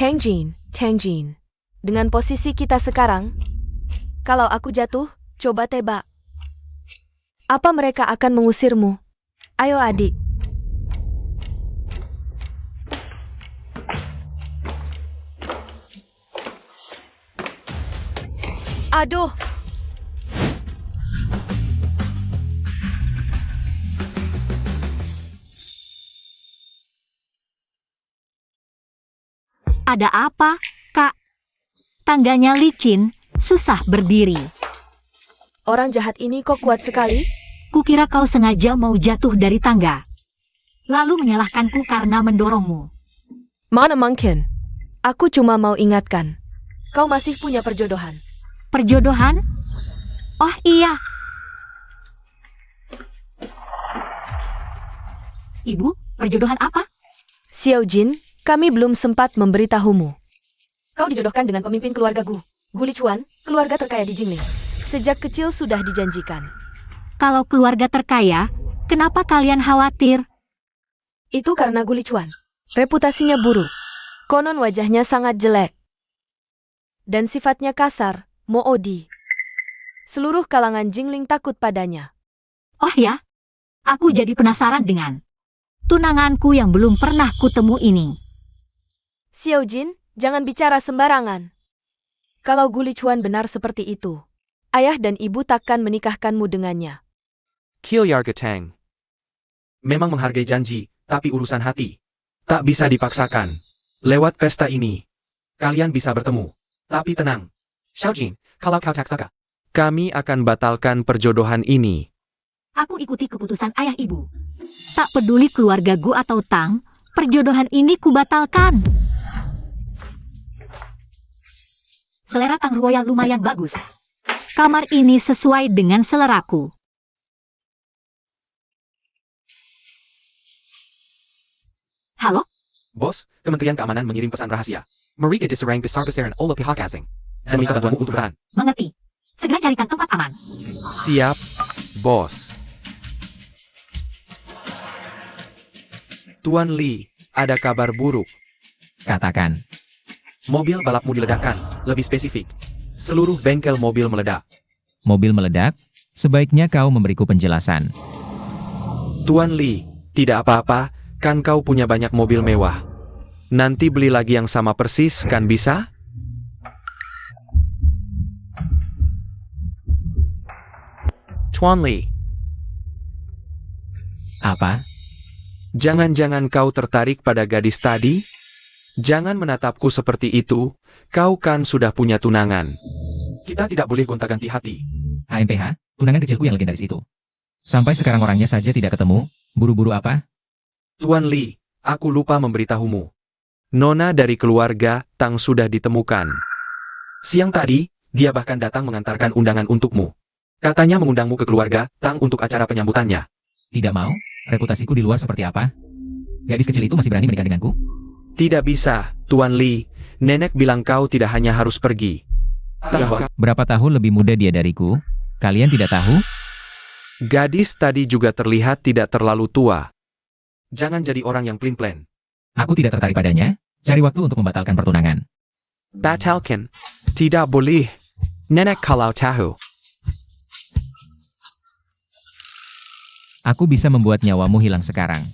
Tang Jin. Dengan posisi kita sekarang, kalau aku jatuh, coba tebak. Apa mereka akan mengusirmu? Ayo adik. Aduh. Ada apa, Kak? Tangganya licin, susah berdiri. Orang jahat ini kok kuat sekali? Kukira kau sengaja mau jatuh dari tangga. Lalu menyalahkanku karena mendorongmu. Mana mungkin? Aku cuma mau ingatkan. Kau masih punya perjodohan. Perjodohan? Oh iya. Ibu, perjodohan apa? Xiao Jin, kami belum sempat memberitahumu. Kau dijodohkan dengan pemimpin keluarga Gu Lichuan, keluarga terkaya di Jingling. Sejak kecil sudah dijanjikan. Kalau keluarga terkaya, kenapa kalian khawatir? Itu karena Gu Lichuan. Reputasinya buruk. Konon wajahnya sangat jelek. Dan sifatnya kasar, moodi. Seluruh kalangan Jingling takut padanya. Oh ya, aku jadi penasaran dengan tunanganku yang belum pernah kutemu ini. Xiao Jin, jangan bicara sembarangan. Kalau Gu Lichuan benar seperti itu, ayah dan ibu takkan menikahkanmu dengannya. Kilyarga Tang. Memang menghargai janji, tapi urusan hati tak bisa dipaksakan. Lewat pesta ini, kalian bisa bertemu. Tapi tenang, Xiao Jin, kalau kau tak suka, kami akan batalkan perjodohan ini. Aku ikuti keputusan ayah ibu. Tak peduli keluarga Gu atau Tang, perjodohan ini kubatalkan. Selera Tang Royal lumayan bagus. Kamar ini sesuai dengan seleraku. Halo? Bos, Kementerian Keamanan mengirim pesan rahasia. Mereka diserang besar-besaran oleh pihak asing. Dan meminta bantuanmu untuk bertahan. Mengerti. Segera carikan tempat aman. Siap, bos. Tuan Li, ada kabar buruk. Katakan. Mobil balapmu diledakkan, lebih spesifik. Seluruh bengkel mobil meledak. Mobil meledak? Sebaiknya kau memberiku penjelasan. Tuan Li, tidak apa-apa, kan kau punya banyak mobil mewah. Nanti beli lagi yang sama persis, kan bisa? Tuan Li. Apa? Jangan-jangan kau tertarik pada gadis tadi? Jangan menatapku seperti itu, kau kan sudah punya tunangan. Kita tidak boleh gonta-ganti hati. HMPH, tunangan kecilku yang legendaris itu. Sampai sekarang orangnya saja tidak ketemu, buru-buru apa? Tuan Li, aku lupa memberitahumu. Nona dari keluarga Tang sudah ditemukan. Siang tadi, dia bahkan datang mengantarkan undangan untukmu. Katanya mengundangmu ke keluarga Tang untuk acara penyambutannya. Tidak mau? Reputasiku di luar seperti apa? Gadis kecil itu masih berani menikah denganku? Tidak bisa, Tuan Li. Nenek bilang kau tidak hanya harus pergi. Berapa tahun lebih muda dia dariku? Kalian tidak tahu? Gadis tadi juga terlihat tidak terlalu tua. Jangan jadi orang yang plin-plan. Aku tidak tertarik padanya. Cari waktu untuk membatalkan pertunangan. Batalkan. Tidak boleh. Nenek kalau tahu. Aku bisa membuat nyawamu hilang sekarang.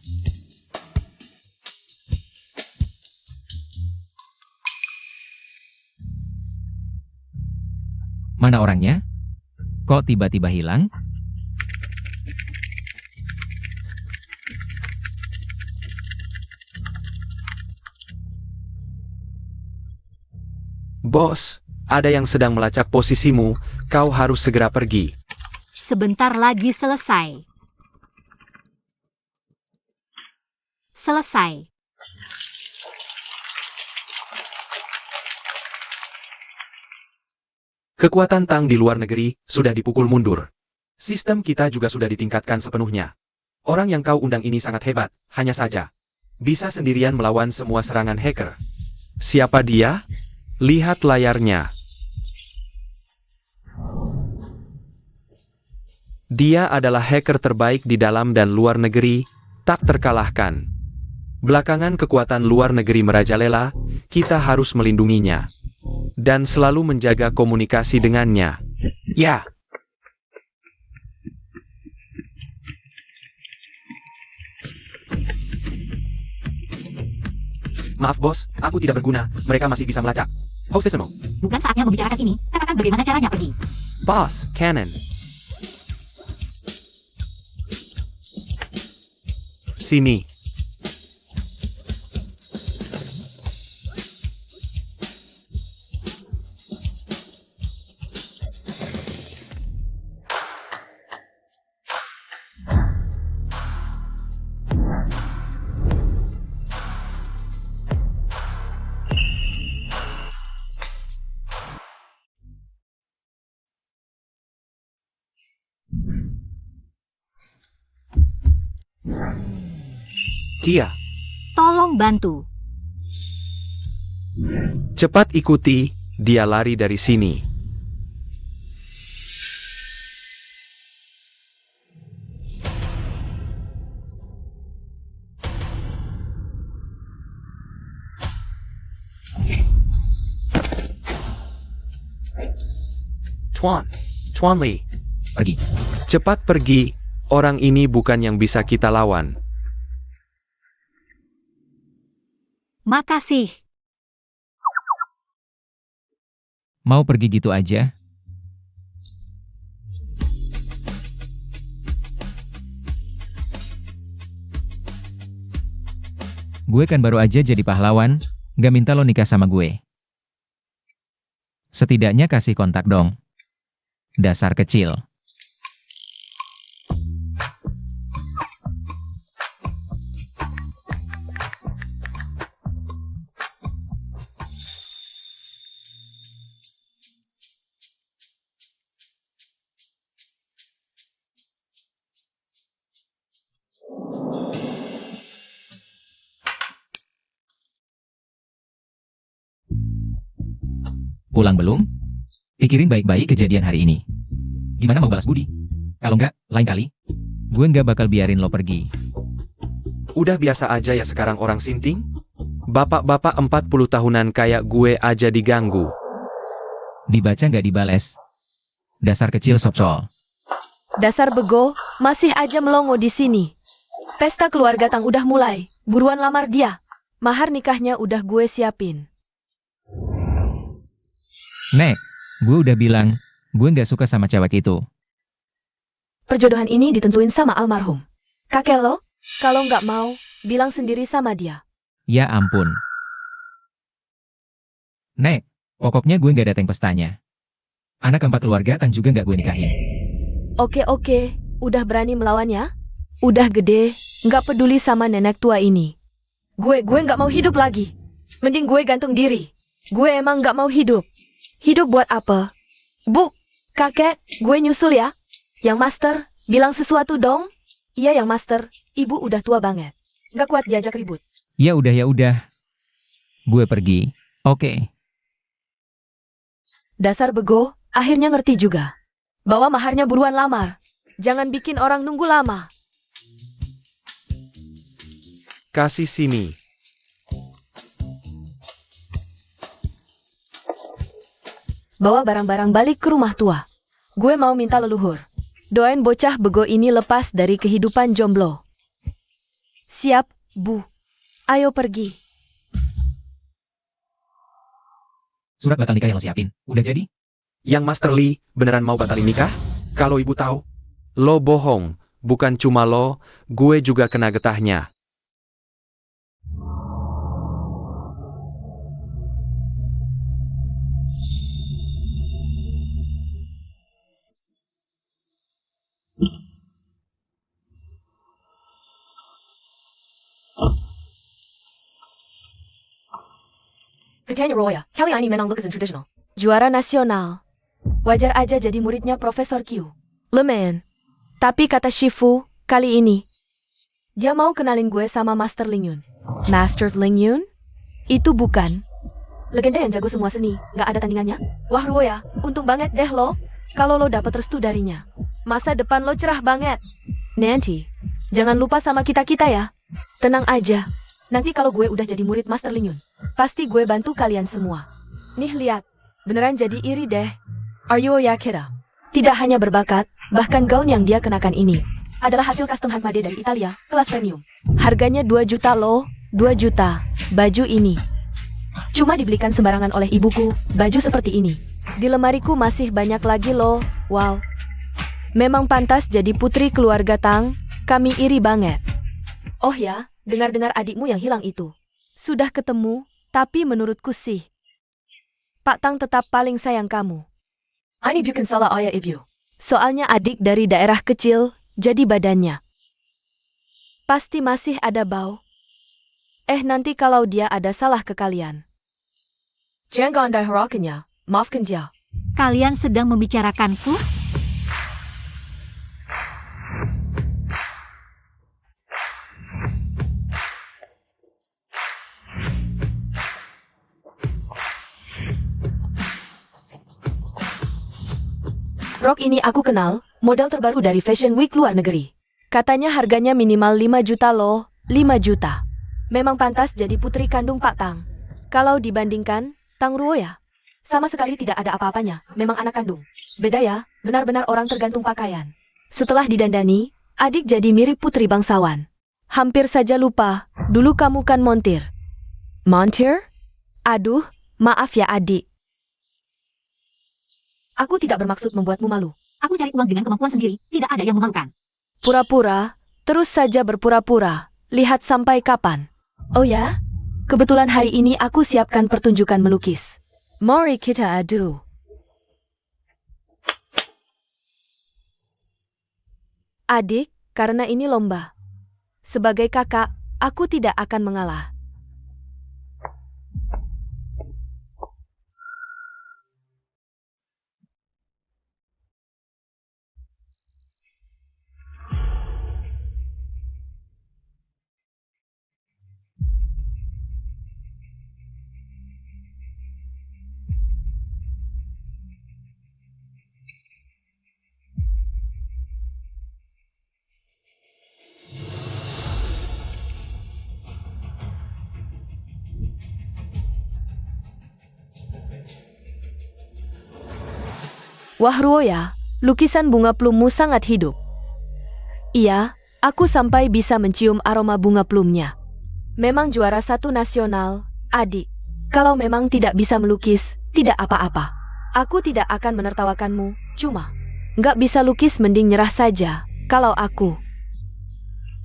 Mana orangnya? Kok tiba-tiba hilang? Bos, ada yang sedang melacak posisimu, kau harus segera pergi. Sebentar lagi selesai. Selesai. Kekuatan Tang di luar negeri sudah dipukul mundur. Sistem kita juga sudah ditingkatkan sepenuhnya. Orang yang kau undang ini sangat hebat, hanya saja bisa sendirian melawan semua serangan hacker. Siapa dia? Lihat layarnya. Dia adalah hacker terbaik di dalam dan luar negeri, tak terkalahkan. Belakangan kekuatan luar negeri merajalela, kita harus melindunginya. Dan selalu menjaga komunikasi dengannya. Ya. Maaf bos, aku tidak berguna, mereka masih bisa melacak. Hostessimo. Bukan saatnya membicarakan ini, katakan bagaimana caranya pergi. Boss, Cannon. Sini. Dia. Tolong bantu. Cepat ikuti, dia lari dari sini. Tuan Lee. Pergi. Cepat pergi, orang ini bukan yang bisa kita lawan. Makasih. Mau pergi gitu aja? Gue kan baru aja jadi pahlawan, gak minta lo nikah sama gue. Setidaknya kasih kontak dong. Dasar kecil. Pulang belum? Pikirin baik-baik kejadian hari ini. Gimana mau balas budi? Kalau nggak, lain kali. Gue nggak bakal biarin lo pergi. Udah biasa aja ya sekarang orang sinting? Bapak-bapak 40 tahunan kayak gue aja diganggu. Dibaca nggak dibales. Dasar kecil sopcol. Dasar bego, masih aja melongo di sini. Pesta keluarga Tang udah mulai, buruan lamar dia. Mahar nikahnya udah gue siapin. Nek, gue udah bilang, gue nggak suka sama cewek itu. Perjodohan ini ditentuin sama almarhum. Kakek lo, kalau nggak mau, bilang sendiri sama dia. Ya ampun. Nek, pokoknya gue nggak dateng pestanya. Anak keempat keluarga Tang juga nggak gue nikahin. Oke, udah berani melawan ya? Udah gede, nggak peduli sama nenek tua ini. Gue nggak mau hidup lagi. Mending gue gantung diri. Gue emang nggak mau hidup. Hidup buat apa? Bu, kakek, gue nyusul ya. Yang master, bilang sesuatu dong. Iya yang master, ibu udah tua banget. Nggak kuat diajak ribut. Ya udah. Gue pergi. Oke. Dasar bego, akhirnya ngerti juga. Bawa maharnya buruan lamar. Jangan bikin orang nunggu lama. Kasih sini. Bawa barang-barang balik ke rumah tua. Gue mau minta leluhur. Doain bocah bego ini lepas dari kehidupan jomblo. Siap, Bu. Ayo pergi. Surat batal nikah yang lo siapin, udah jadi? Yang Master Lee, beneran mau batalin nikah? Kalau ibu tahu. Lo bohong, bukan cuma lo, gue juga kena getahnya. Kerjanya Roya, kali ini memang lukis tradisional. Juara nasional. Wajar aja jadi muridnya Profesor Q. Lemen. Tapi kata Shifu, kali ini, dia mau kenalin gue sama Master Ling Yun. Master Ling Yun? Itu bukan legenda yang jago semua seni, nggak ada tandingannya. Wah Roya, untung banget deh lo, kalau lo dapet restu darinya. Masa depan lo cerah banget. Nanti, jangan lupa sama kita-kita ya. Tenang aja, Nanti kalau gue udah jadi murid Master Ling Yun, pasti gue bantu kalian semua. Nih lihat, beneran jadi iri deh. Are you Oyakira? Tidak hanya berbakat, bahkan gaun yang dia kenakan ini adalah hasil custom handmade dari Italia, kelas premium. Harganya 2 juta loh, 2 juta. Baju ini cuma dibelikan sembarangan oleh ibuku, baju seperti ini. Di lemariku masih banyak lagi loh, wow. Memang pantas jadi putri keluarga Tang, kami iri banget. Oh ya, dengar-dengar adikmu yang hilang itu sudah ketemu, tapi menurutku sih Pak Tang tetap paling sayang kamu. Ini bukan salah ayah ibu. Soalnya adik dari daerah kecil, jadi badannya pasti masih ada bau. Nanti kalau dia ada salah ke kalian, jangan diharakannya, maafkan dia. Kalian sedang membicarakanku? Rok ini aku kenal, model terbaru dari Fashion Week luar negeri. Katanya harganya minimal 5 juta loh, 5 juta. Memang pantas jadi putri kandung Pak Tang. Kalau dibandingkan, Tang Ruo ya, sama sekali tidak ada apa-apanya, memang anak kandung. Beda ya, benar-benar orang tergantung pakaian. Setelah didandani, adik jadi mirip putri bangsawan. Hampir saja lupa, dulu kamu kan montir. Montir? Aduh, maaf ya adik. Aku tidak bermaksud membuatmu malu. Aku cari uang dengan kemampuan sendiri, tidak ada yang memalukan. Pura-pura, terus saja berpura-pura. Lihat sampai kapan. Oh ya? Kebetulan hari ini aku siapkan pertunjukan melukis. Mari kita adu. Adik, karena ini lomba. Sebagai kakak, aku tidak akan mengalah. Wah Ruoya, lukisan bunga plummu sangat hidup. Iya, aku sampai bisa mencium aroma bunga plumnya. Memang juara 1 nasional, adik. Kalau memang tidak bisa melukis, tidak apa-apa. Aku tidak akan menertawakanmu, cuma nggak bisa lukis mending nyerah saja. Kalau aku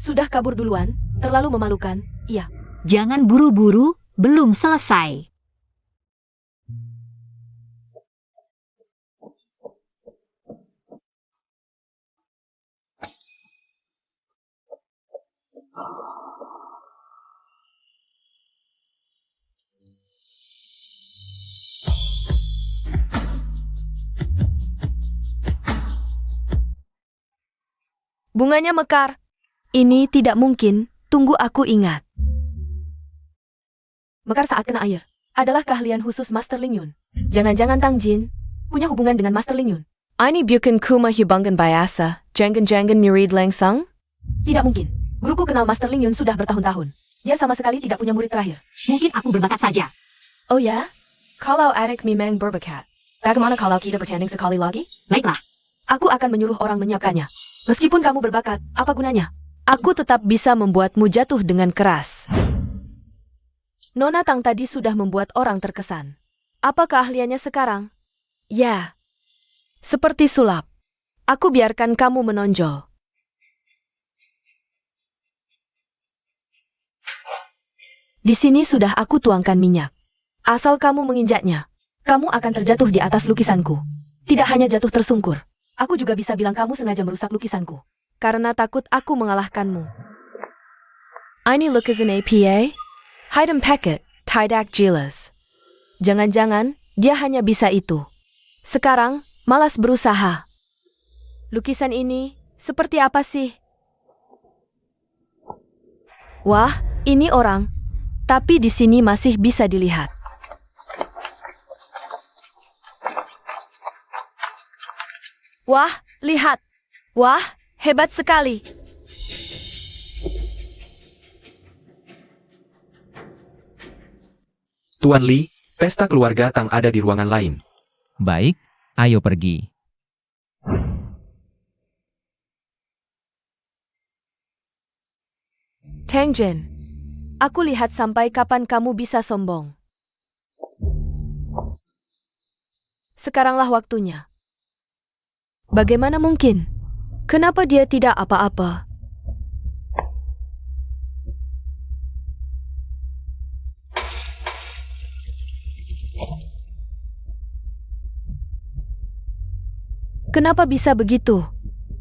sudah kabur duluan, terlalu memalukan, iya. Jangan buru-buru, belum selesai. Bunganya mekar. Ini tidak mungkin, tunggu aku ingat. Mekar saat kena air adalah keahlian khusus Master Ling Yun. Jangan-jangan Tang Jin punya hubungan dengan Master Ling Yun. Ini bukan kuma hubungan biasa, jangan-jangan murid langsung? Tidak mungkin. Guruku kenal Master Ling Yun sudah bertahun-tahun. Dia sama sekali tidak punya murid terakhir. Mungkin aku berbakat saja. Oh ya? Kalau adik memang berbakat, bagaimana kalau kita bertanding sekali lagi? Baiklah. Aku akan menyuruh orang menyiapkannya. Meskipun kamu berbakat, apa gunanya? Aku tetap bisa membuatmu jatuh dengan keras. Nona Tang tadi sudah membuat orang terkesan. Apa keahliannya sekarang? Ya, seperti sulap. Aku biarkan kamu menonjol. Di sini sudah aku tuangkan minyak. Asal kamu menginjaknya, kamu akan terjatuh di atas lukisanku. Tidak hanya jatuh tersungkur. Aku juga bisa bilang kamu sengaja merusak lukisanku. Karena takut aku mengalahkanmu. Ini lukisan APA? Hidden Packet, Tidak Jelas. Jangan-jangan, dia hanya bisa itu. Sekarang, malas berusaha. Lukisan ini, seperti apa sih? Wah, ini orang. Tapi di sini masih bisa dilihat. Wah, lihat. Wah, hebat sekali. Tuan Li, pesta keluarga Tang ada di ruangan lain. Baik, ayo pergi. Tang Jin, aku lihat sampai kapan kamu bisa sombong. Sekaranglah waktunya. Bagaimana mungkin? Kenapa dia tidak apa-apa? Kenapa bisa begitu?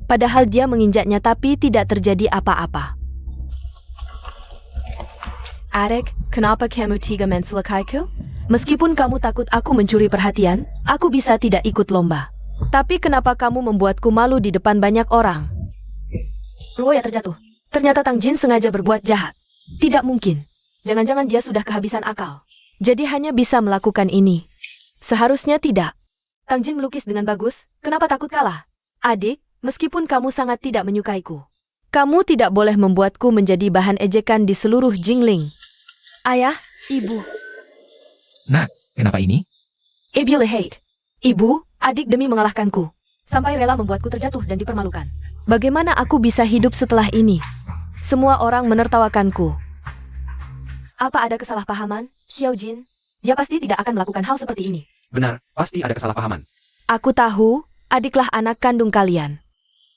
Padahal dia menginjaknya tapi tidak terjadi apa-apa. Adik, kenapa kamu tega mencelakaiku? Meskipun kamu takut aku mencuri perhatian, aku bisa tidak ikut lomba. Tapi kenapa kamu membuatku malu di depan banyak orang? Ruoya terjatuh. Ternyata Tang Jin sengaja berbuat jahat. Tidak mungkin. Jangan-jangan dia sudah kehabisan akal. Jadi hanya bisa melakukan ini. Seharusnya tidak. Tang Jin melukis dengan bagus, kenapa takut kalah? Adik, meskipun kamu sangat tidak menyukaiku, kamu tidak boleh membuatku menjadi bahan ejekan di seluruh Jingling. Ayah, ibu. Nak, kenapa ini? Ibu hate. Ibu, adik demi mengalahkanku. Sampai rela membuatku terjatuh dan dipermalukan. Bagaimana aku bisa hidup setelah ini? Semua orang menertawakanku. Apa ada kesalahpahaman, Xiao Jin? Dia pasti tidak akan melakukan hal seperti ini. Benar, pasti ada kesalahpahaman. Aku tahu, adiklah anak kandung kalian.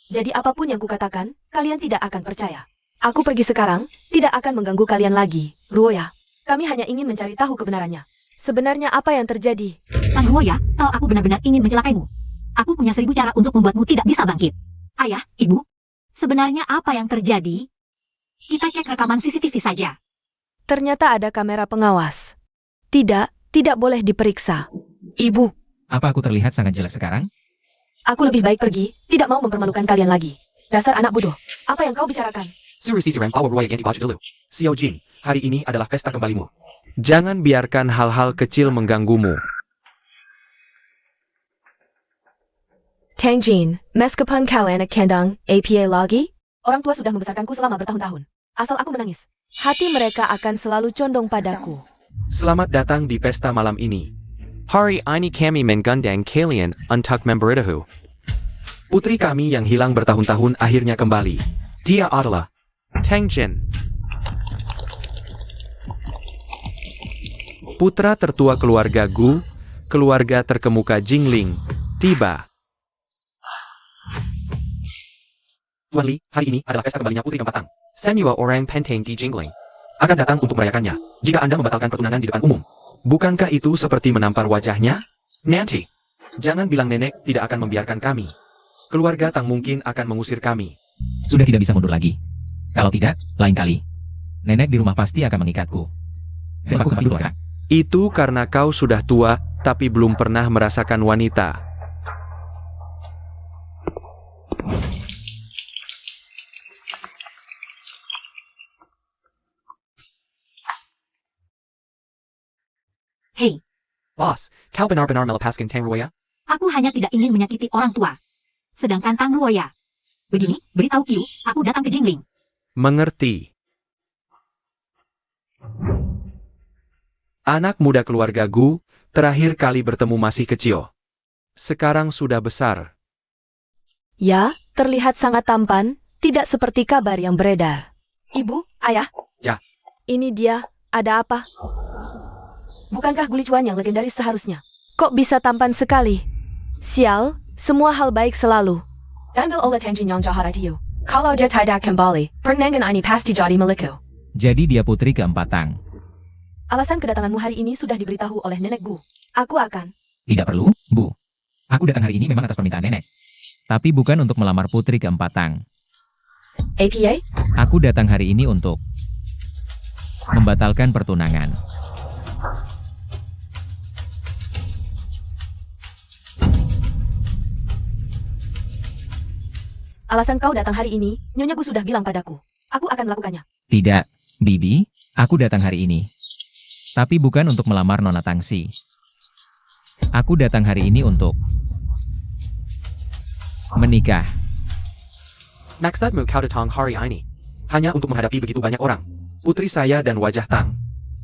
Jadi apapun yang kukatakan, kalian tidak akan percaya. Aku pergi sekarang, tidak akan mengganggu kalian lagi. Ruoya, kami hanya ingin mencari tahu kebenarannya. Sebenarnya apa yang terjadi? Tan Ruoya, kau aku benar-benar ingin mencelakaimu. Aku punya 1000 cara untuk membuatmu tidak bisa bangkit. Ayah, ibu, sebenarnya apa yang terjadi? Kita cek rekaman CCTV saja. Ternyata ada kamera pengawas. Tidak boleh diperiksa. Ibu, Apa aku terlihat sangat jelek sekarang? aku lebih baik pergi, tidak mau mempermalukan kalian lagi. Dasar anak bodoh, apa yang kau bicarakan? Suruh Sisi Power Roy ganti baju dulu. Xiao Jin, hari ini adalah pesta kembalimu. Jangan biarkan hal-hal kecil mengganggumu. Tang Jin, meskipun kau anak kandang, APA lagi? Orang tua sudah membesarkanku selama bertahun-tahun. Asal aku menangis, hati mereka akan selalu condong padaku. Selamat datang di pesta malam ini. Hari ini kami mengundang kalian untuk memberitahu. Putri kami yang hilang bertahun-tahun akhirnya kembali. Dia adalah Tang Jin. Putra tertua keluarga Gu, keluarga terkemuka Jingling, tiba. Tuan Li, hari ini adalah pesta kembalinya putri keempat Tang. Samuel orang penting di Jingling akan datang untuk merayakannya. Jika Anda membatalkan pertunangan di depan umum, bukankah itu seperti menampar wajahnya? Nanti, jangan bilang nenek tidak akan membiarkan kami. Keluarga Tang mungkin akan mengusir kami. Sudah tidak bisa mundur lagi. Kalau tidak, lain kali. Nenek di rumah pasti akan mengikatku. Dan aku kembali dulu sekarang. Itu karena kau sudah tua, tapi belum pernah merasakan wanita. Hei, Boss, kau benar-benar melepaskan Tang Ruoya? aku hanya tidak ingin menyakiti orang tua. Sedangkan Tang Ruoya. Begini, beritahu Q, aku datang ke Jingling. Mengerti. Anak muda keluarga Gu, terakhir kali bertemu masih kecil. Sekarang sudah besar. Ya, terlihat sangat tampan, tidak seperti kabar yang beredar. Ibu, ayah. Ya. Ini dia, ada apa? Bukankah Gulicuan yang legendaris seharusnya? Kok bisa tampan sekali? Sial, semua hal baik selalu. Ambil oleh Tang Jin yang jahat itu. Kalau dia tidak kembali, pernangan ini pasti jadi milikku. Jadi dia putri keempat Tang. Alasan kedatanganmu hari ini sudah diberitahu oleh nenek Gu. Aku akan. Tidak perlu, Bu. Aku datang hari ini memang atas permintaan nenek. Tapi bukan untuk melamar putri keempat Tang. APA? Aku datang hari ini untuk membatalkan pertunangan. Alasan kau datang hari ini, Nyonya Gu sudah bilang padaku. Aku akan melakukannya. Tidak, Bibi, aku datang hari ini. Tapi bukan untuk melamar Nona Tangsi. Aku datang hari ini untuk menikah. Maksudmu kau datang hari ini hanya untuk menghadapi begitu banyak orang. Putri saya dan wajah Tang.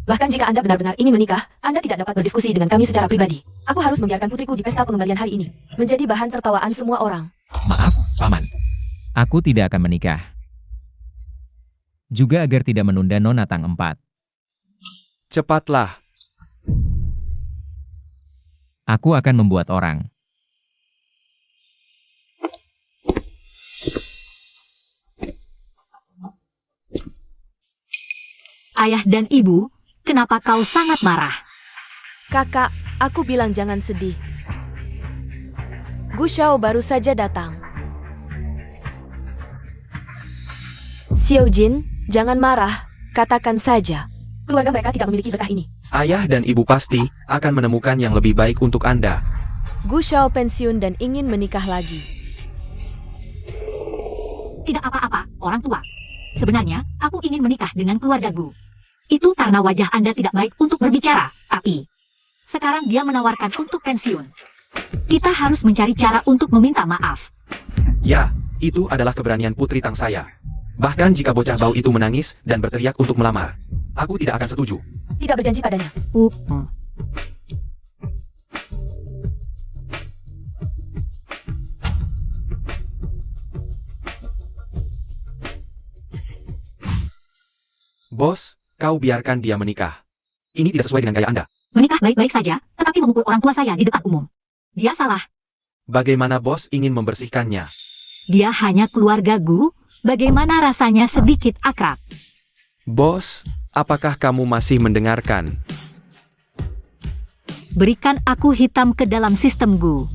Bahkan jika Anda benar-benar ingin menikah, Anda tidak dapat berdiskusi dengan kami secara pribadi. Aku harus membiarkan putriku di pesta pengembalian hari ini. Menjadi bahan tertawaan semua orang. Maaf, Paman. Aku tidak akan menikah. Juga agar tidak menunda Nona Tang 4. Cepatlah. Aku akan membuat orang. Ayah dan ibu, kenapa kau sangat marah? Kakak, aku bilang jangan sedih. Gu Shao baru saja datang. Xiao Jin, jangan marah, katakan saja. Keluarga mereka tidak memiliki berkah ini. Ayah dan ibu pasti akan menemukan yang lebih baik untuk Anda. Gu Shao pensiun dan ingin menikah lagi. Tidak apa-apa, orang tua. Sebenarnya, aku ingin menikah dengan keluarga Gu. Itu karena wajah Anda tidak baik untuk berbicara, tapi sekarang dia menawarkan untuk pensiun. Kita harus mencari cara untuk meminta maaf. Ya, itu adalah keberanian Putri Tang saya. Bahkan jika bocah bau itu menangis dan berteriak untuk melamar, aku tidak akan setuju. Tidak berjanji padanya. Bos, kau biarkan dia menikah. Ini tidak sesuai dengan gaya Anda. Menikah baik-baik saja, tetapi memukul orang tua saya di depan umum. Dia salah. Bagaimana bos ingin membersihkannya? Dia hanya keluarga Gu. Bagaimana rasanya sedikit akrab? Bos, apakah kamu masih mendengarkan? Berikan aku hitam ke dalam sistem Gu.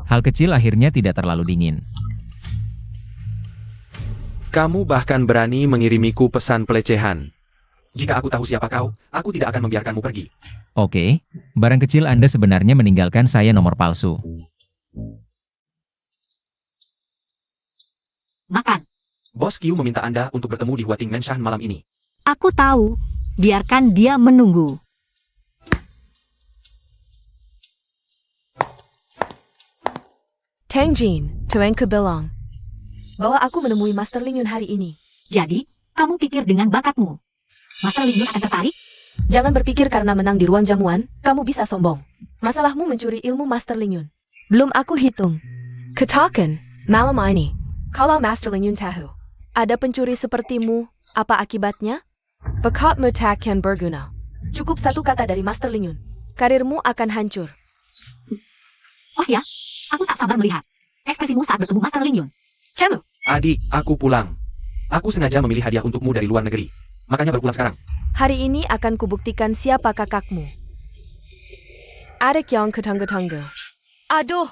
Hal kecil akhirnya tidak terlalu dingin. Kamu bahkan berani mengirimiku pesan pelecehan. Jika aku tahu siapa kau, aku tidak akan membiarkanmu pergi. Oke, barang kecil Anda sebenarnya meninggalkan saya nomor palsu. Makan. Bos Qiu meminta Anda untuk bertemu di Huating Menshan malam ini. Aku tahu. Biarkan dia menunggu. Tang Jin, Tuan Kebelang. Bahwa aku menemui Master Ling Yun hari ini. Jadi, kamu pikir dengan bakatmu, Master Ling Yun akan tertarik? Jangan berpikir karena menang di ruang jamuan, kamu bisa sombong. Masalahmu mencuri ilmu Master Ling Yun. Belum aku hitung. Katakan, malam ini, kalau Master Ling Yun tahu ada pencuri sepertimu, apa akibatnya? Bakatmu takkan berguna. Cukup satu kata dari Master Ling Yun. Karirmu akan hancur. Oh ya, aku tak sabar melihat ekspresimu saat bertemu Master Ling Yun. Kamu, Adik, aku pulang. Aku sengaja memilih hadiah untukmu dari luar negeri. Makanya baru pulang sekarang. hari ini akan kubuktikan siapa kakakmu. Adik yang ketangga-tangga. Aduh,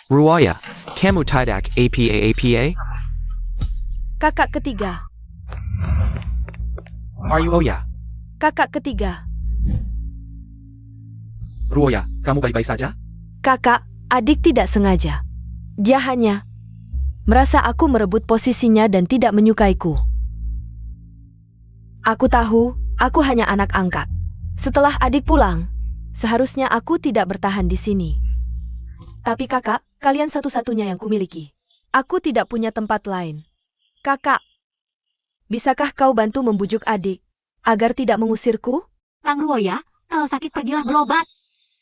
Ruaya, kamu tidak apa-apa? kakak ketiga. Are you Oya? Kakak ketiga. Ruoya, kamu baik-baik saja? Kakak, adik tidak sengaja. Dia hanya merasa aku merebut posisinya dan tidak menyukaiku. Aku tahu, aku hanya anak angkat. Setelah adik pulang, seharusnya aku tidak bertahan di sini. Tapi kakak, kalian satu-satunya yang kumiliki. Aku tidak punya tempat lain. Kakak, bisakah kau bantu membujuk adik agar tidak mengusirku? Kang Ruoya, kalau sakit pergilah berobat.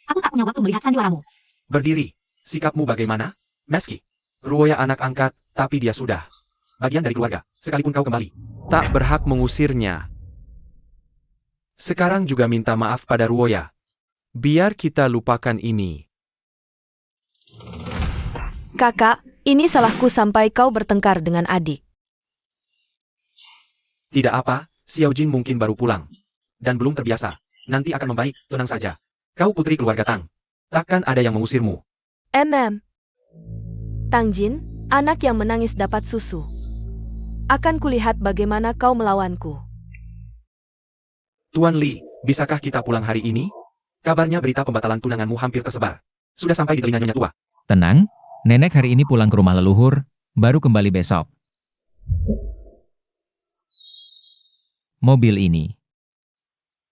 Aku tak punya waktu melihat sandiwaramu. Berdiri. Sikapmu bagaimana? Meski Ruoya anak angkat, tapi dia sudah bagian dari keluarga, sekalipun kau kembali tak berhak mengusirnya. Sekarang juga minta maaf pada Ruoya. Biar kita lupakan ini. Kakak, ini salahku sampai kau bertengkar dengan adik. Tidak apa, Xiao Jin mungkin baru pulang. Dan belum terbiasa. Nanti akan membaik, tenang saja. Kau putri keluarga Tang. Takkan ada yang mengusirmu. Tang Jin, anak yang menangis dapat susu. Akan kulihat bagaimana kau melawanku. Tuan Li, bisakah kita pulang hari ini? Kabarnya berita pembatalan tunanganmu hampir tersebar. Sudah sampai di telinga Nyonya Tua. Tenang, nenek hari ini pulang ke rumah leluhur, baru kembali besok. Mobil ini.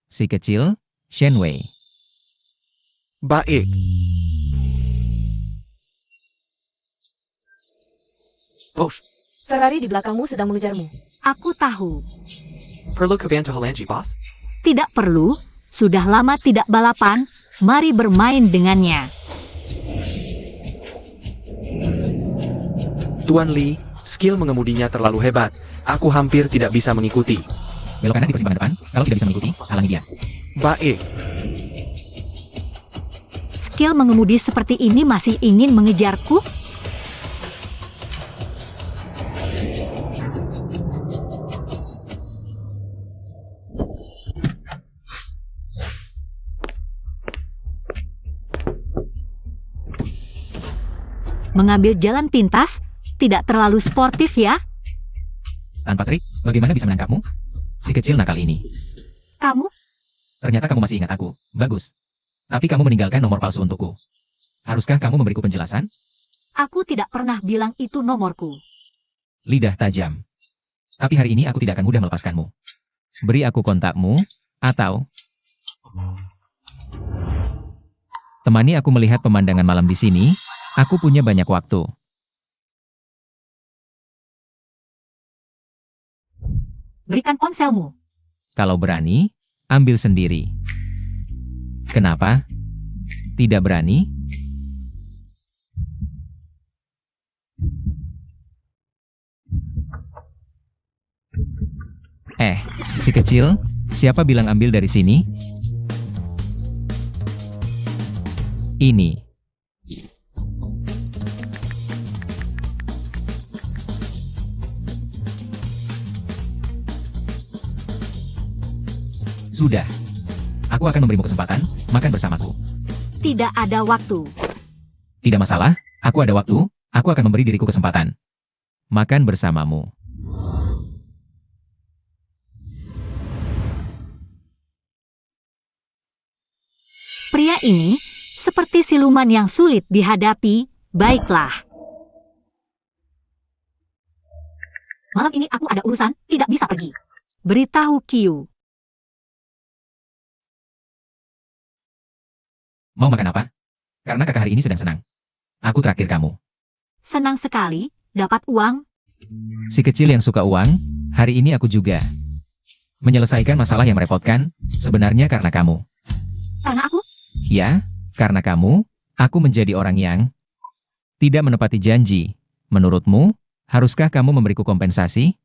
Si kecil, Shen Wei. Baik. Bos, Ferrari di belakangmu sedang mengejarmu. Aku tahu. perlu kebantu Halangi, bos? Tidak perlu. Sudah lama tidak balapan. Mari bermain dengannya. Tuan Lee, skill mengemudinya terlalu hebat. Aku hampir tidak bisa mengikuti. Belok kanan di persimpangan depan. Kalau tidak bisa mengikuti, halangi dia. Baik. Skill mengemudi seperti ini masih ingin mengejarku? Mengambil jalan pintas, tidak terlalu sportif ya. Tanpa trik, bagaimana bisa menangkapmu? Si kecil nakal ini. Kamu? Ternyata kamu masih ingat aku. Bagus. Tapi kamu meninggalkan nomor palsu untukku. Haruskah kamu memberiku penjelasan? Aku tidak pernah bilang itu nomorku. Lidah tajam. Tapi hari ini aku tidak akan mudah melepaskanmu. Beri aku kontakmu, atau temani aku melihat pemandangan malam di sini. Aku punya banyak waktu. Berikan ponselmu. Kalau berani, ambil sendiri. Kenapa? Tidak berani? Si kecil, siapa bilang ambil dari sini? Ini. Sudah. Aku akan memberimu kesempatan, makan bersamaku. Tidak ada waktu. Tidak masalah, aku ada waktu, aku akan memberi diriku kesempatan. Makan bersamamu. Pria ini seperti siluman yang sulit dihadapi. Baiklah. Malam ini aku ada urusan, tidak bisa pergi. Beritahu Q. Mau makan apa? Karena kakak hari ini sedang senang. Aku traktir kamu. Senang sekali, dapat uang. Si kecil yang suka uang, hari ini aku juga. Menyelesaikan masalah yang merepotkan, sebenarnya karena kamu. Karena aku? Ya, karena kamu, aku menjadi orang yang tidak menepati janji. Menurutmu, haruskah kamu memberiku kompensasi?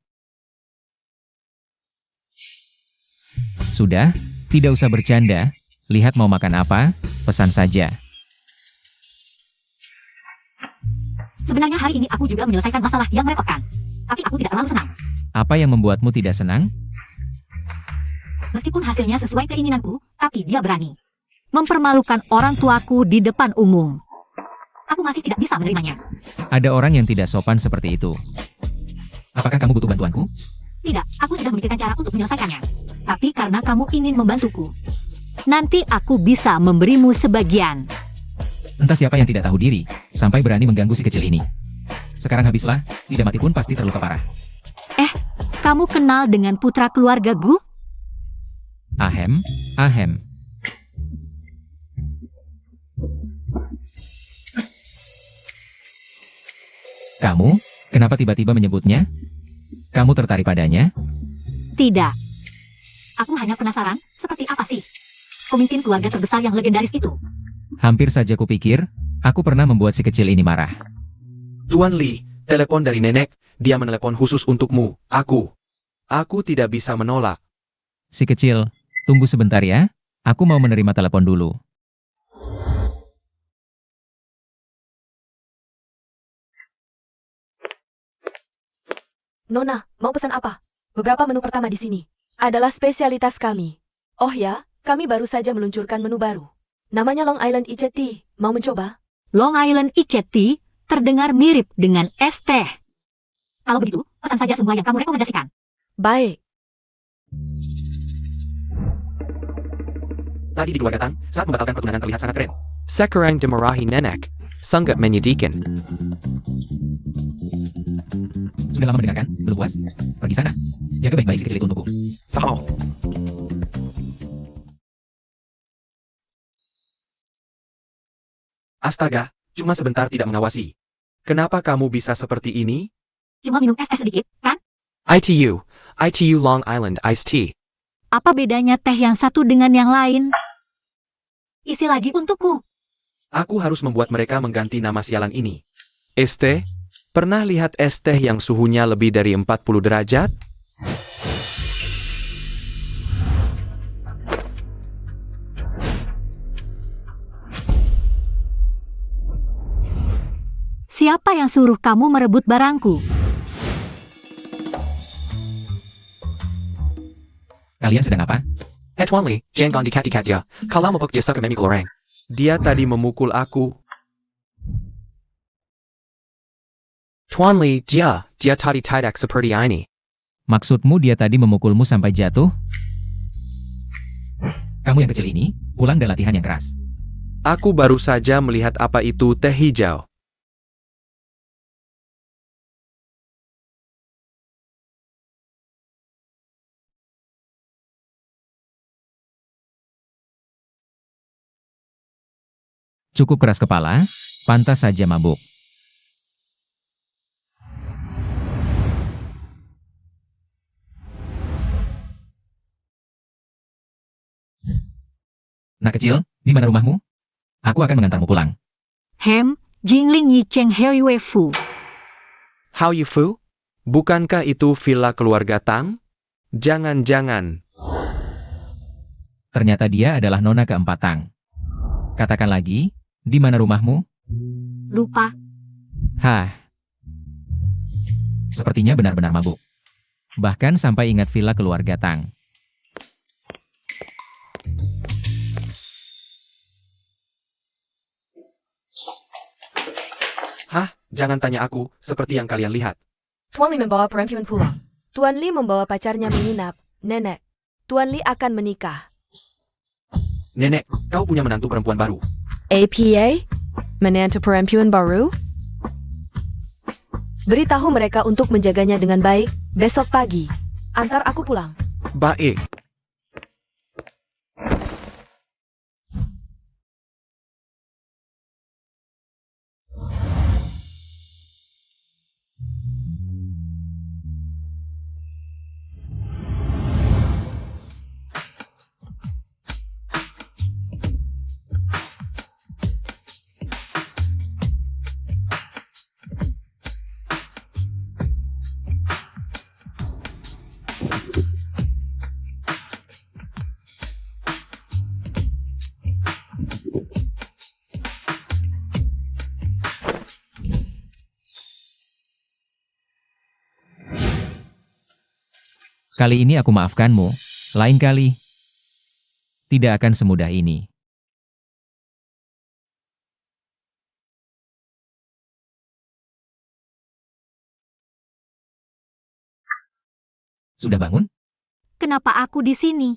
Sudah, tidak usah bercanda. Lihat mau makan apa, pesan saja. Sebenarnya hari ini aku juga menyelesaikan masalah yang merepotkan. Tapi aku tidak terlalu senang. Apa yang membuatmu tidak senang? Meskipun hasilnya sesuai keinginanku, tapi dia berani mempermalukan orang tuaku di depan umum. Aku masih tidak bisa menerimanya. Ada orang yang tidak sopan seperti itu. Apakah kamu butuh bantuanku? Tidak, aku sudah memikirkan cara untuk menyelesaikannya. Tapi karena kamu ingin membantuku, nanti aku bisa memberimu sebagian. Entah siapa yang tidak tahu diri, sampai berani mengganggu si kecil ini. Sekarang habislah, tidak mati pun pasti terluka parah. Kamu kenal dengan putra keluarga Gu? Ahem, ahem. Kamu, kenapa tiba-tiba menyebutnya? Kamu tertarik padanya? Tidak. Aku hanya penasaran, seperti apa sih pemimpin keluarga terbesar yang legendaris itu? Hampir saja kupikir, aku pernah membuat si kecil ini marah. Tuan Lee, telepon dari nenek, dia menelepon khusus untukmu, aku. Aku tidak bisa menolak. Si kecil, tunggu sebentar ya, aku mau menerima telepon dulu. Nona, mau pesan apa? Beberapa menu pertama di sini adalah spesialitas kami. Oh ya, kami baru saja meluncurkan menu baru. Namanya Long Island Iced Tea. Mau mencoba? Long Island Iced Tea terdengar mirip dengan es teh. Kalau begitu, pesan saja semua yang kamu rekomendasikan. Baik. Tadi di keluarga Tan, saat membatalkan pertunangan terlihat sangat keren. Sekarang dimarahi nenek. Sangat menyedihkan. Sudah lama mendengarkan, belum puas? Pergi sana. Jaga baik-baik si kecil itu untukku. Oh, Astaga, cuma sebentar tidak mengawasi. Kenapa kamu bisa seperti ini? Cuma minum es sedikit, kan? ITU Long Island Iced Tea. Apa bedanya teh yang satu dengan yang lain? Isi lagi untukku. Aku harus membuat mereka mengganti nama sialan ini. Es teh? Pernah lihat es teh yang suhunya lebih dari 40 derajat? Siapa yang suruh kamu merebut barangku? Kalian sedang apa? Tuan Li, jangan dikat-dikat ya. Kalau mau jasa ke Memi Goreng. Dia tadi memukul aku. Tuan Li, dia tadi tidak seperti ini. Maksudmu dia tadi memukulmu sampai jatuh? Kamu yang kecil ini, pulang dan latihan yang keras. Aku baru saja melihat apa itu teh hijau. Cukup keras kepala, pantas saja mabuk. Nak kecil, di mana rumahmu? Aku akan mengantarmu pulang. Jingling Yi Cheng Hei Fu. How you fu? Bukankah itu villa keluarga Tang? Jangan-jangan. Ternyata dia adalah nona keempat Tang. Katakan lagi, di mana rumahmu? Lupa. Hah. Sepertinya benar-benar mabuk. Bahkan sampai ingat villa keluarga Tang. Hah, jangan tanya aku, seperti yang kalian lihat. Tuan Li membawa perempuan pulang. Tuan Li membawa pacarnya menginap. Nenek, Tuan Li akan menikah. Nenek, kau punya menantu perempuan baru. APA? Menantu perempuan baru? Beritahu mereka untuk menjaganya dengan baik, besok pagi. Antar aku pulang. Baik. Kali ini aku maafkanmu, lain kali tidak akan semudah ini. Sudah bangun? Kenapa aku di sini?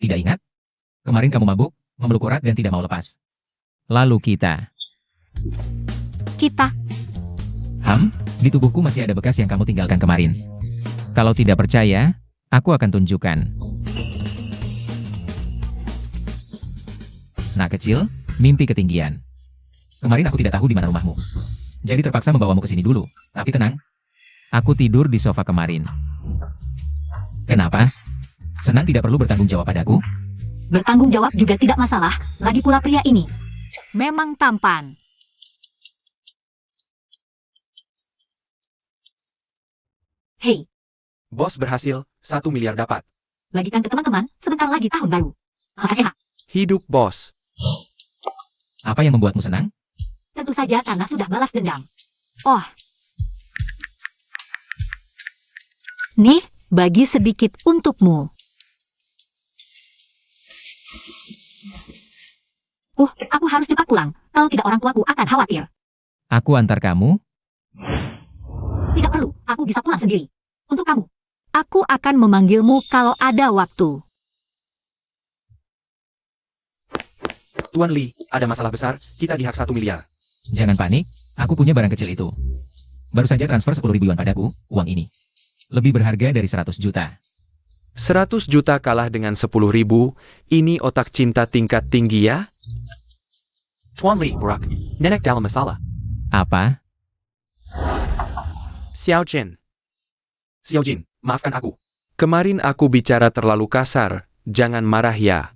Tidak ingat? Kemarin kamu mabuk, memeluk erat dan tidak mau lepas. Lalu kita. Di tubuhku masih ada bekas yang kamu tinggalkan kemarin. Kalau tidak percaya, aku akan tunjukkan. Nah kecil, mimpi ketinggian. Kemarin aku tidak tahu di mana rumahmu. Jadi terpaksa membawamu ke sini dulu. Tapi tenang, aku tidur di sofa kemarin. Kenapa? Senang tidak perlu bertanggung jawab padaku? Bertanggung jawab juga tidak masalah. Lagi pula pria ini memang tampan. Hei, Bos berhasil, 1 miliar dapat. bagikan ke teman-teman, sebentar lagi tahun baru. Hahaha. Hidup bos. Apa yang membuatmu senang? Tentu saja karena sudah balas dendam. Oh. Nih, bagi sedikit untukmu. Aku harus cepat pulang. Kalau tidak orang tuaku akan khawatir. Aku antar kamu. Tidak perlu, aku bisa pulang sendiri. Untuk kamu. Aku akan memanggilmu kalau ada waktu. Tuan Li, ada masalah besar, kita dihak 1 miliar. Jangan panik, aku punya barang kecil itu. Baru saja transfer 10.000 yuan padaku, uang ini. Lebih berharga dari 100 juta. 100 juta kalah dengan 10.000, ini otak cinta tingkat tinggi ya? Tuan Li, Burak. Nenek dalam masalah. Apa? Xiao Jin. Xiao Jin, maafkan aku. Kemarin aku bicara terlalu kasar, jangan marah ya.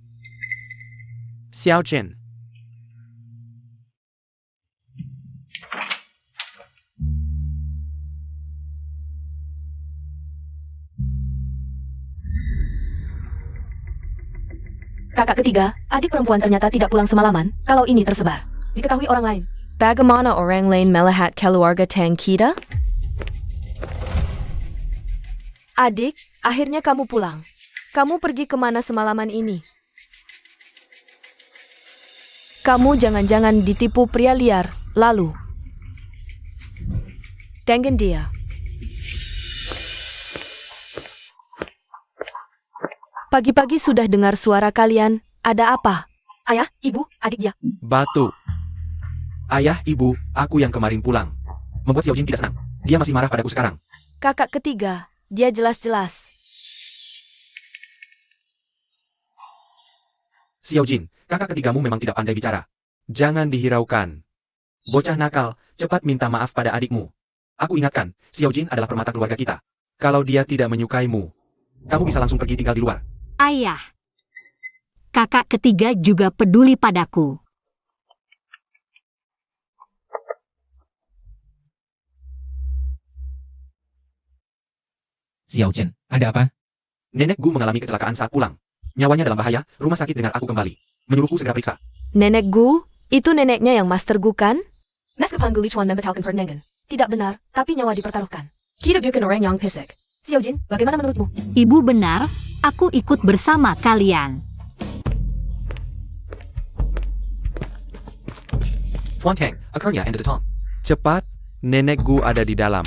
Xiao Jin. Kakak ketiga, adik perempuan ternyata tidak pulang semalaman, kalau ini tersebar. Diketahui orang lain. Bagaimana orang lain melihat keluarga Tang kita? Adik, akhirnya kamu pulang. Kamu pergi kemana semalaman ini? Kamu jangan-jangan ditipu pria liar, lalu tenggen dia. Pagi-pagi sudah dengar suara kalian, ada apa? Ayah, ibu, adik dia. Batu. Ayah, ibu, aku yang kemarin pulang. Membuat Xiao Jin tidak senang. Dia masih marah padaku sekarang. Kakak ketiga, dia jelas-jelas. Xiao Jin, kakak ketigamu memang tidak pandai bicara. Jangan dihiraukan. Bocah nakal, cepat minta maaf pada adikmu. Aku ingatkan, Xiao Jin adalah permata keluarga kita. Kalau dia tidak menyukaimu, kamu bisa langsung pergi tinggal di luar. Ayah. Kakak ketiga juga peduli padaku. Xiao Chen, ada apa? Nenek Gu mengalami kecelakaan saat pulang. Nyawanya dalam bahaya, rumah sakit dengar aku kembali. Menyuruhku segera periksa. Nenek Gu, itu neneknya yang Master Gu kan? Mas kepanggul Lichuan membatalkan pernengan. Tidak benar, tapi nyawa dipertaruhkan. Kita bukan orang yang pisik. Xiao Jin, bagaimana menurutmu? Ibu benar, aku ikut bersama kalian. Tuan Tang, akhirnya anda datang. Cepat, Nenek Gu ada di dalam.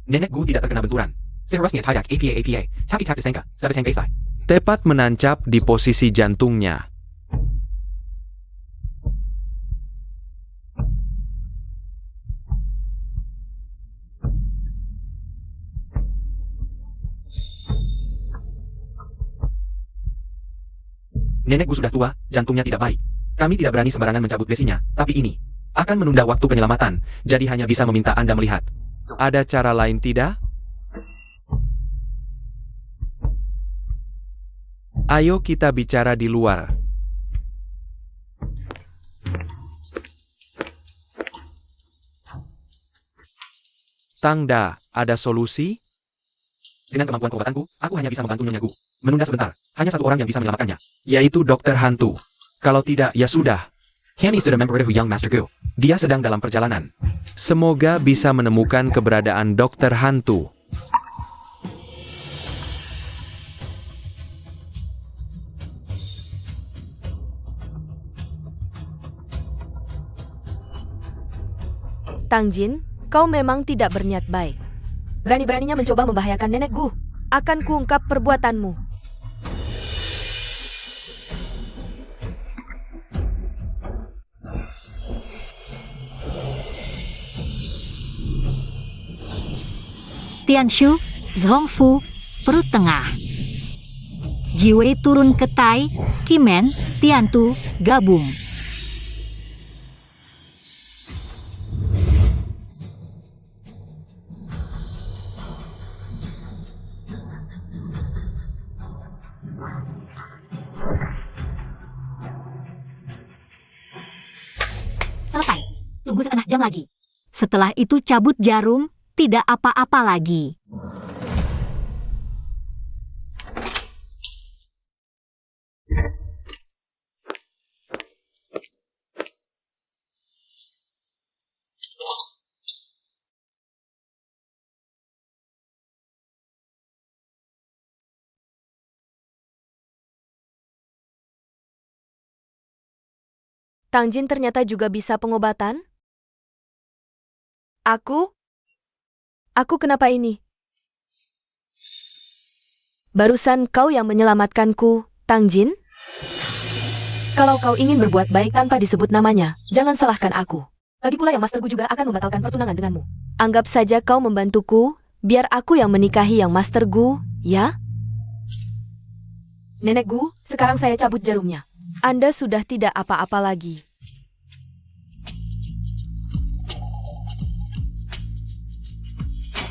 Nenek Gu tidak terkena benturan. Seharusnya tidak APA, tapi tak disangka, sabatang besar. Tepat menancap di posisi jantungnya. Nenek Gu sudah tua, jantungnya tidak baik. Kami tidak berani sembarangan mencabut besinya, tapi ini akan menunda waktu penyelamatan, jadi hanya bisa meminta Anda melihat. Ada cara lain tidak? Ayo kita bicara di luar. Tangda, ada solusi? Dengan kemampuan keobatanku, aku hanya bisa membantu Nyonya Gu. Menunda sebentar, hanya satu orang yang bisa menyelamatkannya, yaitu Dokter Hantu. Kalau tidak, ya sudah. He is a member of Young Master Gu. Dia sedang dalam perjalanan. Semoga bisa menemukan keberadaan Dokter Hantu. Tang Jin, kau memang tidak berniat baik. Berani-beraninya mencoba membahayakan Nenek Gu. Akan kuungkap perbuatanmu. Tianshu, Zhongfu, perut tengah. Jiwei turun ke Tai, Kimen, Tiantu, gabung. Selesai. Tunggu setengah jam lagi. Setelah itu cabut jarum, tidak apa-apa lagi. Tang Jin ternyata juga bisa pengobatan? Aku kenapa ini? Barusan kau yang menyelamatkanku, Tang Jin? Kalau kau ingin berbuat baik tanpa disebut namanya, jangan salahkan aku. Lagi pula yang Master Gu juga akan membatalkan pertunangan denganmu. Anggap saja kau membantuku, biar aku yang menikahi yang Master Gu, ya? Nenek Gu, sekarang saya cabut jarumnya. Anda sudah tidak apa-apa lagi.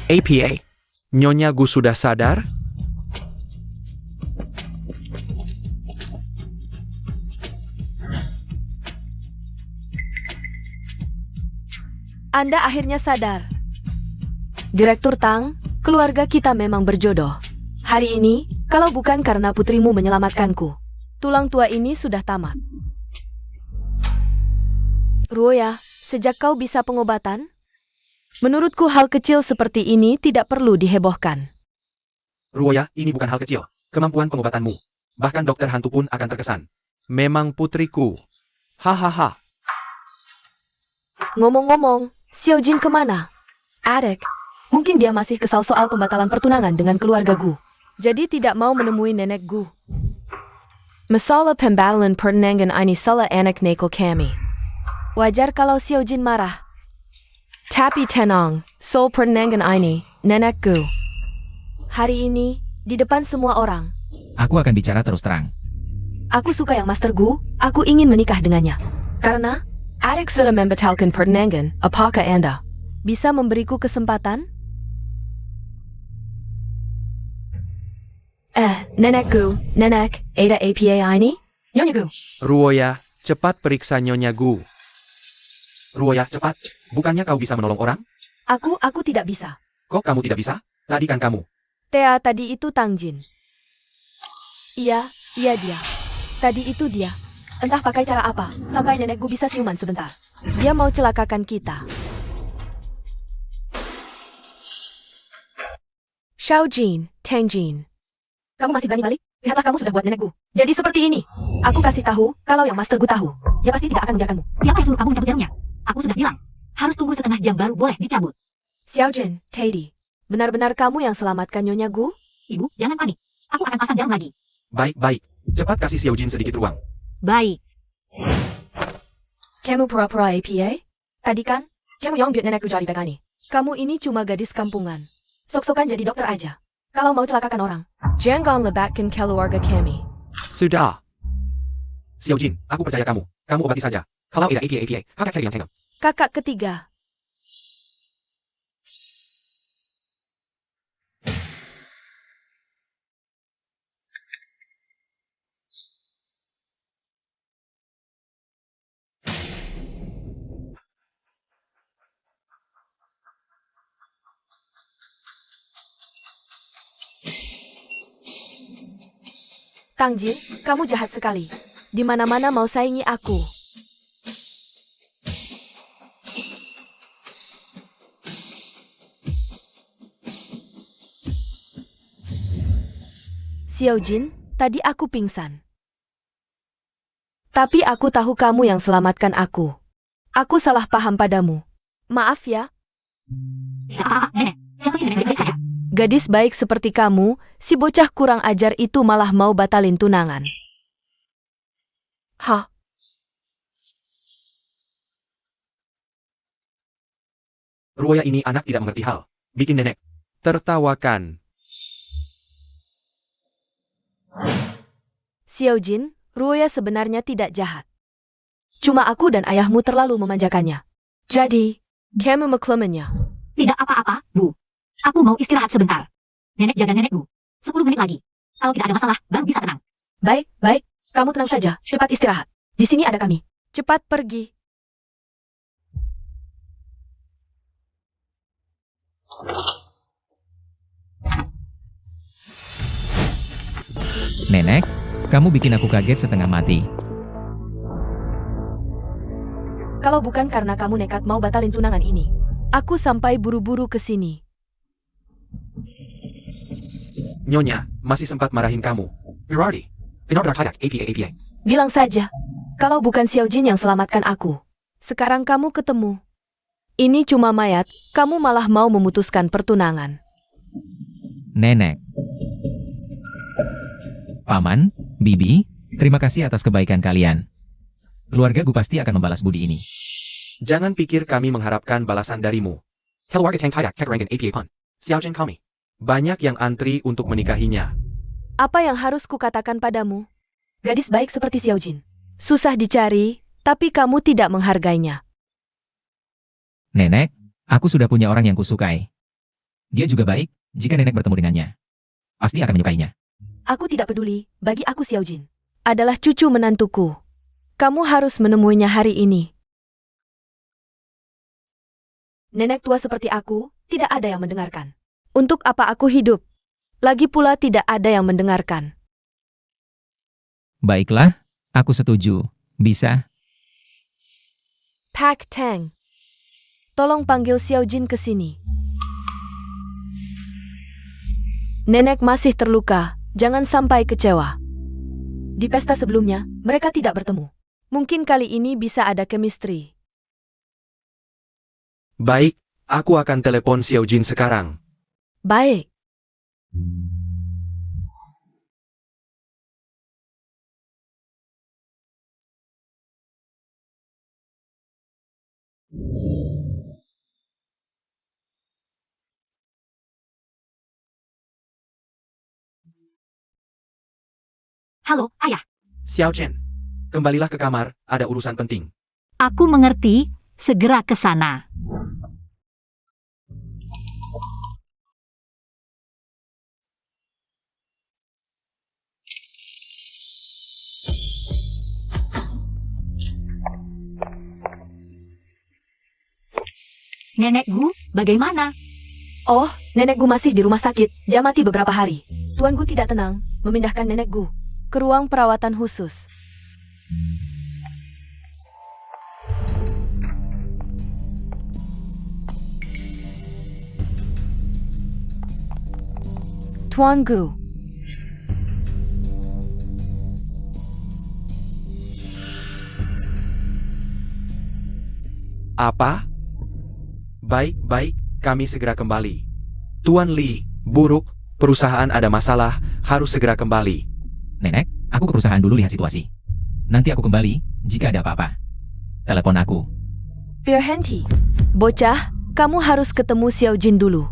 APA, Nyonya Gu sudah sadar? Anda akhirnya sadar. Direktur Tang, keluarga kita memang berjodoh. Hari ini, kalau bukan karena putrimu menyelamatkanku, tulang tua ini sudah tamat. Ruoya, sejak kau bisa pengobatan, menurutku hal kecil seperti ini tidak perlu dihebohkan. Ruoya, ini bukan hal kecil. Kemampuan pengobatanmu. Bahkan dokter hantu pun akan terkesan. Memang putriku. Hahaha. Ngomong-ngomong, Xiao Jin kemana? Adek, mungkin dia masih kesal soal pembatalan pertunangan dengan keluarga Gu. Jadi tidak mau menemui nenek Gu. Masalah pembatalan pertunangan ini salah anak nekal kami. Wajar kalau Xiao Jin marah. Tapi tenang, soal pertunangan ini, nenek Gu. Hari ini, di depan semua orang, Aku akan bicara terus terang. aku suka yang Master Gu, aku ingin menikah dengannya. Karena, Adek sudah membatalkan pertunangan, apakah Anda bisa memberiku kesempatan? Nenek Gu, nenek, ada APA ini? Nyonya Gu. Ruoya, cepat periksa Nyonya Gu. Ruoya, cepat. Bukannya kau bisa menolong orang? Aku tidak bisa. Kok kamu tidak bisa? Tadi kan kamu. Tea tadi itu Tang Jin. Iya dia. Tadi itu dia. Entah pakai cara apa, sampai nenek Gu bisa siuman sebentar. Dia mau celakakan kita. Xiao Jin, Tang Jin. Kamu masih berani balik? Lihatlah kamu sudah buat nenek Gu. Jadi seperti ini. Aku kasih tahu, kalau yang Master Gu tahu, dia pasti tidak akan membiarkanmu. Siapa yang suruh kamu mencabut jarumnya? Aku sudah bilang, harus tunggu setengah jam baru boleh dicabut. Xiao Jin, Teddy. Benar-benar kamu yang selamatkan Nyonya Gu? Ibu, jangan panik. Aku akan pasang jarum lagi. Baik. Cepat kasih Xiao Jin sedikit ruang. Baik. Kamu pura-pura APA? Tadi kan, kamu yang buat nenekku jadi begini. Kamu ini cuma gadis kampungan. Sok-sokan jadi dokter aja. Kalau mau celakakan orang, jangan lebatkan keluarga kami. Sudah. Xiao Jin, aku percaya kamu. Kamu obati saja. Kalau ada APA, kakak carry yang tangan. Kakak ketiga. Tang Jin, kamu jahat sekali. Di mana-mana mau saingi aku. Xiao Jin, tadi aku pingsan. Tapi aku tahu kamu yang selamatkan aku. Aku salah paham padamu. Maaf ya. Tidak apa-apa, nenek. Yang penting nenek baik-baik saja. Gadis baik seperti kamu, si bocah kurang ajar itu malah mau batalin tunangan. Hah? Ruoya ini anak tidak mengerti hal. Bikin nenek tertawakan. Xiao Jin, Ruoya sebenarnya tidak jahat. Cuma aku dan ayahmu terlalu memanjakannya. Jadi, kamu mengklaimnya. Tidak apa-apa, Bu. Aku mau istirahat sebentar. Nenek jaga nenek, Bu. 10 menit lagi. Kalau tidak ada masalah, baru bisa tenang. Baik. Kamu tenang saja, cepat istirahat. Di sini ada kami. Cepat pergi. Nenek, kamu bikin aku kaget setengah mati. Kalau bukan karena kamu nekat mau batalin tunangan ini, aku sampai buru-buru ke sini. Nyonya, masih sempat marahin kamu. Berarti, benar-benar tayak APA. Bilang saja, kalau bukan Xiao Jin yang selamatkan aku. Sekarang kamu ketemu. Ini cuma mayat, kamu malah mau memutuskan pertunangan. Nenek. Paman, Bibi, terima kasih atas kebaikan kalian. keluarga gue pasti akan membalas budi ini. Jangan pikir kami mengharapkan balasan darimu. Keluarga Tang tidak kekurangan APA pun. Xiaojin kami. Banyak yang antri untuk menikahinya. Apa yang harus kukatakan padamu? Gadis baik seperti Xiaojin. Susah dicari, tapi kamu tidak menghargainya. Nenek, aku sudah punya orang yang kusukai. Dia juga baik, jika nenek bertemu dengannya. Pasti akan menyukainya. Aku tidak peduli, bagi aku Xiaojin adalah cucu menantuku. Kamu harus menemuinya hari ini. Nenek tua seperti aku, tidak ada yang mendengarkan. Untuk apa aku hidup? Lagi pula tidak ada yang mendengarkan. Baiklah, aku setuju. Bisa. Pak Tang, tolong panggil Xiaojin ke sini. Nenek masih terluka, jangan sampai kecewa. Di pesta sebelumnya, mereka tidak bertemu. Mungkin kali ini bisa ada chemistry. Baik, aku akan telepon Xiaojin sekarang. Baik. Halo, ayah. Xiaojin, kembalilah ke kamar, ada urusan penting. Aku mengerti, segera ke sana. Nenek Gu, bagaimana? Oh, Nenek Gu masih di rumah sakit, dia mati beberapa hari. Tuan Gu tidak tenang, memindahkan Nenek Gu ke ruang perawatan khusus. Tuan Gu. Apa? Baik, kami segera kembali. Tuan Li, buruk, perusahaan ada masalah, harus segera kembali. Nenek, aku ke perusahaan dulu lihat situasi. Nanti aku kembali, jika ada apa-apa. Telepon aku. Firhenti, bocah, kamu harus ketemu Xiaojin dulu.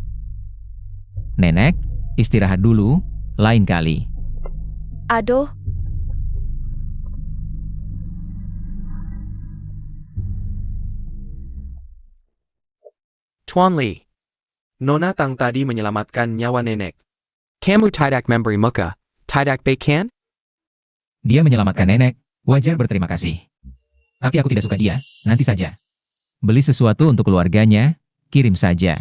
Nenek, istirahat dulu, lain kali. Aduh. Tuan Li, Nona Tang tadi menyelamatkan nyawa nenek. Kamu tidak memberi muka, tidak baik kan? Dia menyelamatkan nenek, wajar berterima kasih. Tapi aku tidak suka dia, nanti saja. Beli sesuatu untuk keluarganya, kirim saja.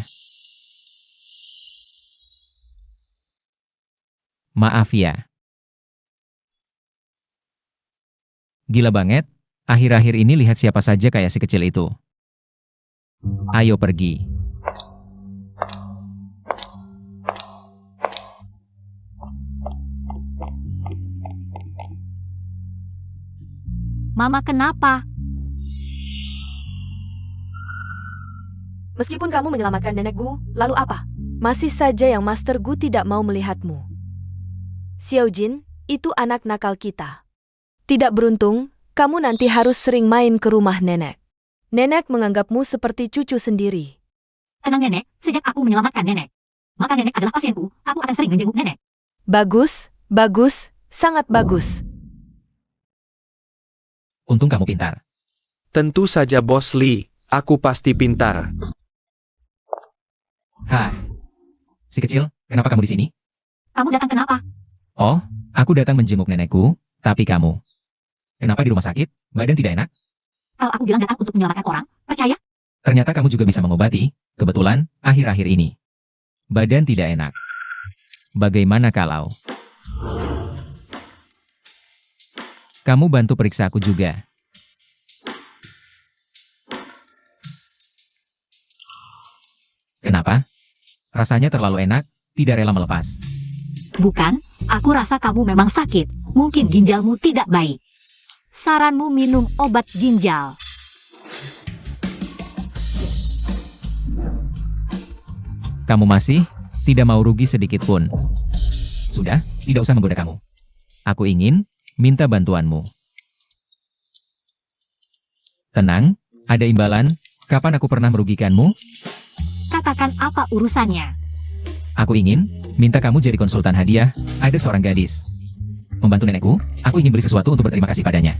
Maaf ya. Gila banget, akhir-akhir ini lihat siapa saja kayak si kecil itu. Ayo pergi. Mama kenapa? Meskipun kamu menyelamatkan Nenek Gu, lalu apa? Masih saja yang Master Gu tidak mau melihatmu. Xiaojin, itu anak nakal kita. Tidak beruntung, kamu nanti harus sering main ke rumah nenek. Nenek menganggapmu seperti cucu sendiri. Tenang nenek, sejak aku menyelamatkan nenek. Maka nenek adalah pasienku, aku akan sering menjenguk nenek. Bagus, bagus, sangat bagus. Untung kamu pintar. Tentu saja Bos Li, aku pasti pintar. Hai. Si kecil, kenapa kamu di sini? Kamu datang kenapa? Oh, aku datang menjenguk nenekku, tapi kamu. Kenapa di rumah sakit? Badan tidak enak? Kalau aku bilang datang untuk menyelamatkan orang, percaya? Ternyata kamu juga bisa mengobati, kebetulan, akhir-akhir ini. Badan tidak enak. Bagaimana kalau kamu bantu periksa aku juga? Kenapa? Rasanya terlalu enak, tidak rela melepas. Bukan, aku rasa kamu memang sakit. Mungkin ginjalmu tidak baik. Saranmu minum obat ginjal. Kamu masih tidak mau rugi sedikit pun. Sudah, tidak usah menggoda kamu. Aku ingin minta bantuanmu. Tenang, ada imbalan. Kapan aku pernah merugikanmu? Katakan apa urusannya. Aku ingin minta kamu jadi konsultan hadiah. Ada seorang gadis membantu nenekku. Aku ingin beri sesuatu untuk berterima kasih padanya.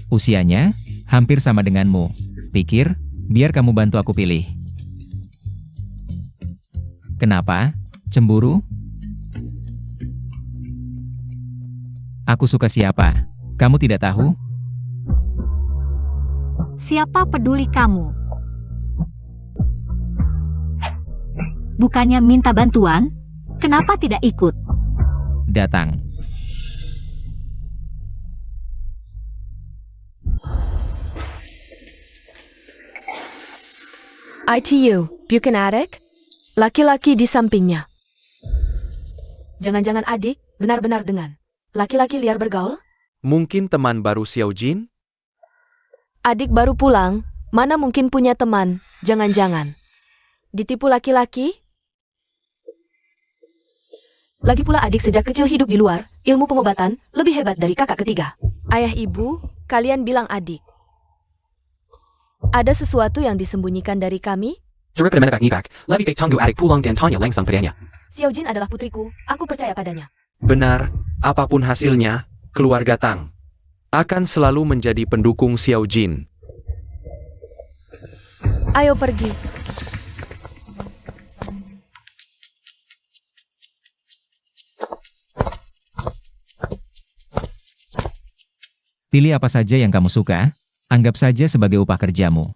Usianya hampir sama denganmu. Pikir, biar kamu bantu aku pilih. Kenapa? Cemburu? Aku suka siapa? Kamu tidak tahu? Siapa peduli kamu? Bukannya minta bantuan, kenapa tidak ikut? Datang. ITU, bukan adik? Laki-laki di sampingnya. Jangan-jangan adik benar-benar dengan laki-laki liar bergaul? Mungkin teman baru Xiao Jin? Adik baru pulang, mana mungkin punya teman, jangan-jangan. Ditipu laki-laki? Lagi pula adik sejak kecil hidup di luar, ilmu pengobatan lebih hebat dari kakak ketiga. Ayah ibu, kalian bilang adik. Ada sesuatu yang disembunyikan dari kami? Daripada menebak-nebak, lebih baik tunggu adik pulang dan tanya langsung padanya. Xiao Jin adalah putriku, aku percaya padanya. Benar, apapun hasilnya, keluarga Tang akan selalu menjadi pendukung Xiao Jin. Ayo pergi. Pilih apa saja yang kamu suka, anggap saja sebagai upah kerjamu.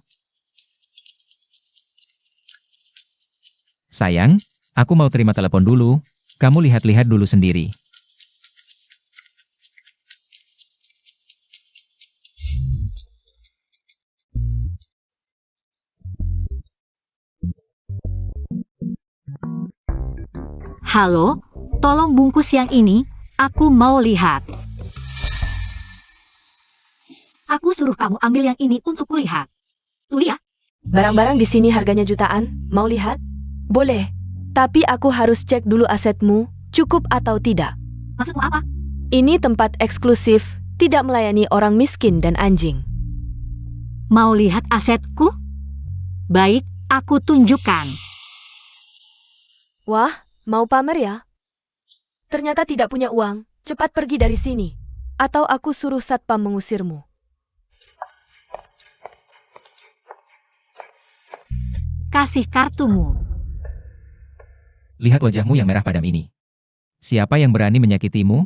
Sayang, aku mau terima telepon dulu, kamu lihat-lihat dulu sendiri. Halo, tolong bungkus yang ini, aku mau lihat. Aku suruh kamu ambil yang ini untuk kulihat. Tuh lihat. Barang-barang di sini harganya jutaan, mau lihat? Boleh, tapi aku harus cek dulu asetmu, cukup atau tidak. Maksudmu apa? Ini tempat eksklusif, tidak melayani orang miskin dan anjing. Mau lihat asetku? Baik, aku tunjukkan. Wah, mau pamer ya? Ternyata tidak punya uang, cepat pergi dari sini. Atau aku suruh satpam mengusirmu. Kasih kartumu. Lihat wajahmu yang merah padam ini. Siapa yang berani menyakitimu?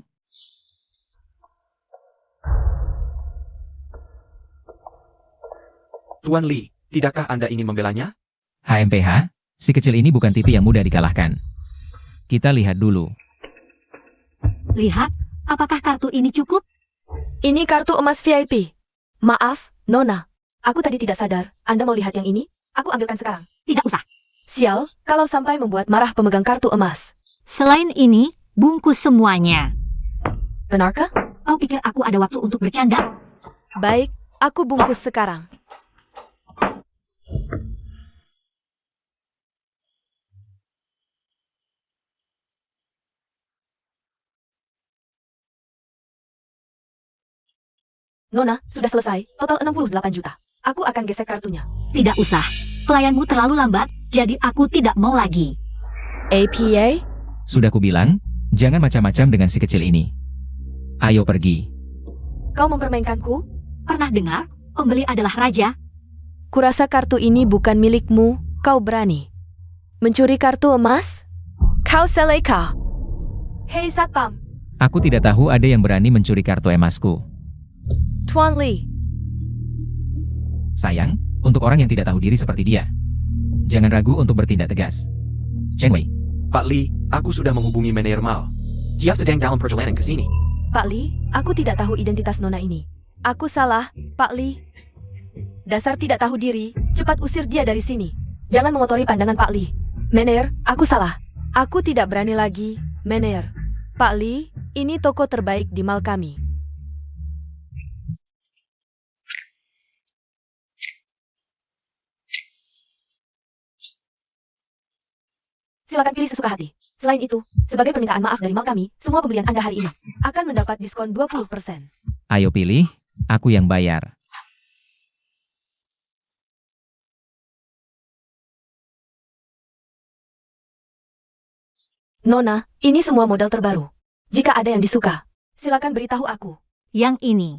Tuan Li, tidakkah Anda ingin membelanya? HMPH, si kecil ini bukan tipi yang mudah dikalahkan. Kita lihat dulu. Lihat, apakah kartu ini cukup? Ini kartu emas VIP. Maaf, Nona. Aku tadi tidak sadar. Anda mau lihat yang ini? Aku ambilkan sekarang. Tidak usah. Sial, kalau sampai membuat marah pemegang kartu emas. Selain ini, bungkus semuanya. Benarkah? Kau pikir aku ada waktu untuk bercanda? Baik, aku bungkus sekarang. Nona, sudah selesai. Total 68 juta. Aku akan gesek kartunya. Tidak usah. Pelayanmu terlalu lambat, jadi aku tidak mau lagi. APA? Sudah kubilang, jangan macam-macam dengan si kecil ini. Ayo pergi. Kau mempermainkanku? Pernah dengar, pembeli adalah raja? Kurasa kartu ini bukan milikmu, kau berani. Mencuri kartu emas? Kau seleka. Hei satpam. Aku tidak tahu ada yang berani mencuri kartu emasku. Tuan Li. Sayang, untuk orang yang tidak tahu diri seperti dia, jangan ragu untuk bertindak tegas. Chen Wei, Pak Li, aku sudah menghubungi Manajer Mal. Dia sedang dalam perjalanan ke sini. Pak Li, aku tidak tahu identitas Nona ini. Aku salah, Pak Li. Dasar tidak tahu diri, cepat usir dia dari sini. Jangan mengotori pandangan Pak Li. Manajer, aku salah. Aku tidak berani lagi, Manajer. Pak Li, ini toko terbaik di mal kami. Silakan pilih sesuka hati. Selain itu, sebagai permintaan maaf dari mal kami, semua pembelian Anda hari ini akan mendapat diskon 20%. ayo pilih, aku yang bayar. Nona, ini semua model terbaru. Jika ada yang disuka, silakan beritahu aku. Yang ini.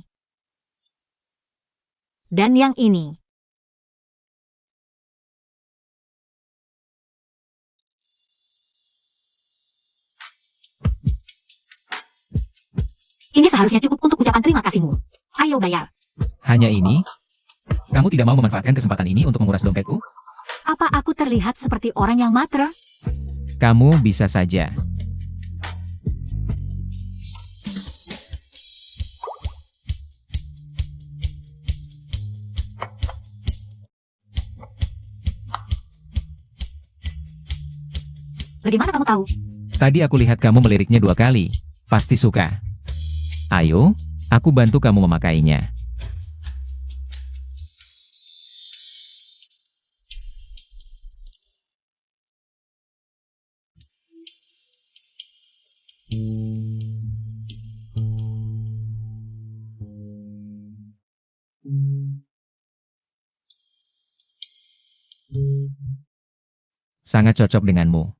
Dan yang ini. Ini seharusnya cukup untuk ucapan terima kasihmu. Ayo bayar. Hanya ini? Kamu tidak mau memanfaatkan kesempatan ini untuk menguras dompetku? Apa aku terlihat seperti orang yang matre? Kamu bisa saja. Bagaimana kamu tahu? Tadi aku lihat kamu meliriknya 2 kali. Pasti suka. Ayo, aku bantu kamu memakainya. Sangat cocok denganmu.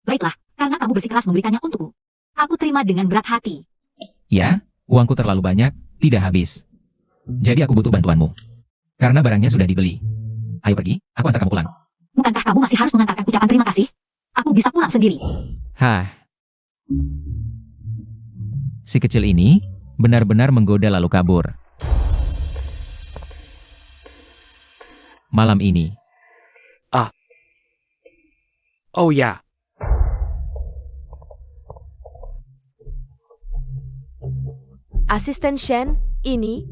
Baiklah, karena kamu bersikeras membelikannya untukku. Aku terima dengan berat hati. Ya, uangku terlalu banyak, tidak habis. Jadi aku butuh bantuanmu. Karena barangnya sudah dibeli. Ayo pergi, aku antar kamu pulang. Bukankah kamu masih harus mengantarkan ucapan terima kasih? Aku bisa pulang sendiri. Hah. Si kecil ini benar-benar menggoda lalu kabur. Malam ini. Oh ya, Asisten Shen, ini,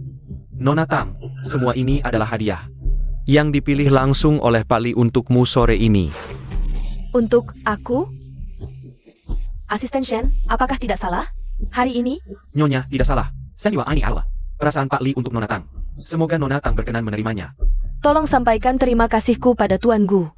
Nona Tang, semua ini adalah hadiah. Yang dipilih langsung oleh Pak Li untukmu sore ini. untuk aku? Asisten Shen, apakah tidak salah? Hari ini, Nyonya, tidak salah. Seniwa Ani Allah. Perasaan Pak Li untuk Nona Tang. Semoga Nona Tang berkenan menerimanya. tolong sampaikan terima kasihku pada Tuan Gu.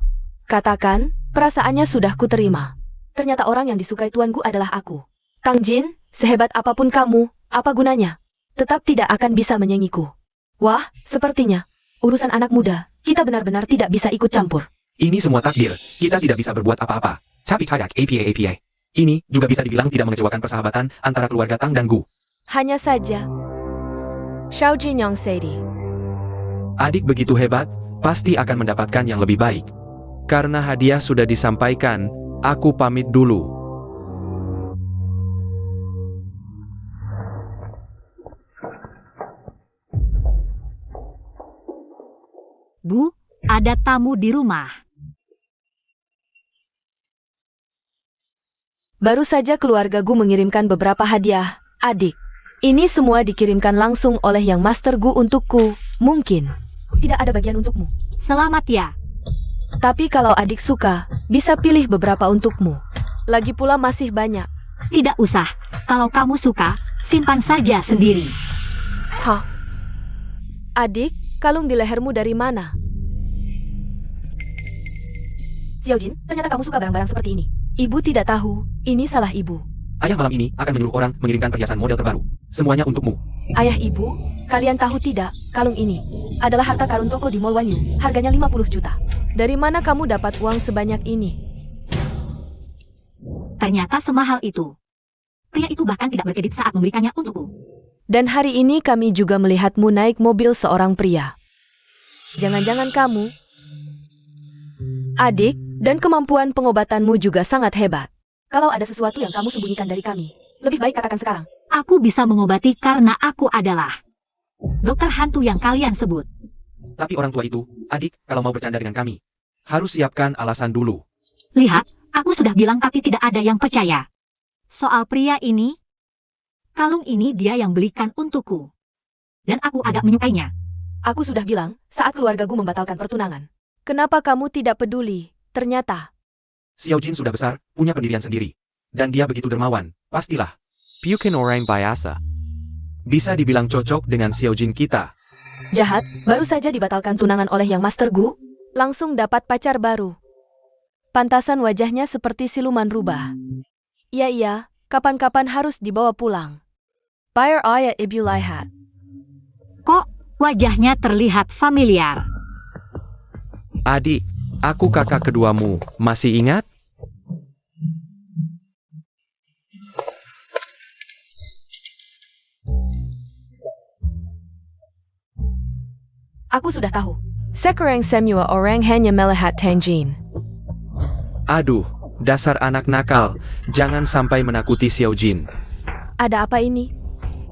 Katakan, perasaannya sudah kuterima. Ternyata orang yang disukai Tuan Gu adalah aku. Tang Jin, sehebat apapun kamu, apa gunanya? Tetap tidak akan bisa menyaingiku. Wah, sepertinya. Urusan anak muda, kita benar-benar tidak bisa ikut campur. Ini semua takdir. Kita tidak bisa berbuat apa-apa. Tapi cayak APA. Ini juga bisa dibilang tidak mengecewakan persahabatan antara keluarga Tang dan Gu. Hanya saja. Xiao Jin yang Sedi. Adik begitu hebat, pasti akan mendapatkan yang lebih baik. Karena hadiah sudah disampaikan, aku pamit dulu. Bu, ada tamu di rumah. Baru saja keluarga Gu mengirimkan beberapa hadiah, adik. Ini semua dikirimkan langsung oleh Yang Master Gu untukku, mungkin. Tidak ada bagian untukmu. Selamat ya. Tapi kalau adik suka, bisa pilih beberapa untukmu. Lagi pula masih banyak. Tidak usah. Kalau kamu suka, simpan saja sendiri. Hah? Adik, kalung di lehermu dari mana? Xiao Jin, ternyata kamu suka barang-barang seperti ini. Ibu tidak tahu, ini salah ibu. Ayah malam ini akan menyuruh orang mengirimkan perhiasan model terbaru. Semuanya untukmu. Ayah ibu, kalian tahu tidak, kalung ini adalah harta karun toko di Mall Wanyu, harganya 50 juta. Dari mana kamu dapat uang sebanyak ini? Ternyata semahal itu. Pria itu bahkan tidak berkedip saat membelikannya untukku. Dan hari ini kami juga melihatmu naik mobil seorang pria. Jangan-jangan kamu, adik, dan kemampuan pengobatanmu juga sangat hebat. Kalau ada sesuatu yang kamu sembunyikan dari kami, lebih baik katakan sekarang. Aku bisa mengobati karena aku adalah dokter hantu yang kalian sebut. Tapi orang tua itu, adik, kalau mau bercanda dengan kami, harus siapkan alasan dulu. Lihat, aku sudah bilang tapi tidak ada yang percaya. Soal pria ini, kalung ini dia yang belikan untukku. Dan aku agak menyukainya. Aku sudah bilang, saat keluargaku membatalkan pertunangan. Kenapa kamu tidak peduli? Ternyata, Xiao Jin sudah besar, punya pendirian sendiri. Dan dia begitu dermawan, pastilah. Bukan orang biasa. Bisa dibilang cocok dengan Xiao Jin kita. jahat, baru saja dibatalkan tunangan oleh Yang Master Gu, langsung dapat pacar baru. Pantasan wajahnya seperti siluman rubah. Iya, kapan-kapan harus dibawa pulang. Bayar ayah ibu lihat. Kok wajahnya terlihat familiar? Adik, aku kakak keduamu, masih ingat? Aku sudah tahu. Sekarang semua orang hanya melihat Tangjin. Aduh, dasar anak nakal. Jangan sampai menakuti Xiao Jin. Ada apa ini?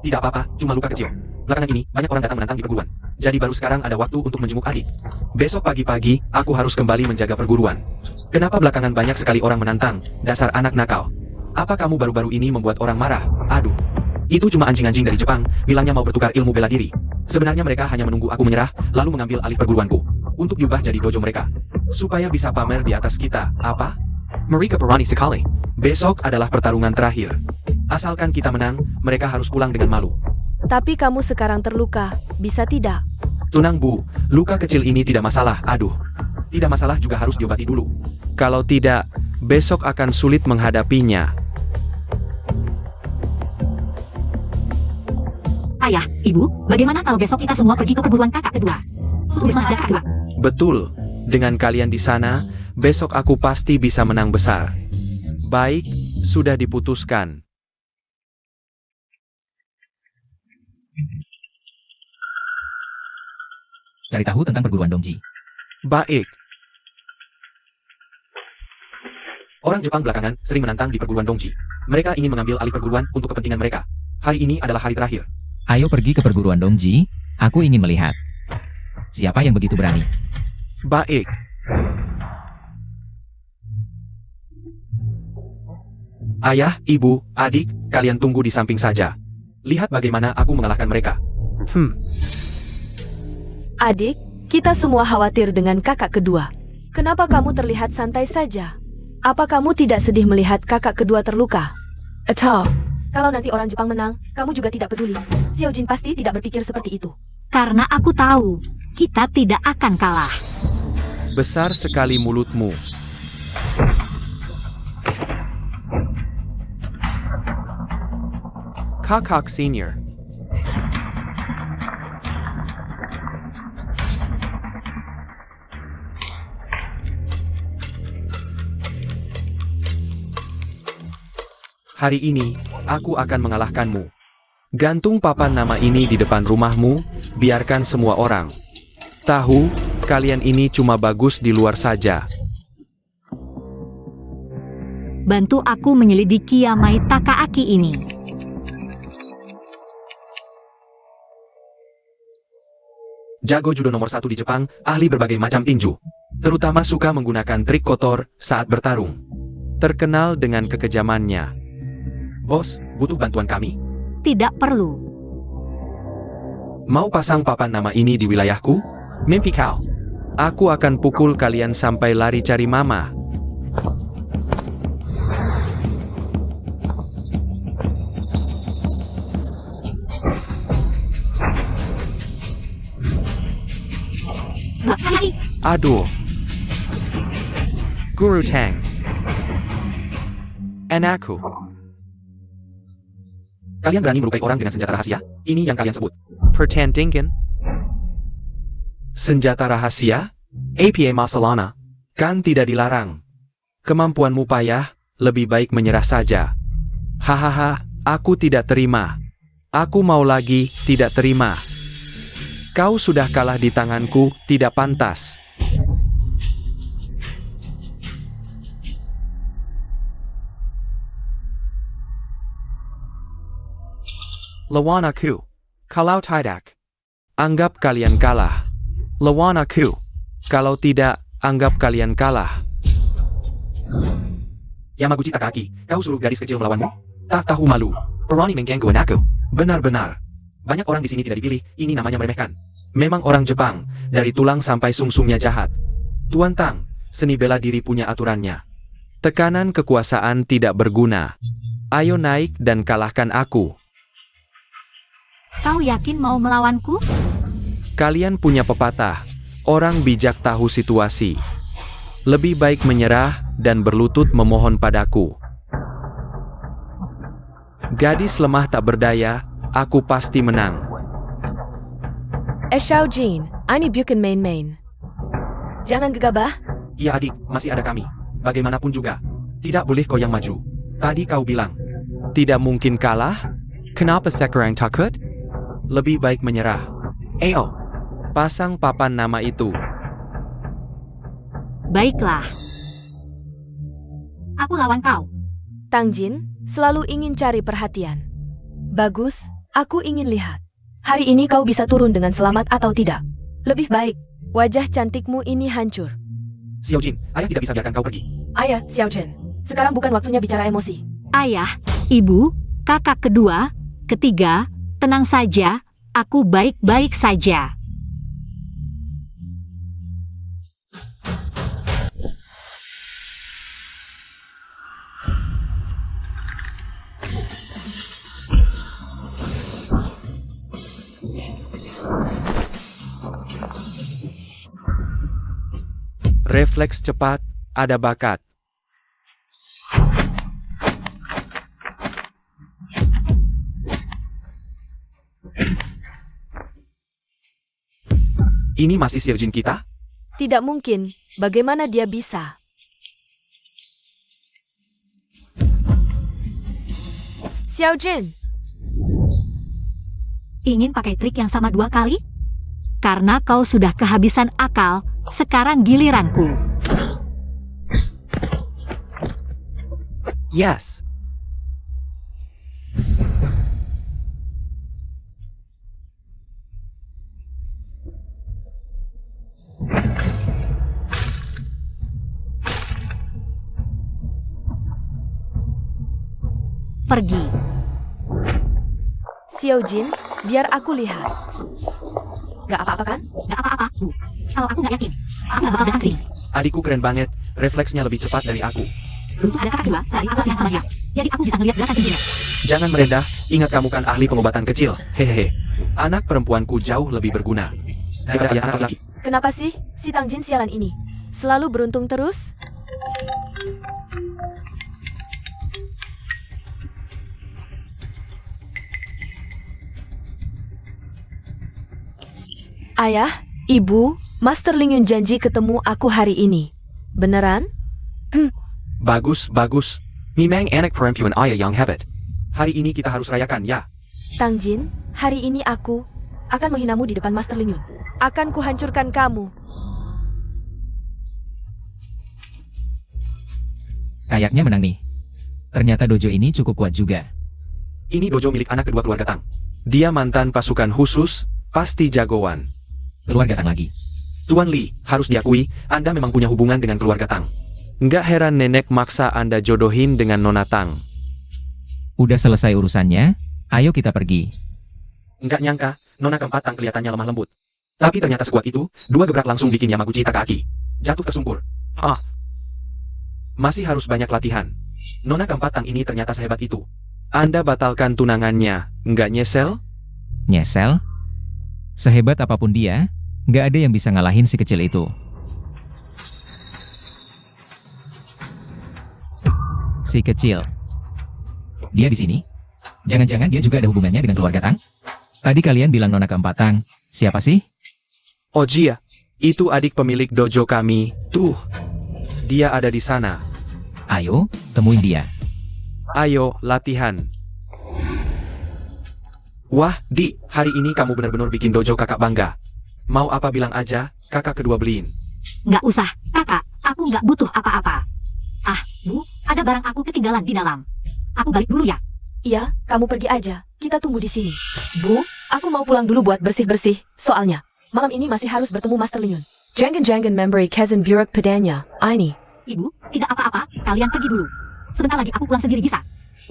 Tidak apa-apa, cuma luka kecil. Belakangan ini, banyak orang datang menantang di perguruan. Jadi baru sekarang ada waktu untuk menjenguk adik. Besok pagi-pagi, aku harus kembali menjaga perguruan. Kenapa belakangan banyak sekali orang menantang? Dasar anak nakal. Apa kamu baru-baru ini membuat orang marah? Aduh. Itu cuma anjing-anjing dari Jepang, bilangnya mau bertukar ilmu bela diri. Sebenarnya mereka hanya menunggu aku menyerah, lalu mengambil alih perguruanku. Untuk diubah jadi dojo mereka. Supaya bisa pamer di atas kita. Apa? Mereka berani sekali. Besok adalah pertarungan terakhir. Asalkan kita menang, mereka harus pulang dengan malu. Tapi kamu sekarang terluka, bisa tidak? Tenang Bu, luka kecil ini tidak masalah. Aduh. Tidak masalah juga harus diobati dulu. Kalau tidak, besok akan sulit menghadapinya. Ayah, Ibu, bagaimana kalau besok kita semua pergi ke perguruan kakak kedua? Untuk bersama kakak kedua. Betul. Dengan kalian di sana, besok aku pasti bisa menang besar. Baik, sudah diputuskan. Cari tahu tentang perguruan Dongji. Baik. Orang Jepang belakangan sering menantang di perguruan Dongji. Mereka ingin mengambil alih perguruan untuk kepentingan mereka. Hari ini adalah hari terakhir. Ayo pergi ke perguruan Dongji, aku ingin melihat. Siapa yang begitu berani? Baik. Ayah, ibu, adik, kalian tunggu di samping saja. Lihat bagaimana aku mengalahkan mereka. Adik, kita semua khawatir dengan kakak kedua. Kenapa kamu terlihat santai saja? Apa kamu tidak sedih melihat kakak kedua terluka? Atau, kalau nanti orang Jepang menang, kamu juga tidak peduli. Xiao Jin pasti tidak berpikir seperti itu. Karena aku tahu, kita tidak akan kalah. Besar sekali mulutmu. Kakak Senior. Hari ini, aku akan mengalahkanmu. Gantung papan nama ini di depan rumahmu, biarkan semua orang tahu, kalian ini cuma bagus di luar saja. Bantu aku menyelidiki Yamai Takaaki ini. Jago judo nomor 1 di Jepang, ahli berbagai macam tinju. Terutama suka menggunakan trik kotor saat bertarung. Terkenal dengan kekejamannya. Bos, butuh bantuan kami? Tidak perlu. Mau pasang papan nama ini di wilayahku? Mimpi kau. Aku akan pukul kalian sampai lari cari mama. Hai. Aduh. Guru Tang. Anakku. Kalian berani melukai orang dengan senjata rahasia? Ini yang kalian sebut pertandingan? Senjata rahasia? APA Masalana? Kan tidak dilarang. Kemampuanmu payah, lebih baik menyerah saja. Hahaha, aku tidak terima. Aku mau lagi, tidak terima. Kau sudah kalah di tanganku, tidak pantas. Lawan aku. Kalau tidak, anggap kalian kalah. Lawan aku. Kalau tidak, anggap kalian kalah. Yamaguchi Takaaki, kau suruh gadis kecil melawanmu? Tak tahu malu. Berani menggangguan aku. Benar-benar. Banyak orang di sini tidak dipilih, ini namanya meremehkan. Memang orang Jepang, dari tulang sampai sumsumnya jahat. Tuan Tang, seni bela diri punya aturannya. Tekanan kekuasaan tidak berguna. Ayo naik dan kalahkan aku. Kau yakin mau melawanku? Kalian punya pepatah, orang bijak tahu situasi. Lebih baik menyerah dan berlutut memohon padaku. Gadis lemah tak berdaya, aku pasti menang. Xiao Jin, ini bukan main-main. Jangan gegabah. Iya adik, masih ada kami. Bagaimanapun juga. Tidak boleh kau yang maju. Tadi kau bilang, tidak mungkin kalah? Kenapa sekarang takut? Lebih baik menyerah. Ayo. Pasang papan nama itu. Baiklah. Aku lawan kau. Tang Jin selalu ingin cari perhatian. Bagus, aku ingin lihat. Hari ini kau bisa turun dengan selamat atau tidak. Lebih baik, wajah cantikmu ini hancur. Xiao Jin, ayah tidak bisa biarkan kau pergi. Ayah, Xiao Chen, sekarang bukan waktunya bicara emosi. Ayah, ibu, kakak kedua, ketiga, tenang saja, aku baik-baik saja. Refleks cepat, ada bakat. Ini masih Xiao Jin kita? Tidak mungkin, bagaimana dia bisa? Xiao Jin, Ingin pakai trik yang sama 2 kali? Karena kau sudah kehabisan akal, sekarang giliranku. Yes. Pergi. Xiao Jin, biar aku lihat. Gak apa-apa kan? Gak apa-apa, Bu. Kalau aku gak yakin, aku gak bakal datang sini. Adikku keren banget, refleksnya lebih cepat dari aku. Beruntung ada kakak dua, tadi aku latihan sama dia. Jadi aku bisa ngeliat gerakan tingginya. Jangan merendah, ingat kamu kan ahli pengobatan kecil. Hehehe. Anak perempuanku jauh lebih berguna daripada ayah anak laki. Kenapa sih, si Tang Jin sialan ini? Selalu beruntung terus? Ayah, Ibu, Master Ling Yun janji ketemu aku hari ini. Beneran? Bagus, bagus. Memang anak perempuan ayah yang hebat. Hari ini kita harus rayakan, ya. Tang Jin, hari ini aku akan menghinamu di depan Master Ling Yun. Akan kuhancurkan kamu. Kayaknya menang nih. Ternyata dojo ini cukup kuat juga. Ini dojo milik anak kedua keluarga Tang. Dia mantan pasukan khusus, pasti jagoan. Keluarga Tang lagi. Tuan Li, harus diakui, Anda memang punya hubungan dengan keluarga Tang. Nggak heran nenek maksa Anda jodohin dengan Nona Tang. Udah selesai urusannya, ayo kita pergi. Nggak nyangka, Nona keempat Tang kelihatannya lemah lembut. Tapi ternyata sekuat itu, 2 gebrak langsung bikin Yamaguchi Takaaki jatuh tersungkur. Masih harus banyak latihan. Nona keempat Tang ini ternyata sehebat itu. Anda batalkan tunangannya, nggak nyesel? Nyesel? Sehebat apapun dia, nggak ada yang bisa ngalahin si kecil itu. Si kecil. Dia di sini? Jangan-jangan dia juga ada hubungannya dengan keluarga Tang? Tadi kalian bilang Nona keempat Tang. Siapa sih? Oh Jia, itu adik pemilik dojo kami. Tuh, dia ada di sana. Ayo, temuin dia. Ayo, latihan. Wah, Di, hari ini kamu benar-benar bikin dojo kakak bangga. Mau apa bilang aja, kakak kedua beliin. Nggak usah, kakak, aku nggak butuh apa-apa. Ah, Bu, ada barang aku ketinggalan di dalam. Aku balik dulu ya. Iya, kamu pergi aja. Kita tunggu di sini. Bu, aku mau pulang dulu buat bersih-bersih. Soalnya, malam ini masih harus bertemu Master Ling Yun. Jangan memberi Kazan Buruk padanya. Ini. Ibu, tidak apa-apa, kalian pergi dulu. Sebentar lagi aku pulang sendiri bisa.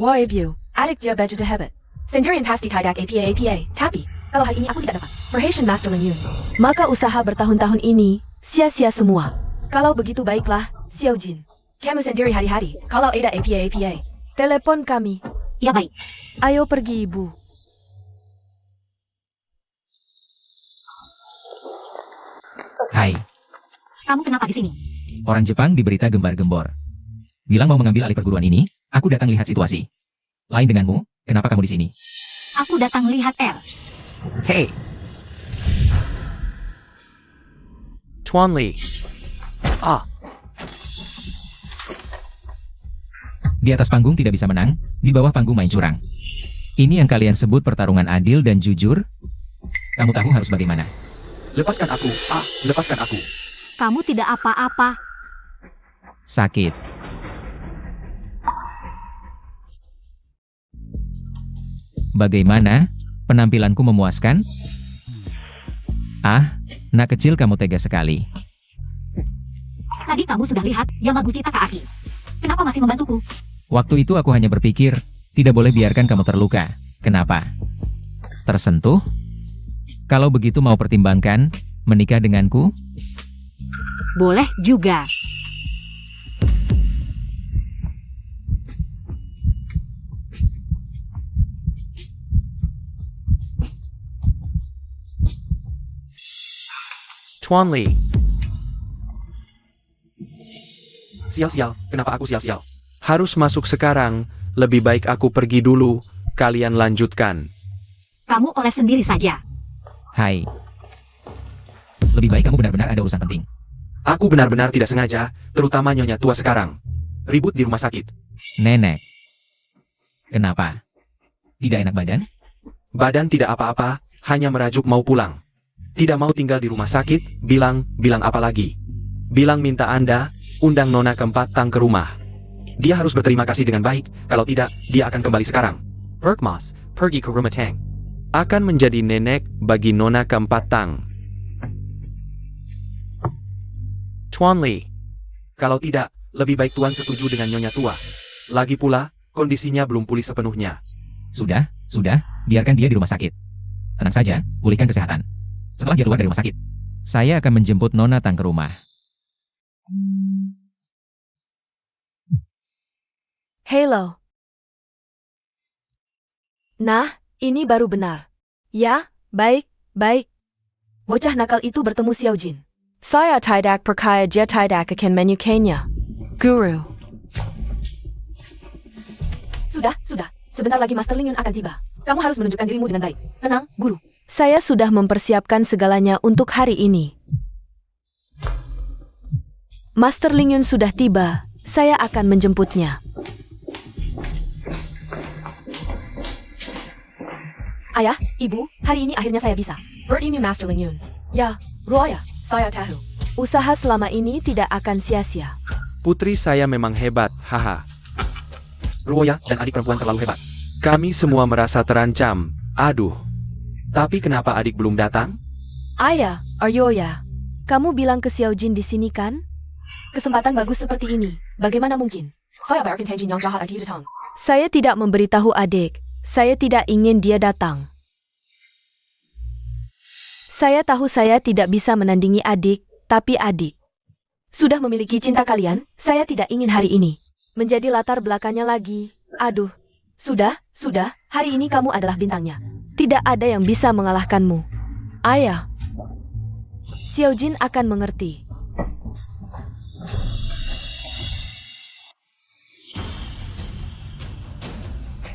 Wah, Ibu, adik dia baju de hebat. Sendirian pasti tidak APA. Tapi, kalau hari ini aku tidak dapat perhatian Master Ling Yun, maka usaha bertahun-tahun ini sia-sia semua. Kalau begitu baiklah, Xiao Jin. Kamu sendiri hari-hari, kalau ada APA. Telepon kami. Ya baik. Ayo pergi, Ibu. Hai, Kamu kenapa di sini? orang Jepang diberita gembar-gembor. Bilang mau mengambil alih perguruan ini, aku datang lihat situasi. Lain denganmu, kenapa kamu di sini? Aku datang lihat R. Hey! Tuan Li. Di atas panggung tidak bisa menang, di bawah panggung main curang. Ini yang kalian sebut pertarungan adil dan jujur? Kamu tahu harus bagaimana? Lepaskan aku. Lepaskan aku. Kamu tidak apa-apa. Sakit. Bagaimana? Penampilanku memuaskan? Nak kecil kamu tega sekali. Tadi kamu sudah lihat Yamaguchi Takaaki. Kenapa masih membantuku? Waktu itu aku hanya berpikir, tidak boleh biarkan kamu terluka. Kenapa? Tersentuh? Kalau begitu mau pertimbangkan, menikah denganku? Boleh juga. Tuan Li. Sial-sial, kenapa aku sial-sial? Harus masuk sekarang, lebih baik aku pergi dulu, kalian lanjutkan. Kamu oles sendiri saja. Hai. Lebih baik kamu benar-benar ada urusan penting. Aku benar-benar tidak sengaja, terutama nyonya tua sekarang. Ribut di rumah sakit. Nenek. Kenapa? Tidak enak badan? Badan tidak apa-apa, hanya merajuk mau pulang. Tidak mau tinggal di rumah sakit, bilang apa lagi? Bilang minta Anda, undang Nona keempat Tang ke rumah. Dia harus berterima kasih dengan baik, kalau tidak, dia akan kembali sekarang. Perkmas, pergi ke rumah Tang. Akan menjadi nenek bagi Nona keempat Tang. Tuan Li. Kalau tidak, lebih baik Tuan setuju dengan Nyonya tua. Lagi pula, kondisinya belum pulih sepenuhnya. Sudah, biarkan dia di rumah sakit. Tenang saja, pulihkan kesehatan. Setelah dia keluar dari rumah sakit, saya akan menjemput Nona Tang ke rumah. Halo. Nah, ini baru benar. Ya, baik. Bocah nakal itu bertemu Xiao Jin. Saya tidak percaya dia tidak akan menyukainya. Guru. Sudah. Sebentar lagi Master Ling Yun akan tiba. Kamu harus menunjukkan dirimu dengan baik. Tenang, Guru. Saya sudah mempersiapkan segalanya untuk hari ini. Master Ling Yun sudah tiba. Saya akan menjemputnya. Ayah, Ibu, hari ini akhirnya saya bisa bertemu Master Ling Yun. Ya, Roya, saya tahu. Usaha selama ini tidak akan sia-sia. Putri saya memang hebat, haha. Ruoya dan adik perempuan terlalu hebat. Kami semua merasa terancam. Aduh. Tapi kenapa adik belum datang? Ayah, Aryoya, kamu bilang ke Xiao Jin di sini kan? Kesempatan bagus seperti ini, bagaimana mungkin? Saya tidak memberitahu adik. Saya tidak ingin dia datang. Saya tahu saya tidak bisa menandingi adik, tapi adik sudah memiliki cinta kalian. Saya tidak ingin hari ini menjadi latar belakangnya lagi. Aduh, sudah, hari ini kamu adalah bintangnya. Tidak ada yang bisa mengalahkanmu. Ayah, Xiao Jin akan mengerti.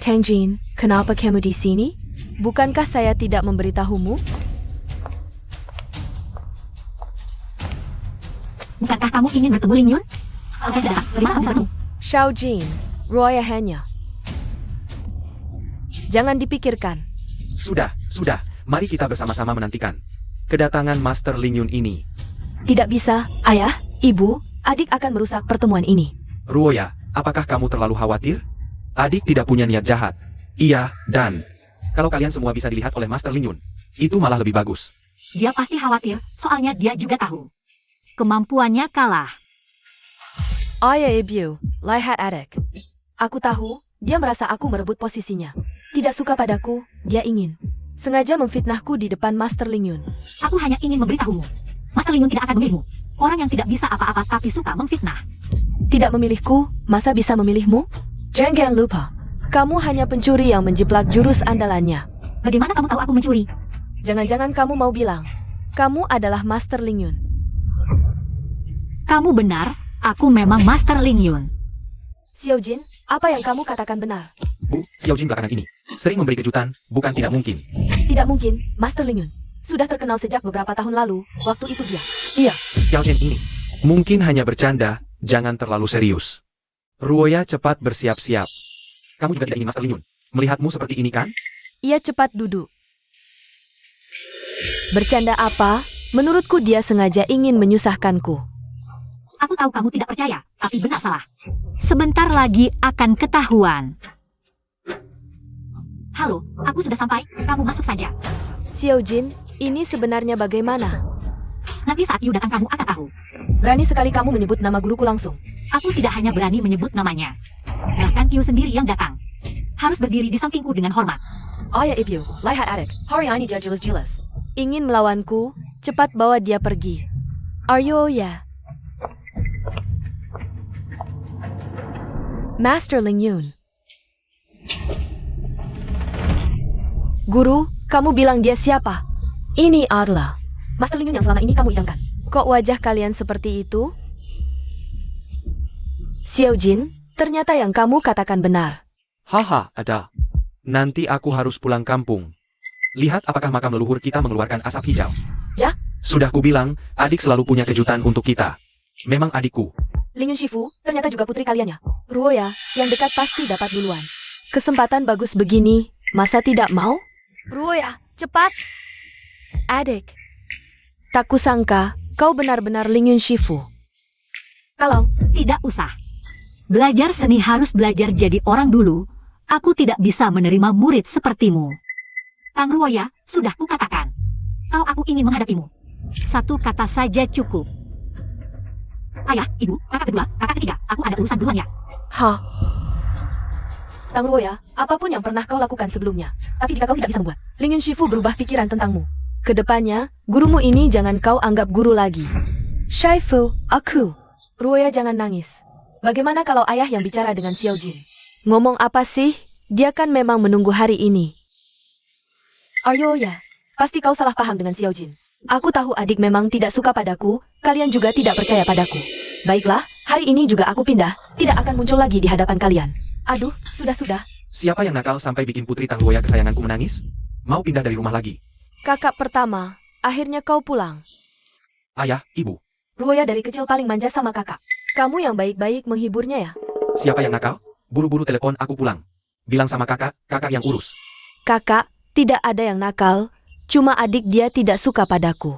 Tang Jin, kenapa kamu di sini? Bukankah saya tidak memberitahumu? Bukankah kamu ingin bertemu Ling Yun? Kalau saya tidak datang, bagaimana kamu bisa bertemu? Xiao Jin, Roya hanya. Jangan dipikirkan. Sudah. Mari kita bersama-sama menantikan kedatangan Master Ling Yun ini. Tidak bisa, ayah, ibu, adik akan merusak pertemuan ini. Ruoya, apakah kamu terlalu khawatir? Adik tidak punya niat jahat. Iya, dan kalau kalian semua bisa dilihat oleh Master Ling Yun, itu malah lebih bagus. Dia pasti khawatir, soalnya dia juga tahu kemampuannya kalah. Ayah ibu, lihat adik. Aku tahu, dia merasa aku merebut posisinya. Tidak suka padaku, dia ingin sengaja memfitnahku di depan Master Ling Yun. Aku hanya ingin memberitahumu, Master Ling Yun tidak akan memilihmu. Orang yang tidak bisa apa-apa tapi suka memfitnah. Tidak memilihku, masa bisa memilihmu? Jangan lupa, kamu hanya pencuri yang menjiplak jurus andalannya. Bagaimana kamu tahu aku mencuri? Jangan-jangan kamu mau bilang, kamu adalah Master Ling Yun. Kamu benar, aku memang Master Ling Yun. Xiao Jin, apa yang kamu katakan benar? Bu, Xiao Jin belakangan ini sering memberi kejutan, bukan tidak mungkin. Tidak mungkin, Master Ling Yun. Sudah terkenal sejak beberapa tahun lalu, waktu itu dia. Iya. Xiao Jin ini mungkin hanya bercanda, jangan terlalu serius. Ruoya cepat bersiap-siap. Kamu juga tidak ingin Master Ling Yun melihatmu seperti ini kan? Ia cepat duduk. Bercanda apa? Menurutku dia sengaja ingin menyusahkanku. Aku tahu kamu tidak percaya, tapi benar salah. Sebentar lagi akan ketahuan. Halo, aku sudah sampai, kamu masuk saja. Xiao Jin, ini sebenarnya bagaimana? Nanti saat Yu datang kamu akan tahu. Berani sekali kamu menyebut nama guruku langsung. Aku tidak hanya berani menyebut namanya. Bahkan Yu sendiri yang datang. Harus berdiri di sampingku dengan hormat. Ayah Ibyu, lihat adik, hari ini dia jelas-jelas ingin melawanku, cepat bawa dia pergi. Aryo ya. Master Ling Yun. Guru, kamu bilang dia siapa? Ini adalah Master Ling Yun yang selama ini kamu idamkan. Kok wajah kalian seperti itu? Xiao Jin, ternyata yang kamu katakan benar. Haha, ada. Nanti aku harus pulang kampung. Lihat apakah makam leluhur kita mengeluarkan asap hijau. Ya? Sudah kubilang, adik selalu punya kejutan untuk kita. Memang adikku. Ling Yun Shifu, ternyata juga putri kalian ya. Ruo ya, yang dekat pasti dapat duluan. Kesempatan bagus begini, masa tidak mau? Ruo ya, cepat. Adik. Tak kusangka, kau benar-benar Ling Yun Shifu. Kalau tidak usah. Belajar seni harus belajar jadi orang dulu. Aku tidak bisa menerima murid sepertimu. Tang Ruoya, sudah kukatakan. Kau aku ingin menghadapimu. Satu kata saja cukup. Ayah, ibu, kakak kedua, kakak ketiga, aku ada urusan duluan ya. Hah? Tang Ruo ya, apapun yang pernah kau lakukan sebelumnya. Tapi jika kau tidak bisa membuat Ling Yun Shifu berubah pikiran tentangmu, kedepannya, gurumu ini jangan kau anggap guru lagi. Shifu, aku. Ruo ya jangan nangis. Bagaimana kalau ayah yang bicara dengan Xiao Jin? Ngomong apa sih? Dia kan memang menunggu hari ini. Aryo ya, pasti kau salah paham dengan Xiao Jin. Aku tahu adik memang tidak suka padaku, kalian juga tidak percaya padaku. Baiklah, hari ini juga aku pindah, tidak akan muncul lagi di hadapan kalian. Aduh, sudah-sudah. Siapa yang nakal sampai bikin putri Tang Ruoya kesayanganku menangis? Mau pindah dari rumah lagi? Kakak pertama, akhirnya kau pulang. Ayah, ibu. Ruoya dari kecil paling manja sama kakak. Kamu yang baik-baik menghiburnya ya? Siapa yang nakal? Buru-buru telepon aku pulang. Bilang sama kakak, kakak yang urus. Kakak, tidak ada yang nakal, cuma adik dia tidak suka padaku.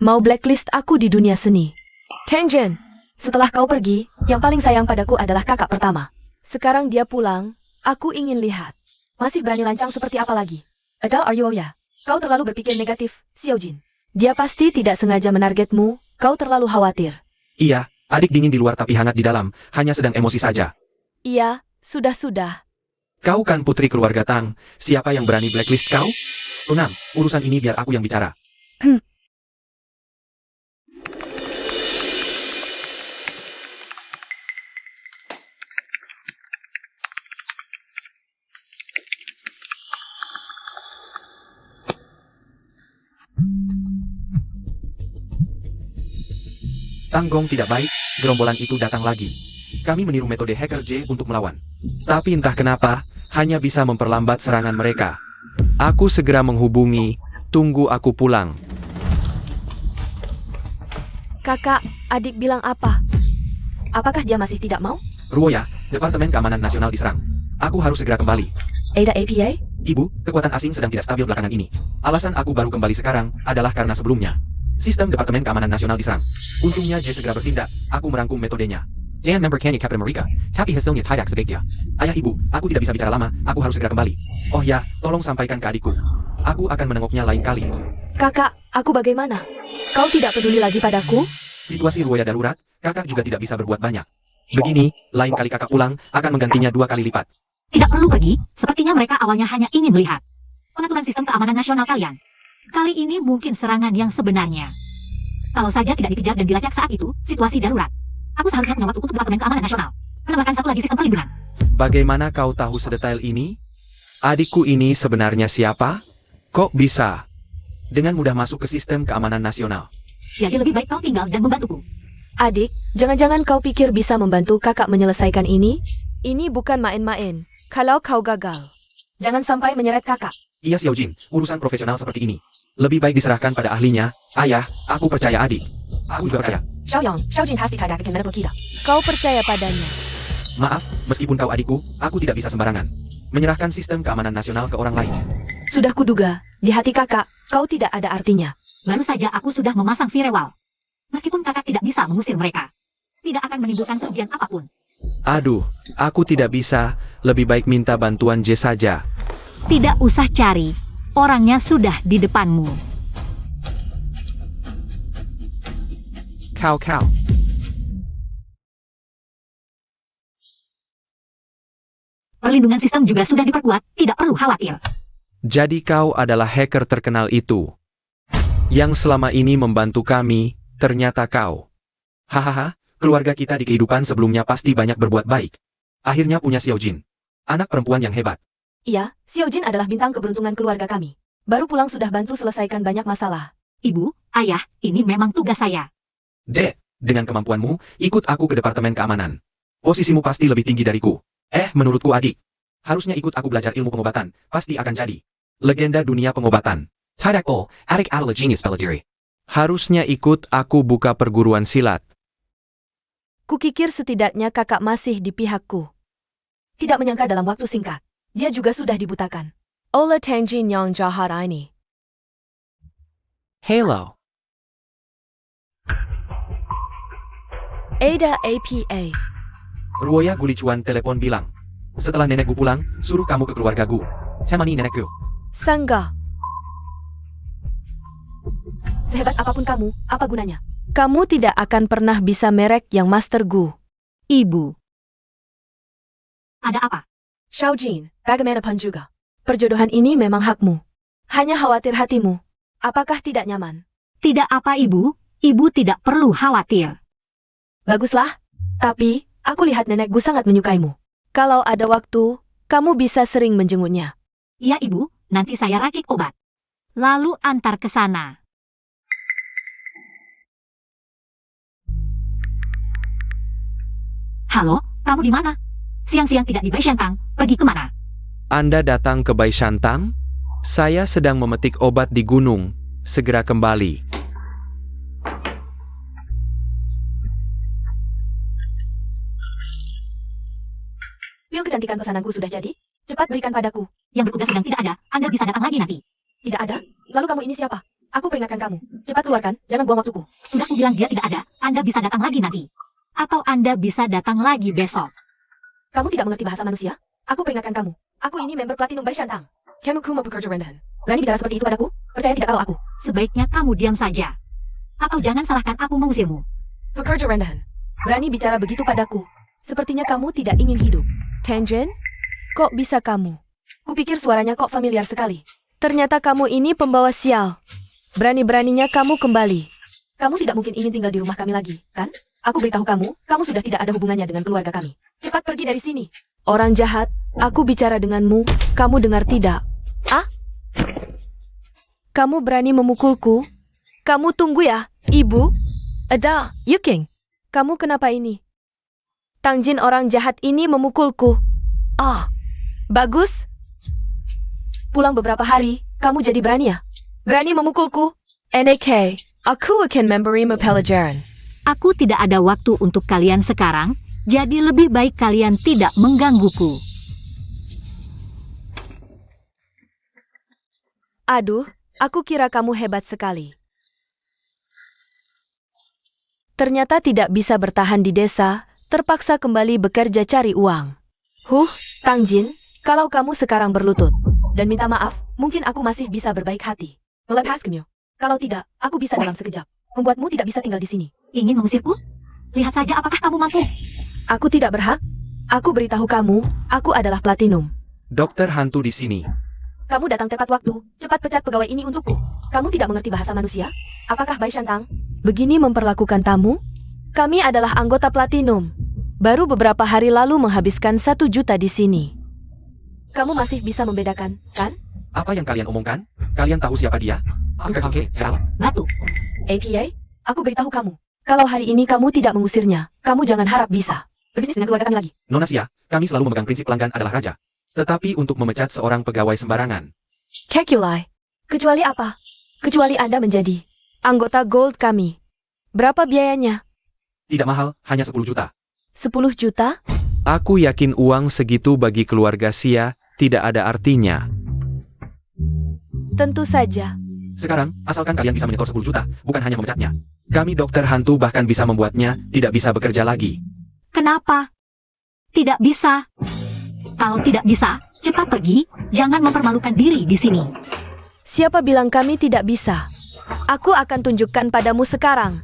Mau blacklist aku di dunia seni. Tenjin, setelah kau pergi, yang paling sayang padaku adalah kakak pertama. Sekarang dia pulang, aku ingin lihat. Masih berani lancang seperti apa lagi? Ada Aryo ya? Kau terlalu berpikir negatif, Xiao Jin. Dia pasti tidak sengaja menargetmu, kau terlalu khawatir. Iya, adik dingin di luar tapi hangat di dalam, hanya sedang emosi saja. Iya, sudah-sudah. Kau kan putri keluarga Tang, siapa yang berani blacklist kau? Tunang, urusan ini biar aku yang bicara. Tang Gong tidak baik, gerombolan itu datang lagi. Kami meniru metode hacker J untuk melawan. Tapi entah kenapa, hanya bisa memperlambat serangan mereka. Aku segera menghubungi, tunggu aku pulang. Kakak, adik bilang apa? Apakah dia masih tidak mau? Ruoya, Departemen Keamanan Nasional diserang. Aku harus segera kembali. Ada APA? Ibu, kekuatan asing sedang tidak stabil belakangan ini. Alasan aku baru kembali sekarang adalah karena sebelumnya. Sistem Departemen Keamanan Nasional diserang. Untungnya J segera bertindak, aku merangkum metodenya. Dan member Kenya Captain America, tapi hasilnya tidak sebaiknya. Ayah ibu, aku tidak bisa bicara lama, aku harus segera kembali. Oh ya, tolong sampaikan ke adikku. Aku akan menengoknya lain kali. Kakak, aku bagaimana? Kau tidak peduli lagi padaku? Situasi Ruoya darurat, kakak juga tidak bisa berbuat banyak. Begini, lain kali kakak pulang, akan menggantinya 2 kali lipat. Tidak perlu pergi, sepertinya mereka awalnya hanya ingin melihat pengaturan sistem keamanan nasional kalian. Kali ini mungkin serangan yang sebenarnya. Kalau saja tidak dikejar dan dilacak saat itu, situasi darurat. Aku seharusnya punya waktu untuk Departemen Keamanan Nasional. Menambahkan satu lagi sistem perlindungan. Bagaimana kau tahu sedetail ini? Adikku ini sebenarnya siapa? Kok bisa dengan mudah masuk ke sistem keamanan nasional? Jadi lebih baik kau tinggal dan membantuku. Adik, jangan-jangan kau pikir bisa membantu kakak menyelesaikan ini? Ini bukan main-main. Kalau kau gagal, jangan sampai menyeret kakak. Iya Xiao Jin, urusan profesional seperti ini lebih baik diserahkan pada ahlinya. Ayah, aku percaya adik. Aku juga percaya. Xiao Jin pasti tidak akan medical kita. Kau percaya padanya? Maaf, meskipun kau adikku, aku tidak bisa sembarangan menyerahkan sistem keamanan nasional ke orang lain. Sudah kuduga, di hati kakak, kau tidak ada artinya. Baru saja aku sudah memasang firewall. Meskipun kakak tidak bisa mengusir mereka, tidak akan menimbulkan kerugian apapun. Aduh, aku tidak bisa. Lebih baik minta bantuan J saja. Tidak usah cari, orangnya sudah di depanmu. Kau. Perlindungan sistem juga sudah diperkuat, tidak perlu khawatir. Jadi kau adalah hacker terkenal itu. Yang selama ini membantu kami, ternyata kau. Hahaha, keluarga kita di kehidupan sebelumnya pasti banyak berbuat baik. Akhirnya punya Xiaojin. Anak perempuan yang hebat. Iya, Xiaojin adalah bintang keberuntungan keluarga kami. Baru pulang sudah bantu selesaikan banyak masalah. Ibu, ayah, ini memang tugas saya. Dek, dengan kemampuanmu, ikut aku ke Departemen Keamanan. Posisimu pasti lebih tinggi dariku. Menurutku adik. Harusnya ikut aku belajar ilmu pengobatan, pasti akan jadi legenda dunia pengobatan. Tadakpol, adik adalah genius bela diri. Harusnya ikut aku buka perguruan silat. Kukikir setidaknya kakak masih di pihakku. Tidak menyangka dalam waktu singkat, dia juga sudah dibutakan oleh Tangjin yang jahat ini. Hello. Ada APA. Ruoya Gulicuan telepon bilang. Setelah nenekku pulang, suruh kamu ke keluargaku. Temani nenekku. Sangga. Sehebat apapun kamu, apa gunanya? Kamu tidak akan pernah bisa merek yang Master Gu. Ibu. Ada apa? Xiaojin, bagaimanapun juga. Perjodohan ini memang hakmu. Hanya khawatir hatimu. Apakah tidak nyaman? Tidak apa ibu, ibu tidak perlu khawatir. Baguslah. Tapi, aku lihat nenekku sangat menyukaimu. Kalau ada waktu, kamu bisa sering menjenguknya. Iya ibu, nanti saya racik obat. Lalu antar ke sana. Halo, kamu di mana? Siang-siang tidak di Baishantang, pergi kemana? Anda datang ke Baishantang? Saya sedang memetik obat di gunung. Segera kembali. Pil kecantikan pesananku sudah jadi. Cepat berikan padaku. Yang bertugas sedang tidak ada, Anda bisa datang lagi nanti. Tidak ada? Lalu kamu ini siapa? Aku peringatkan kamu. Cepat keluarkan, jangan buang waktuku. Sudah aku bilang dia tidak ada, Anda bisa datang lagi nanti. Atau Anda bisa datang lagi besok. Kamu tidak mengerti bahasa manusia? Aku peringatkan kamu. Aku ini member Platinum Baishantang. Kamu kuma bekerja rendahan. Berani bicara seperti itu padaku? Percaya tidak kalau aku? Sebaiknya kamu diam saja. Atau jangan salahkan aku mengusirmu. Bekerja rendahan. Berani bicara begitu padaku. Sepertinya kamu tidak ingin hidup. Tanjin? Kok bisa kamu? Kupikir suaranya kok familiar sekali. Ternyata kamu ini pembawa sial. Berani-beraninya kamu kembali. Kamu tidak mungkin ingin tinggal di rumah kami lagi, kan? Aku beritahu kamu, kamu sudah tidak ada hubungannya dengan keluarga kami. Cepat pergi dari sini. Orang jahat, aku bicara denganmu, kamu dengar tidak? Ah? Kamu berani memukulku? Kamu tunggu ya, ibu. Ada, Yuking. Kamu kenapa ini? Tangjin orang jahat ini memukulku. Ah, bagus. Pulang beberapa hari, kamu jadi berani ya? Berani memukulku? NAK, aku akan memberimu pelajaran. Aku tidak ada waktu untuk kalian sekarang, jadi lebih baik kalian tidak menggangguku. Aduh, aku kira kamu hebat sekali. Ternyata tidak bisa bertahan di desa, terpaksa kembali bekerja cari uang. Tangjin, kalau kamu sekarang berlutut dan minta maaf, mungkin aku masih bisa berbaik hati. Melepaskanmu. Kalau tidak, aku bisa dalam sekejap membuatmu tidak bisa tinggal di sini. Ingin mengusirku? Lihat saja apakah kamu mampu. Aku tidak berhak. Aku beritahu kamu, aku adalah Platinum. Dokter hantu di sini. Kamu datang tepat waktu. Cepat pecat pegawai ini untukku. Kamu tidak mengerti bahasa manusia? Apakah Baishantang begini memperlakukan tamu? Kami adalah anggota Platinum. Baru beberapa hari lalu menghabiskan 1 juta di sini. Kamu masih bisa membedakan, kan? Apa yang kalian omongkan? Kalian tahu siapa dia? Batu. APA, aku beritahu kamu. Kalau hari ini kamu tidak mengusirnya, kamu jangan harap bisa berbisnis dengan keluarga kami lagi. Nona Sia, kami selalu memegang prinsip pelanggan adalah raja. Tetapi untuk memecat seorang pegawai sembarangan. Kekulai. Kecuali apa? Kecuali Anda menjadi anggota Gold kami. Berapa biayanya? Tidak mahal, hanya 10 juta. 10 juta? Aku yakin uang segitu bagi keluarga Sia tidak ada artinya. Tentu saja. Sekarang, asalkan kalian bisa menyetor 10 juta, bukan hanya memecatnya. Kami dokter hantu bahkan bisa membuatnya tidak bisa bekerja lagi. Kenapa? Tidak bisa. Kalau tidak bisa, cepat pergi, jangan mempermalukan diri di sini. Siapa bilang kami tidak bisa? Aku akan tunjukkan padamu sekarang.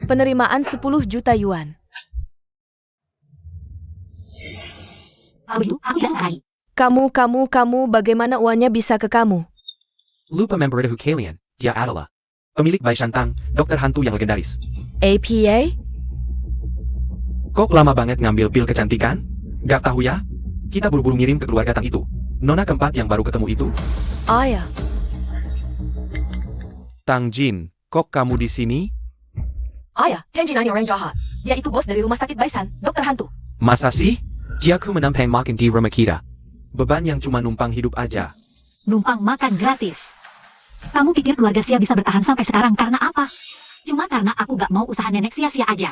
Penerimaan 10 juta yuan. Kalau begitu, aku tidak salah lagi. Kamu, bagaimana uangnya bisa ke kamu? Lupa memberitahu kalian, dia adalah pemilik Bai Shantang, dokter hantu yang legendaris. APA? Kok lama banget ngambil pil kecantikan? Gak tahu ya? Kita buru-buru ngirim ke keluarga Tang itu. Nona keempat yang baru ketemu itu. Ah ya. Tang Jin, kok kamu di sini? Ayah, Chen Jinani orang jahat. Dia itu bos dari rumah sakit Baisan, dokter hantu. Masa sih? Jiaku menampang makan di rumah kita. Beban yang cuma numpang hidup aja. Numpang makan gratis. Kamu pikir keluarga Sia bisa bertahan sampai sekarang karena apa? Cuma karena aku gak mau usaha nenek sia-sia aja.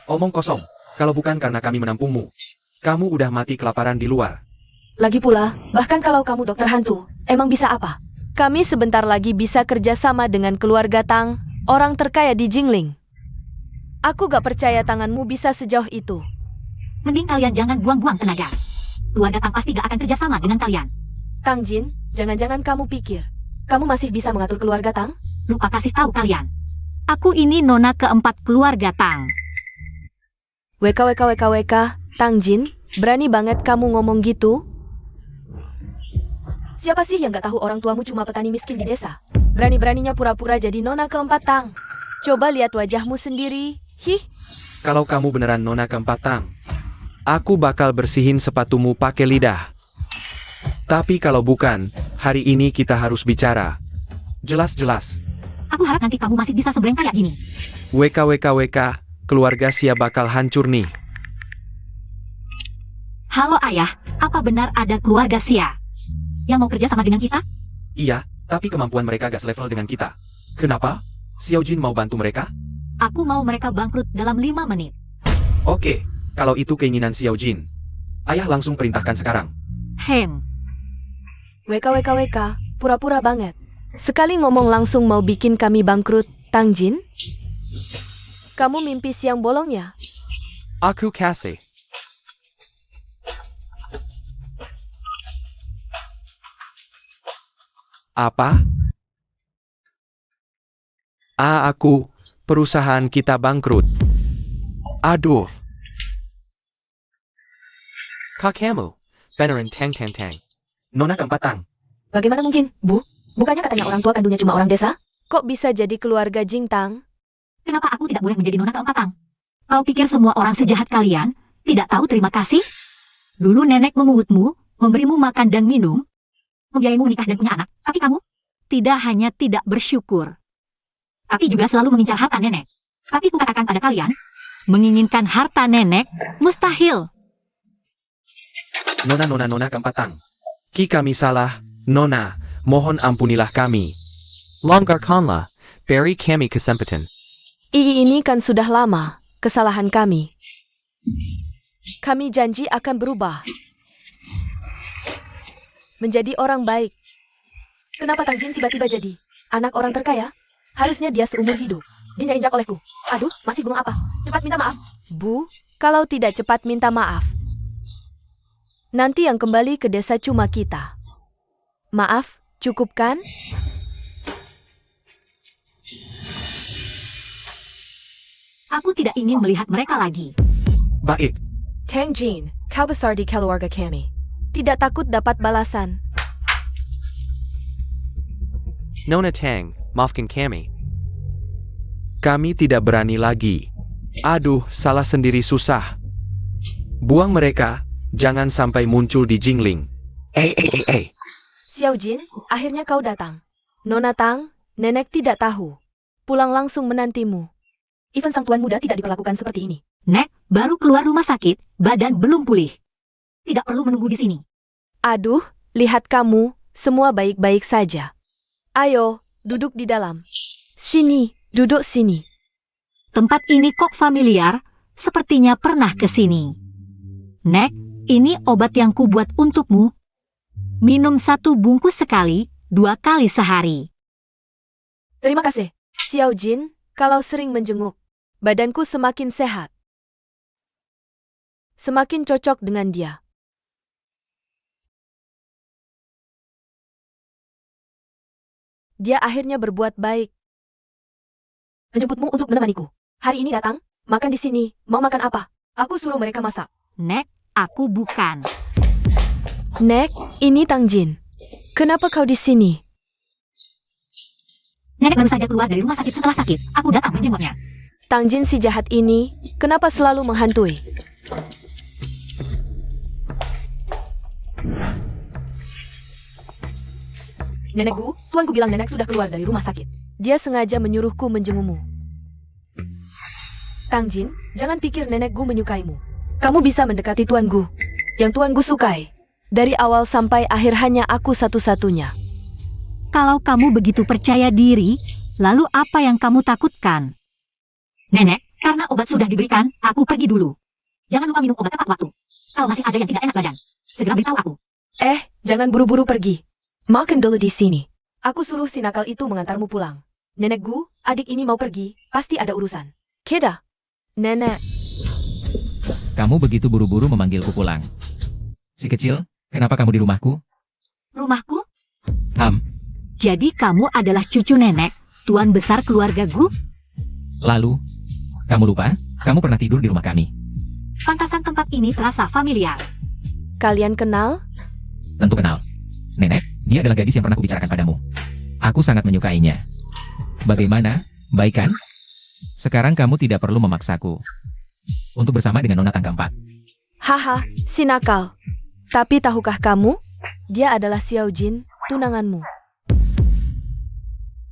Omong kosong, kalau bukan karena kami menampungmu. Kamu udah mati kelaparan di luar. Lagi pula, bahkan kalau kamu dokter hantu, emang bisa apa? Kami sebentar lagi bisa kerjasama dengan keluarga Tang, orang terkaya di Jingling. Aku gak percaya tanganmu bisa sejauh itu. Mending kalian jangan buang-buang tenaga. Keluarga Tang pasti gak akan kerjasama dengan kalian. Tang Jin, jangan-jangan kamu pikir, kamu masih bisa mengatur keluarga Tang? Lupa kasih tahu kalian. Aku ini nona keempat keluarga Tang. WK, Tang Jin, berani banget kamu ngomong gitu? Siapa sih yang gak tahu orang tuamu cuma petani miskin di desa? Berani-beraninya pura-pura jadi nona keempat Tang. Coba lihat wajahmu sendiri. Hih, Kalau kamu beneran Nona keempat Tang, aku bakal bersihin sepatumu pakai lidah. Tapi kalau bukan, hari ini kita harus bicara. Jelas-jelas. Aku harap nanti kamu masih bisa sembreng kayak gini. WK, keluarga Sia bakal hancur nih. Halo ayah, apa benar ada keluarga Sia yang mau kerja sama dengan kita? Iya, tapi kemampuan mereka gak selevel dengan kita. Kenapa? Xiao Jin mau bantu mereka? Aku mau mereka bangkrut dalam 5 menit. Oke, kalau itu keinginan Xiao Jin. Ayah langsung perintahkan sekarang. WK, pura-pura banget. Sekali ngomong langsung mau bikin kami bangkrut, Tang Jin? Kamu mimpi siang bolong ya? Aku kasih. Apa? Perusahaan kita bangkrut. Aduh. Kakemu, beneran tang. Nona keempat Tang. Bagaimana mungkin, Bu? Bukannya katanya orang tua kandungnya cuma orang desa? Kok bisa jadi keluarga Jing Tang? Kenapa aku tidak boleh menjadi nona keempat Tang? Kau pikir semua orang sejahat kalian tidak tahu terima kasih? Dulu nenek memungutmu, memberimu makan dan minum, membiayaimu menikah dan punya anak. Tapi kamu tidak hanya tidak bersyukur, tapi juga selalu mengincar harta nenek. Tapi kukatakan pada kalian, menginginkan harta nenek mustahil. Nona keempat Tang. Kami salah, Nona. Mohon ampunilah kami. Longgarkanlah, beri kami kesempatan. Ini kan sudah lama, kesalahan kami. Kami janji akan berubah. Menjadi orang baik. Kenapa Tang Jin tiba-tiba jadi anak orang terkaya? Harusnya dia seumur hidup. Jinjak-injak olehku. Aduh, masih bingung apa? Cepat minta maaf. Bu, kalau tidak cepat minta maaf, nanti yang kembali ke desa cuma kita. Maaf, cukup kan? Aku tidak ingin melihat mereka lagi. Baik. Tang Jin, kau besar di keluarga kami. Tidak takut dapat balasan. Nona Tang, maafkan kami. Kami tidak berani lagi. Aduh, salah sendiri susah. Buang mereka, jangan sampai muncul di Jingling. Xiao Jin, akhirnya kau datang. Nona Tang, nenek tidak tahu. Pulang langsung menantimu. Even sang tuan muda tidak diperlakukan seperti ini. Nek, baru keluar rumah sakit, badan belum pulih. Tidak perlu menunggu di sini. Aduh, lihat kamu, semua baik-baik saja. Ayo, duduk di dalam. Sini, duduk sini. Tempat ini kok familiar, sepertinya pernah ke sini. Nek, ini obat yang kubuat untukmu. Minum 1 bungkus sekali, 2 kali sehari. Terima kasih. Xiao Jin, kalau sering menjenguk, badanku semakin sehat. Semakin cocok dengan dia. Dia akhirnya berbuat baik. Menjemputmu untuk menemaniku. Hari ini datang, makan di sini. Mau makan apa? Aku suruh mereka masak. Nek, aku bukan. Nek, ini Tang Jin. Kenapa kau di sini? Nenek baru saja keluar dari rumah sakit setelah sakit. Aku datang menjenguknya. Tang Jin si jahat ini, kenapa selalu menghantui? Nenekku, tuanku bilang nenek sudah keluar dari rumah sakit. Dia sengaja menyuruhku menjengukmu. Tang Jin, jangan pikir nenekku menyukaimu. Kamu bisa mendekati tuanku. Yang tuanku sukai. Dari awal sampai akhir hanya aku satu-satunya. Kalau kamu begitu percaya diri, lalu apa yang kamu takutkan? Nenek, karena obat sudah diberikan, aku pergi dulu. Jangan lupa minum obat tepat waktu. Kalau masih ada yang tidak enak badan, segera beritahu aku. Jangan buru-buru pergi. Makan dulu di sini. Aku suruh si nakal itu mengantarmu pulang. Nenekku, adik ini mau pergi, pasti ada urusan. Keda. Nenek. Kamu begitu buru-buru memanggilku pulang. Si kecil, kenapa kamu di rumahku? Rumahku? Jadi kamu adalah cucu nenek, tuan besar keluarga Gu? Lalu, kamu lupa? Kamu pernah tidur di rumah kami. Pantasan tempat ini terasa familiar. Kalian kenal? Tentu kenal. Nenek, dia adalah gadis yang pernah kubicarakan padamu. Aku sangat menyukainya. Bagaimana? Baik kan? Sekarang kamu tidak perlu memaksaku untuk bersama dengan Nona Tang keempat. Haha, si nakal. Tapi tahukah kamu? Dia adalah Xiao Jin, tunanganmu.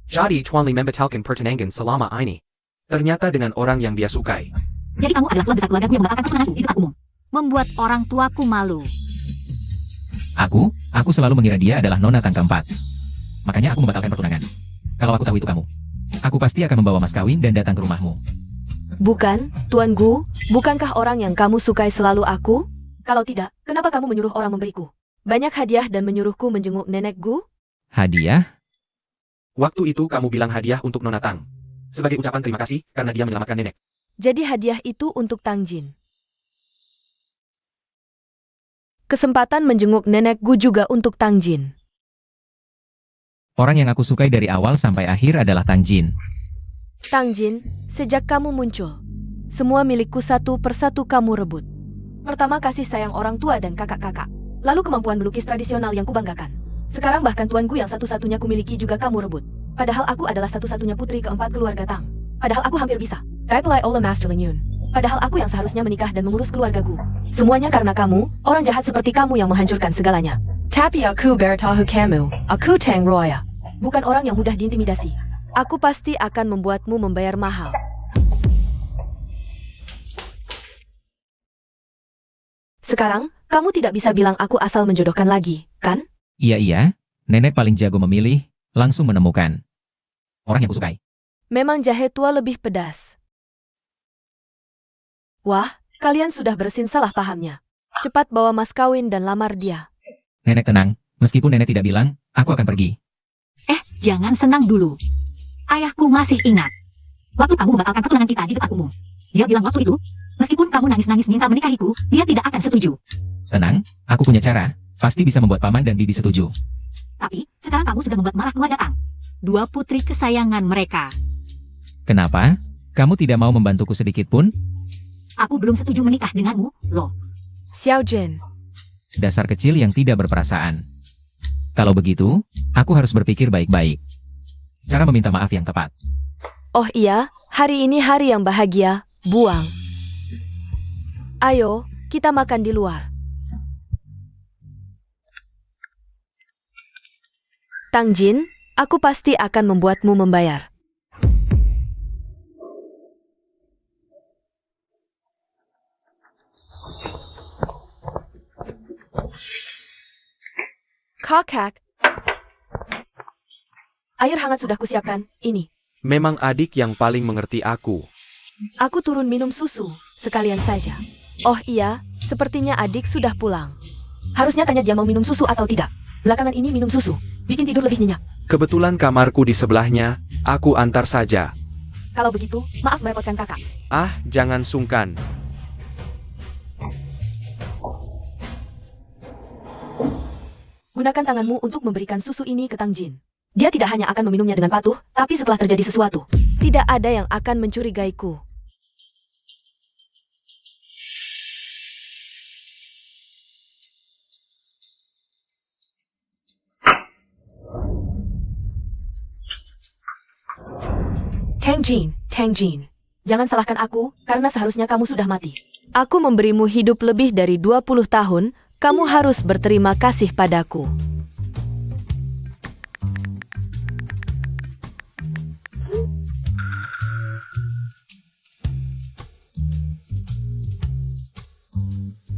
Jadi Tuan Li membatalkan pertunangan selama ini. Ternyata dengan orang yang dia sukai. Jadi kamu adalah tuan besar keluarga Gu yang membatalkan pertunanganku di tempat umum. Membuat orang tuaku malu. Aku selalu mengira dia adalah Nona Tang keempat. Makanya aku membatalkan pertunangan. Kalau aku tahu itu kamu, aku pasti akan membawa mas kawin dan datang ke rumahmu. Bukan, Tuan Gu, bukankah orang yang kamu sukai selalu aku? Kalau tidak, kenapa kamu menyuruh orang memberiku banyak hadiah dan menyuruhku menjenguk nenek Gu? Hadiah? Waktu itu kamu bilang hadiah untuk Nona Tang. Sebagai ucapan terima kasih karena dia menyelamatkan nenek. Jadi hadiah itu untuk Tang Jin. Kesempatan menjenguk nenek Gu juga untuk Tang Jin. Orang yang aku sukai dari awal sampai akhir adalah Tang Jin. Tang Jin, sejak kamu muncul, semua milikku satu persatu kamu rebut. Pertama kasih sayang orang tua dan kakak-kakak. Lalu kemampuan melukis tradisional yang kubanggakan. Sekarang bahkan tuanku yang satu-satunya kumiliki juga kamu rebut. Padahal aku adalah satu-satunya putri keempat keluarga Tang. Padahal aku hampir bisa. Taipelai Ola Master Lenyun. Padahal aku yang seharusnya menikah dan mengurus keluargaku. Semuanya karena kamu, orang jahat seperti kamu yang menghancurkan segalanya. Tapi aku bertahu kamu, aku Tang Roya. Bukan orang yang mudah diintimidasi. Aku pasti akan membuatmu membayar mahal. Sekarang, kamu tidak bisa bilang aku asal menjodohkan lagi, kan? Iya, nenek paling jago memilih, langsung menemukan orang yang kusukai. Memang jahe tua lebih pedas. Wah, kalian sudah bersin salah pahamnya. Cepat bawa mas kawin dan lamar dia. Nenek tenang, meskipun nenek tidak bilang, aku akan pergi. Jangan senang dulu. Ayahku masih ingat. Waktu kamu membatalkan pertunangan kita di depan umum. Dia bilang waktu itu, meskipun kamu nangis-nangis minta menikahiku, dia tidak akan setuju. Tenang, aku punya cara. Pasti bisa membuat paman dan bibi setuju. Tapi, sekarang kamu sudah membuat marah dua datang. Dua putri kesayangan mereka. Kenapa? Kamu tidak mau membantuku sedikit pun? Aku belum setuju menikah denganmu, loh. Xiao Jin. Dasar kecil yang tidak berperasaan. Kalau begitu, aku harus berpikir baik-baik. Cara meminta maaf yang tepat. Oh iya, hari ini hari yang bahagia, buang. Ayo, kita makan di luar. Tang Jin, aku pasti akan membuatmu membayar. Kakak. Air hangat sudah kusiapkan, ini. Memang adik yang paling mengerti aku. Aku turun minum susu, sekalian saja. Oh iya, sepertinya adik sudah pulang. Harusnya tanya dia mau minum susu atau tidak. Belakangan ini minum susu, bikin tidur lebih nyenyak. Kebetulan kamarku di sebelahnya, Aku antar saja. Kalau begitu, maaf merepotkan kakak. Ah, jangan sungkan. Gunakan tanganmu untuk memberikan susu ini ke Tang Jin. Dia tidak hanya akan meminumnya dengan patuh, tapi setelah terjadi sesuatu, tidak ada yang akan mencurigaiku. Tang Jin. Jangan salahkan aku, karena seharusnya kamu sudah mati. Aku memberimu hidup lebih dari 20 tahun, kamu harus berterima kasih padaku.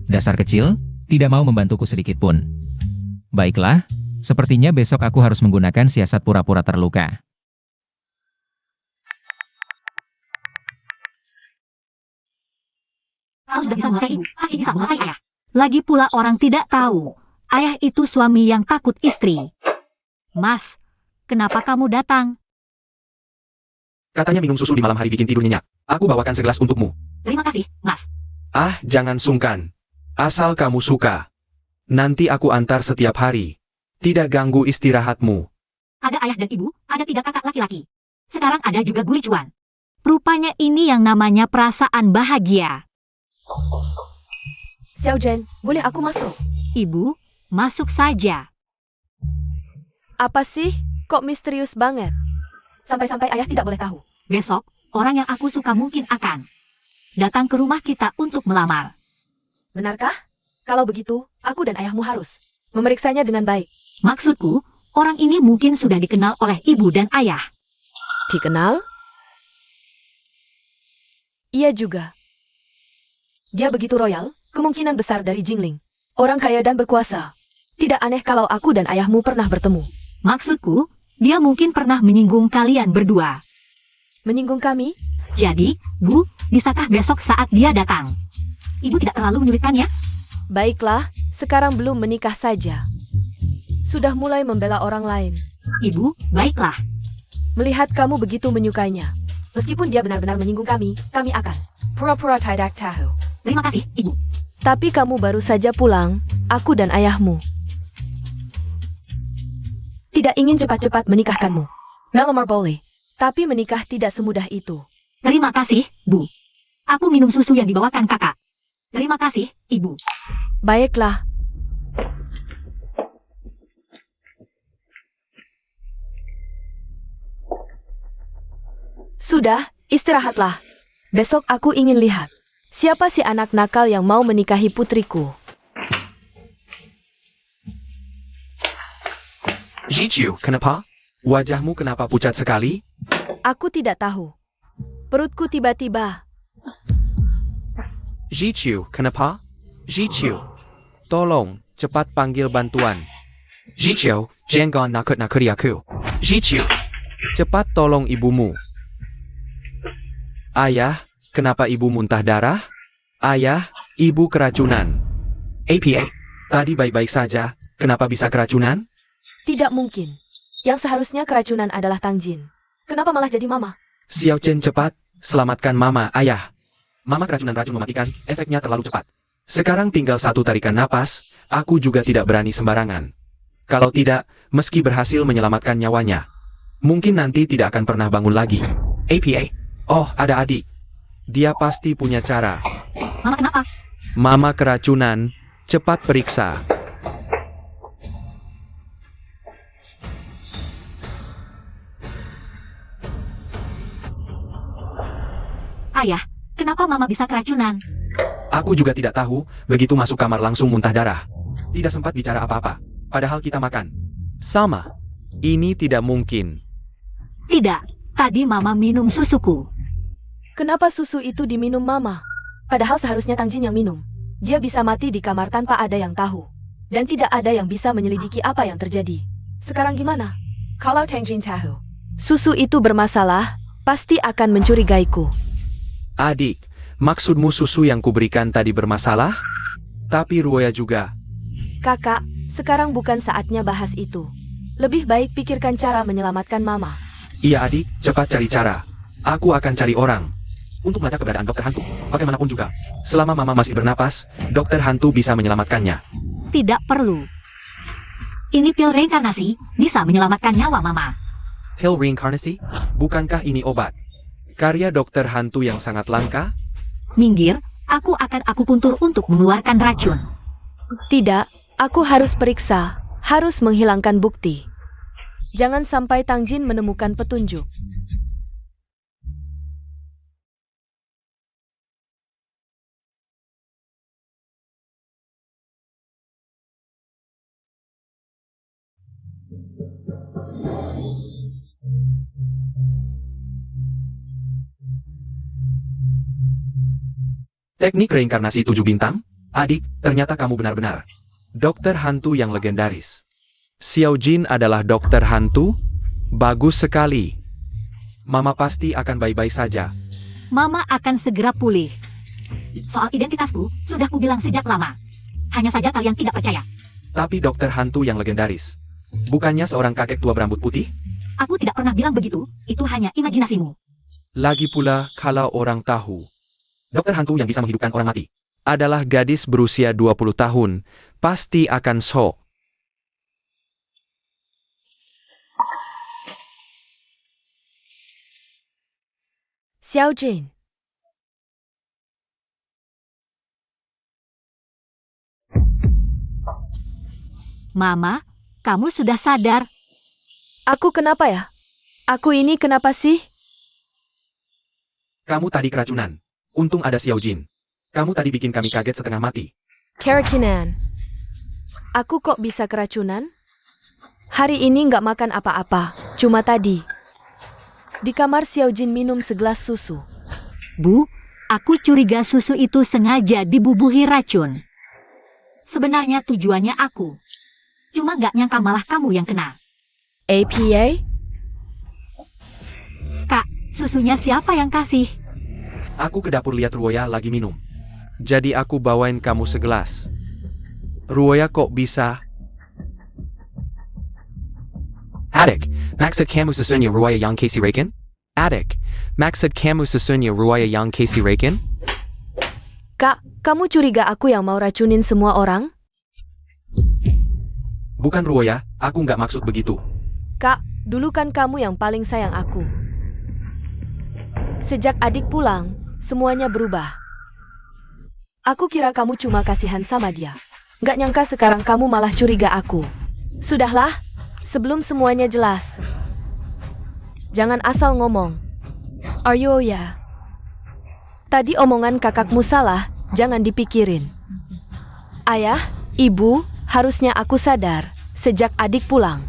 Dasar kecil, tidak mau membantuku sedikit pun. Baiklah, sepertinya besok aku harus menggunakan siasat pura-pura terluka. Kau sudah bisa menguasai ibu, pasti bisa menguasai ayah. Lagi pula orang tidak tahu, ayah itu suami yang takut istri. Mas, kenapa kamu datang? Katanya minum susu di malam hari bikin tidur nyenyak. Aku bawakan segelas untukmu. Terima kasih, Mas. Ah, jangan sungkan. Asal kamu suka. Nanti aku antar setiap hari. Tidak ganggu istirahatmu. Ada ayah dan ibu, ada 3 kakak laki-laki. Sekarang ada juga Guli Cuan. Rupanya ini yang namanya perasaan bahagia. Xiao Zhen, boleh aku masuk? Ibu, masuk saja. Apa sih? Kok misterius banget? Sampai-sampai ayah tidak boleh tahu. Besok, orang yang aku suka mungkin akan datang ke rumah kita untuk melamar. Benarkah? Kalau begitu, aku dan ayahmu harus memeriksanya dengan baik. Maksudku, orang ini mungkin sudah dikenal oleh ibu dan ayah. Dikenal? Iya juga. Dia begitu royal, kemungkinan besar dari Jingling. Orang kaya dan berkuasa. Tidak aneh kalau aku dan ayahmu pernah bertemu. Maksudku, dia mungkin pernah menyinggung kalian berdua. Menyinggung kami? Jadi, Bu, bisakah besok saat dia datang? Ibu tidak terlalu menyulitkannya? Baiklah, sekarang belum menikah saja. Sudah mulai membela orang lain. Ibu, baiklah. Melihat kamu begitu menyukainya. Meskipun dia benar-benar menyinggung kami akan pura-pura tidak tahu. Terima kasih, Ibu. Tapi kamu baru saja pulang, aku dan ayahmu. Tidak ingin cepat-cepat menikahkanmu. Melamar boleh, tapi menikah tidak semudah itu. Terima kasih, Bu. Aku minum susu yang dibawakan kakak. Terima kasih, Ibu. Baiklah. Sudah, istirahatlah. Besok aku ingin lihat. Siapa si anak nakal yang mau menikahi putriku? Jiqiu, kenapa? Wajahmu kenapa pucat sekali? Aku tidak tahu. Perutku tiba-tiba. Jiqiu, kenapa? Jiqiu, tolong, cepat panggil bantuan. Jiqiu, jangan nakut-nakuti aku. Jiqiu, cepat tolong ibumu. Ayah, kenapa ibu muntah darah? Ayah, ibu keracunan. APA, tadi baik-baik saja, kenapa bisa keracunan? Tidak mungkin. Yang seharusnya keracunan adalah Tang Jin. Kenapa malah jadi mama? Xiao Chen cepat, selamatkan mama, ayah. Mama keracunan racun mematikan, efeknya terlalu cepat. Sekarang tinggal satu tarikan napas, aku juga tidak berani sembarangan. Kalau tidak, meski berhasil menyelamatkan nyawanya, mungkin nanti tidak akan pernah bangun lagi. APA, oh ada adik. Dia pasti punya cara. Mama kenapa? Mama keracunan, cepat periksa. Ayah, kenapa Mama bisa keracunan? Aku juga tidak tahu, begitu masuk kamar langsung muntah darah. Tidak sempat bicara apa-apa, padahal kita makan. Sama. Ini tidak mungkin. Tidak, tadi Mama minum susuku. Kenapa susu itu diminum mama? Padahal seharusnya Tang Jin yang minum. Dia bisa mati di kamar tanpa ada yang tahu. Dan tidak ada yang bisa menyelidiki apa yang terjadi. Sekarang gimana? Kalau Tang Jin tahu susu itu bermasalah, pasti akan mencurigaiku. Adik, maksudmu susu yang kuberikan tadi bermasalah? Tapi Ruoya juga. Kakak, sekarang bukan saatnya bahas itu. Lebih baik pikirkan cara menyelamatkan mama. Iya adik, cepat cari cara. Aku akan cari orang untuk melacak keberadaan dokter hantu, bagaimanapun juga. Selama Mama masih bernapas, dokter hantu bisa menyelamatkannya. Tidak perlu. Ini pil reinkarnasi, bisa menyelamatkan nyawa Mama. Pil reinkarnasi? Bukankah ini obat? Karya dokter hantu yang sangat langka? Minggir, aku akan akupuntur untuk mengeluarkan racun. Tidak, aku harus periksa, harus menghilangkan bukti. Jangan sampai Tang Jin menemukan petunjuk. Teknik reinkarnasi 7 bintang? Adik, ternyata kamu benar-benar dokter hantu yang legendaris. Xiao Jin adalah dokter hantu? Bagus sekali. Mama pasti akan baik-baik saja. Mama akan segera pulih. Soal identitasku, sudah kubilang sejak lama. Hanya saja kalian tidak percaya. Tapi dokter hantu yang legendaris, bukannya seorang kakek tua berambut putih? Aku tidak pernah bilang begitu, itu hanya imajinasimu. Lagi pula, kalau orang tahu, dokter hantu yang bisa menghidupkan orang mati adalah gadis berusia 20 tahun, pasti akan shock. Xiao Jin. Mama, kamu sudah sadar. Aku kenapa ya? Aku ini kenapa sih? Kamu tadi keracunan. Untung ada Xiao Jin. Kamu tadi bikin kami kaget setengah mati. Keracunan. Aku kok bisa keracunan? Hari ini nggak makan apa-apa, cuma tadi. Di kamar Xiao Jin minum segelas susu. Bu, aku curiga susu itu sengaja dibubuhi racun. Sebenarnya tujuannya aku. Cuma nggak nyangka malah kamu yang kena. APA? Kak, susunya siapa yang kasih? Aku ke dapur lihat Ruoya lagi minum. Jadi aku bawain kamu segelas. Ruoya kok bisa? Adik, maksud kamu sesungguhnya Ruoya yang Casey Raken? Adik, maksud kamu sesungguhnya Ruoya yang Casey Raken? Kak, kamu curiga aku yang mau racunin semua orang? Bukan Ruoya, aku nggak maksud begitu. Kak, dulu kan kamu yang paling sayang aku. Sejak adik pulang, semuanya berubah. Aku kira kamu cuma kasihan sama dia. Nggak nyangka sekarang kamu malah curiga aku. Sudahlah, sebelum semuanya jelas. Jangan asal ngomong. Are you ya? Tadi omongan kakakmu salah, jangan dipikirin. Ayah, ibu, harusnya aku sadar sejak adik pulang.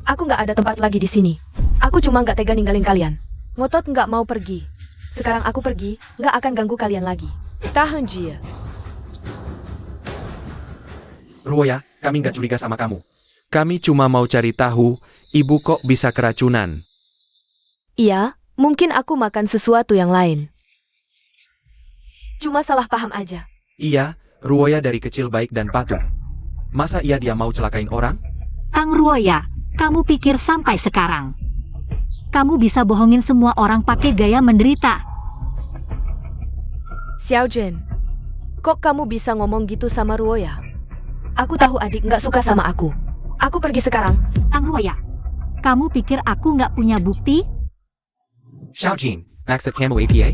Aku nggak ada tempat lagi di sini. Aku cuma nggak tega ninggalin kalian. Ngotot nggak mau pergi. Sekarang aku pergi, nggak akan ganggu kalian lagi. Tahan Jia. Ruoya, kami nggak curiga sama kamu. Kami cuma mau cari tahu, ibu kok bisa keracunan. Iya, mungkin aku makan sesuatu yang lain. Cuma salah paham aja. Iya, Ruoya dari kecil baik dan patuh. Masa iya dia mau celakain orang? Tang Ruoya, kamu pikir sampai sekarang kamu bisa bohongin semua orang pakai gaya menderita? Xiao Jin, kok kamu bisa ngomong gitu sama Ruoya? Aku tahu adik nggak suka sama aku. Aku pergi sekarang. Tang Ruoya, kamu pikir aku nggak punya bukti? Xiao Jin, maksud kamu APA?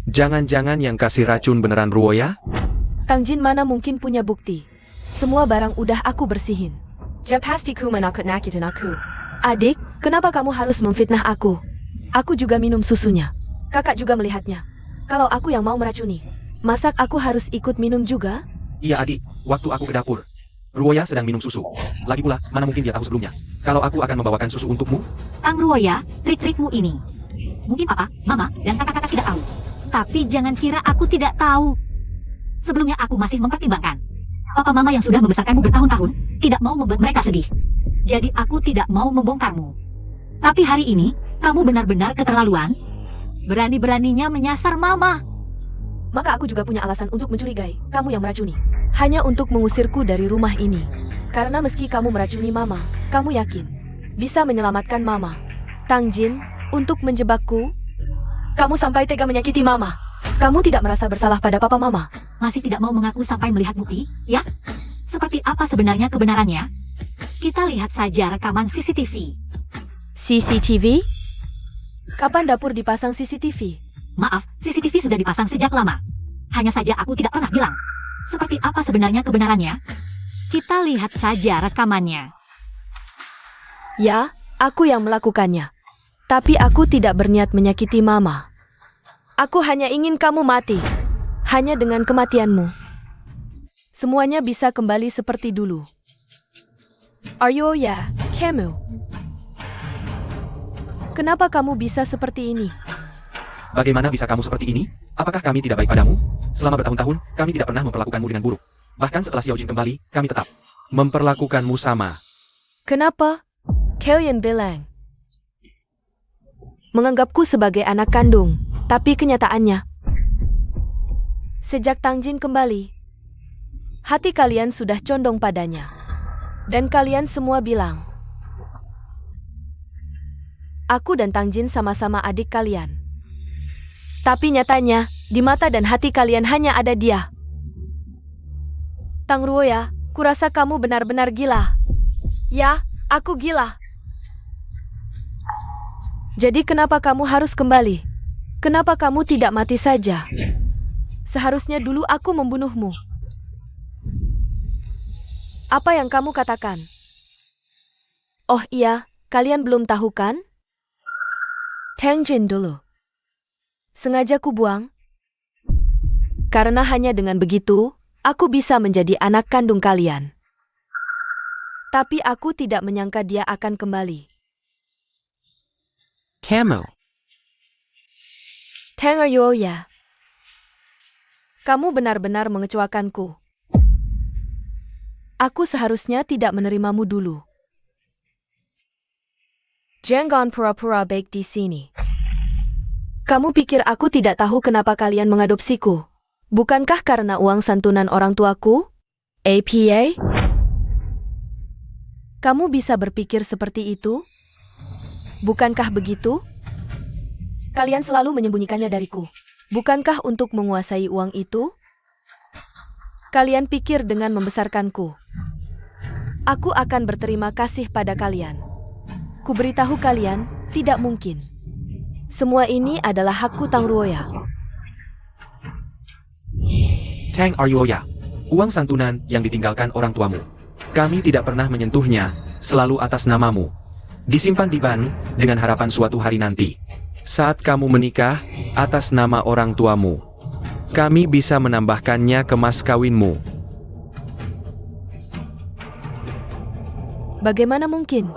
Jangan-jangan yang kasih racun beneran Ruoya? Tang Jin mana mungkin punya bukti? Semua barang udah aku bersihin. Pastiku menakut-nakutin aku. Adik, kenapa kamu harus memfitnah aku? Aku juga minum susunya. Kakak juga melihatnya. Kalau aku yang mau meracuni, masak aku harus ikut minum juga? Iya adik, waktu aku ke dapur, Ruoya sedang minum susu. Lagi pula, mana mungkin dia tahu sebelumnya. Kalau aku akan membawakan susu untukmu? Tang Ruoya, trik-trikmu ini. Mungkin papa, mama, dan kakak-kakak tidak tahu. Tapi jangan kira aku tidak tahu. Sebelumnya aku masih mempertimbangkan. Papa mama yang sudah membesarkanmu bertahun-tahun, tidak mau membuat mereka sedih. Jadi aku tidak mau membongkarmu. Tapi hari ini, kamu benar-benar keterlaluan. Berani-beraninya menyasar mama. Maka aku juga punya alasan untuk mencurigai kamu yang meracuni. Hanya untuk mengusirku dari rumah ini. Karena meski kamu meracuni mama, kamu yakin bisa menyelamatkan mama. Tang Jin, untuk menjebakku? Kamu sampai tega menyakiti Mama. Kamu tidak merasa bersalah pada Papa Mama? Masih tidak mau mengaku sampai melihat bukti, ya? Seperti apa sebenarnya kebenarannya? Kita lihat saja rekaman CCTV. CCTV? Kapan dapur dipasang CCTV? Maaf, CCTV sudah dipasang sejak lama. Hanya saja aku tidak pernah bilang. Seperti apa sebenarnya kebenarannya? Kita lihat saja rekamannya. Ya, aku yang melakukannya. Tapi aku tidak berniat menyakiti Mama. Aku hanya ingin kamu mati. Hanya dengan kematianmu. Semuanya bisa kembali seperti dulu. Aryoya, kamu. Kenapa kamu bisa seperti ini? Bagaimana bisa kamu seperti ini? Apakah kami tidak baik padamu? Selama bertahun-tahun, kami tidak pernah memperlakukanmu dengan buruk. Bahkan setelah Xiao Jin kembali, kami tetap memperlakukanmu sama. Kenapa? Kalian bilang menganggapku sebagai anak kandung, tapi kenyataannya sejak Tang Jin kembali, hati kalian sudah condong padanya. Dan kalian semua bilang, aku dan Tang Jin sama-sama adik kalian. Tapi nyatanya, di mata dan hati kalian hanya ada dia. Tang Ruoya, kurasa kamu benar-benar gila. Ya, aku gila. Jadi kenapa kamu harus kembali? Kenapa kamu tidak mati saja? Seharusnya dulu aku membunuhmu. Apa yang kamu katakan? Oh iya, kalian belum tahu kan? Tang Jin dulu. Sengaja ku buang. Karena hanya dengan begitu, aku bisa menjadi anak kandung kalian. Tapi aku tidak menyangka dia akan kembali. Kamu. Tang Aryoya. Kamu benar-benar mengecewakanku. Aku seharusnya tidak menerimamu dulu. Jangan pura-pura baik di sini. Kamu pikir aku tidak tahu kenapa kalian mengadopsiku? Bukankah karena uang santunan orang tuaku? APA? Kamu bisa berpikir seperti itu? Bukankah begitu? Kalian selalu menyembunyikannya dariku. Bukankah untuk menguasai uang itu? Kalian pikir dengan membesarkanku, aku akan berterima kasih pada kalian. Ku beritahu kalian, tidak mungkin. Semua ini adalah hakku Tang Ruoya. Tang Aryoya. Uang santunan yang ditinggalkan orang tuamu. Kami tidak pernah menyentuhnya, selalu atas namamu. Disimpan di bank, dengan harapan suatu hari nanti. Saat kamu menikah, atas nama orang tuamu. Kami bisa menambahkannya ke mas kawinmu. Bagaimana mungkin?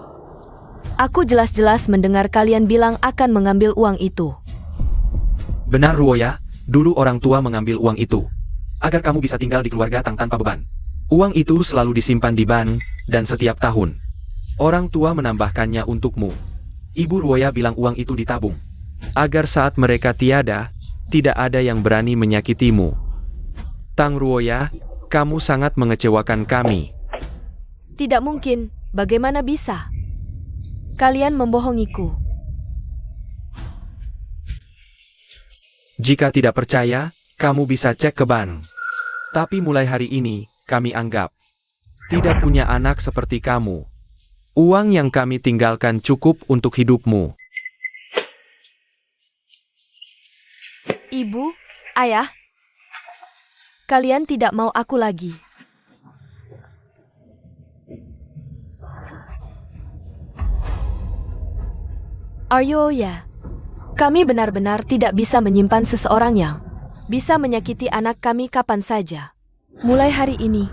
Aku jelas-jelas mendengar kalian bilang akan mengambil uang itu. Benar Ruoya, dulu orang tua mengambil uang itu. Agar kamu bisa tinggal di keluarga Tang tanpa beban. Uang itu selalu disimpan di bank, dan setiap tahun orang tua menambahkannya untukmu. Ibu Ruoya bilang uang itu ditabung. Agar saat mereka tiada, tidak ada yang berani menyakitimu. Tang Ruoya, kamu sangat mengecewakan kami. Tidak mungkin, bagaimana bisa? Kalian membohongiku. Jika tidak percaya, kamu bisa cek ke bank. Tapi mulai hari ini, kami anggap tidak punya anak seperti kamu. Uang yang kami tinggalkan cukup untuk hidupmu. Ibu, ayah, kalian tidak mau aku lagi. Aryoya, kami benar-benar tidak bisa menyimpan seseorang yang bisa menyakiti anak kami kapan saja. Mulai hari ini,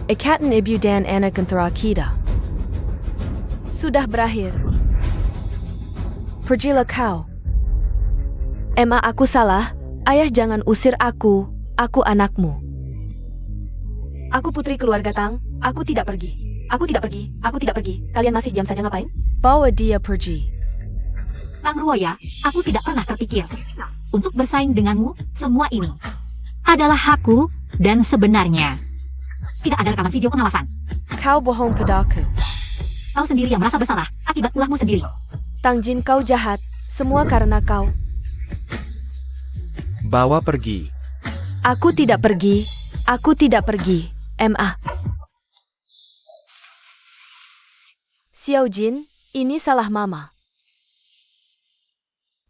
Ikatan Ibu dan anak antara kita sudah berakhir. Pergilah kau. Emma, aku salah. Ayah, jangan usir aku anakmu. Aku putri keluarga Tang. Aku tidak pergi. Aku tidak pergi. Aku tidak pergi. Kalian masih diam saja ngapain? Bawa dia pergi. Tang Ruoya, aku tidak pernah terpikir untuk bersaing denganmu. Semua ini adalah hakku, dan sebenarnya tidak ada rekaman video pengawasan. Kau bohong padaku. Kau sendiri yang merasa bersalah. akibat ulahmu sendiri. Tang Jin, kau jahat. Semua karena kau. Bawa pergi. Aku tidak pergi. Aku tidak pergi. Ma. Xiao Jin, ini salah Mama.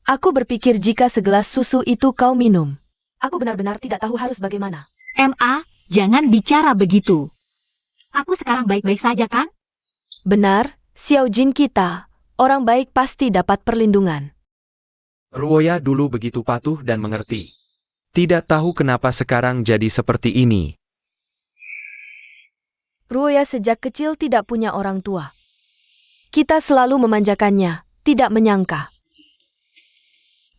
Aku berpikir jika segelas susu itu kau minum. Aku benar-benar tidak tahu harus bagaimana. Ma, jangan bicara begitu. Aku sekarang baik-baik saja kan? Benar, Xiao Jin kita. Orang baik pasti dapat perlindungan. Ruoya dulu begitu patuh dan mengerti. Tidak tahu kenapa sekarang jadi seperti ini. Ruoya sejak kecil tidak punya orang tua. Kita selalu memanjakannya, tidak menyangka.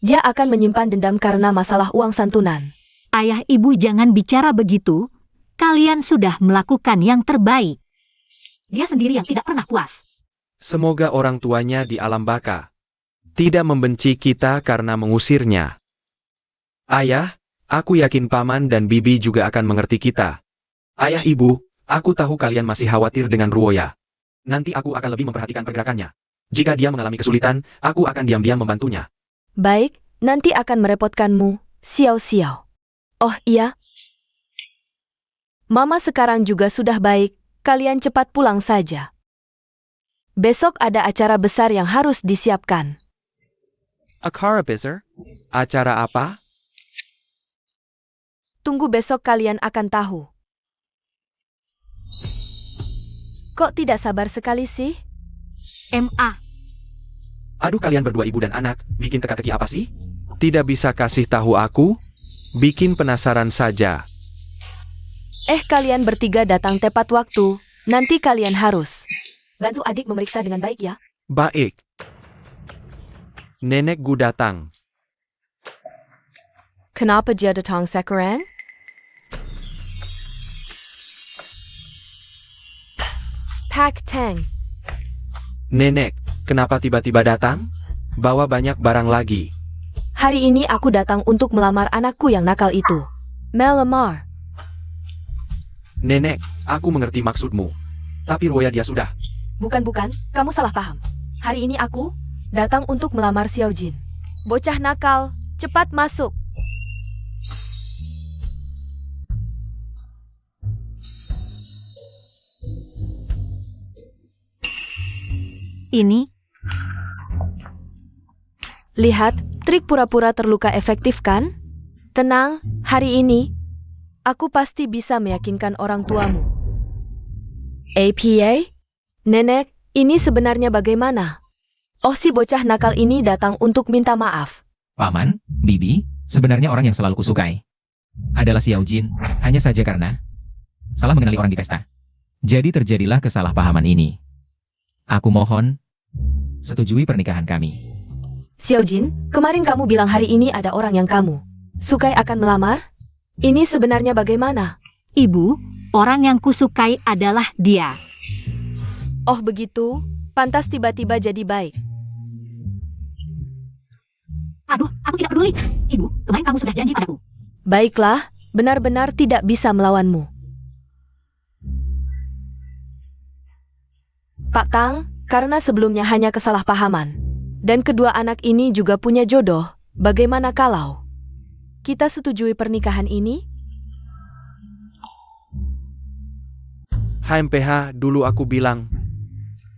Dia akan menyimpan dendam karena masalah uang santunan. Ayah ibu jangan bicara begitu. Kalian sudah melakukan yang terbaik. Dia sendiri yang tidak pernah puas. Semoga orang tuanya di alam baka tidak membenci kita karena mengusirnya. Ayah, aku yakin Paman dan Bibi juga akan mengerti kita. Ayah ibu, aku tahu kalian masih khawatir dengan Ruoya. Nanti aku akan lebih memperhatikan pergerakannya. Jika dia mengalami kesulitan, aku akan diam-diam membantunya. Baik, nanti akan merepotkanmu, Xiao Xiao. Oh iya. Mama sekarang juga sudah baik, kalian cepat pulang saja. Besok ada acara besar yang harus disiapkan. Akara besar? Acara apa? Tunggu besok kalian akan tahu. Kok tidak sabar sekali sih? Ma, Aduh kalian berdua ibu dan anak, bikin teka-teki apa sih? Tidak bisa kasih tahu aku? Bikin penasaran saja. Kalian bertiga datang tepat waktu, nanti kalian harus bantu adik memeriksa dengan baik ya. Baik. Nenek Gu datang. Kenapa dia datang sekarang? Pak Tang. Nenek, kenapa tiba-tiba datang? Bawa banyak barang lagi. Hari ini aku datang untuk melamar anakku yang nakal itu. Melamar. Nenek, aku mengerti maksudmu. Tapi Ruoya dia sudah. Bukan, kamu salah paham. Hari ini aku datang untuk melamar Xiao Jin. Bocah nakal, cepat masuk. ini Lihat, trik pura-pura terluka efektif kan? Tenang, hari ini, aku pasti bisa meyakinkan orang tuamu. APA? Nenek, ini sebenarnya bagaimana? Oh, si bocah nakal ini datang untuk minta maaf. Paman, Bibi, sebenarnya orang yang selalu kusukai adalah Xiao Jin, hanya saja karena salah mengenali orang di pesta. Jadi terjadilah kesalahpahaman ini. Aku mohon, setujui pernikahan kami. Xiao Jin, kemarin kamu bilang hari ini ada orang yang kamu sukai akan melamar? Ini sebenarnya bagaimana? Ibu, orang yang kusukai adalah dia. Oh begitu, pantas tiba-tiba jadi baik. Aduh, aku tidak peduli. Ibu, kemarin kamu sudah janji padaku. Baiklah, benar-benar tidak bisa melawanmu. Pak Tang, karena sebelumnya hanya kesalahpahaman, dan kedua anak ini juga punya jodoh, bagaimana kalau kita setujui pernikahan ini? HMPH, dulu aku bilang.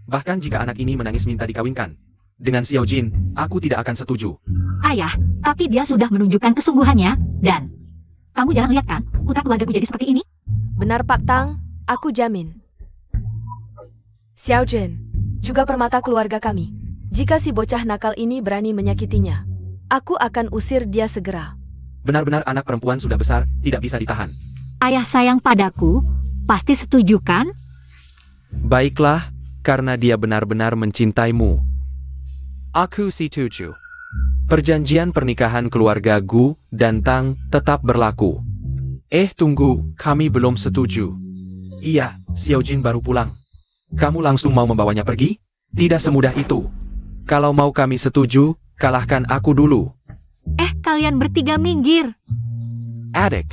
Bahkan jika anak ini menangis minta dikawinkan dengan Xiao Jin, aku tidak akan setuju. Ayah, tapi dia sudah menunjukkan kesungguhannya, dan kamu jarang lihat kan, putra keluargaku jadi seperti ini? Benar Pak Tang, aku jamin. Xiao Jin, juga permata keluarga kami. Jika si bocah nakal ini berani menyakitinya, aku akan usir dia segera. Benar-benar anak perempuan sudah besar, tidak bisa ditahan. Ayah sayang padaku, pasti setuju kan? Baiklah, karena dia benar-benar mencintaimu. Aku setuju. Perjanjian pernikahan keluarga Gu dan Tang tetap berlaku. Tunggu, kami belum setuju. Iya, Xiao Jin baru pulang. Kamu langsung mau membawanya pergi? Tidak semudah itu. Kalau mau kami setuju, kalahkan aku dulu. Kalian bertiga minggir. Adik.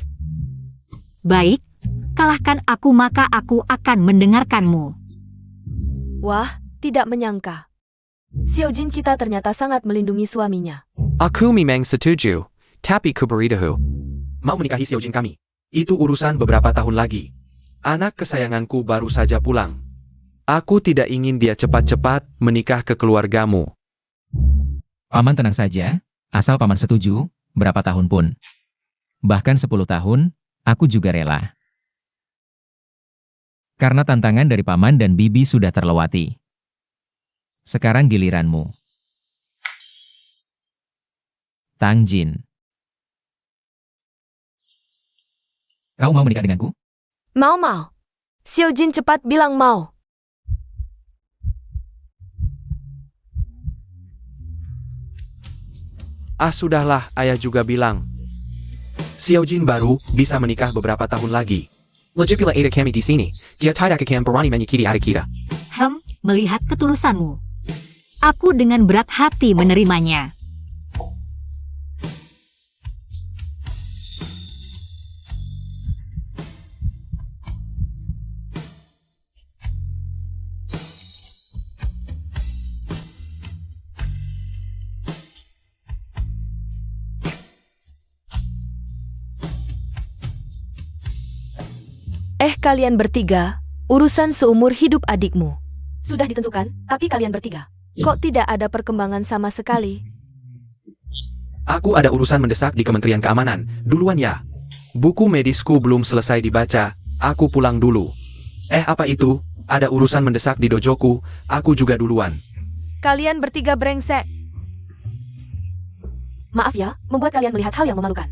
Baik, kalahkan aku maka aku akan mendengarkanmu. Wah, tidak menyangka. Xiaojin kita ternyata sangat melindungi suaminya. Aku memang setuju, tapi kuberitahu. Mau menikahi Xiaojin kami. Itu urusan beberapa tahun lagi. Anak kesayanganku baru saja pulang. Aku tidak ingin dia cepat-cepat menikah ke keluargamu. Paman tenang saja, asal paman setuju, berapa tahun pun. Bahkan 10 tahun, aku juga rela. Karena tantangan dari paman dan bibi sudah terlewati. Sekarang giliranmu. Tang Jin. Kau mau menikah denganku? Mau. Xiaojin cepat bilang mau. Sudahlah, ayah juga bilang. Xiaojin baru bisa menikah beberapa tahun lagi. Lagipula ada kami di sini. Dia tidak akan berani menyakiti adik kita. Melihat ketulusanmu. Aku dengan berat hati menerimanya. Kalian bertiga, urusan seumur hidup adikmu. Sudah ditentukan, tapi kalian bertiga. Kok tidak ada perkembangan sama sekali? Aku ada urusan mendesak di Kementerian Keamanan. Duluan ya. Buku medisku belum selesai dibaca. Aku pulang dulu. Apa itu? Ada urusan mendesak di dojoku. Aku juga duluan. Kalian bertiga brengsek. Maaf ya, membuat kalian melihat hal yang memalukan.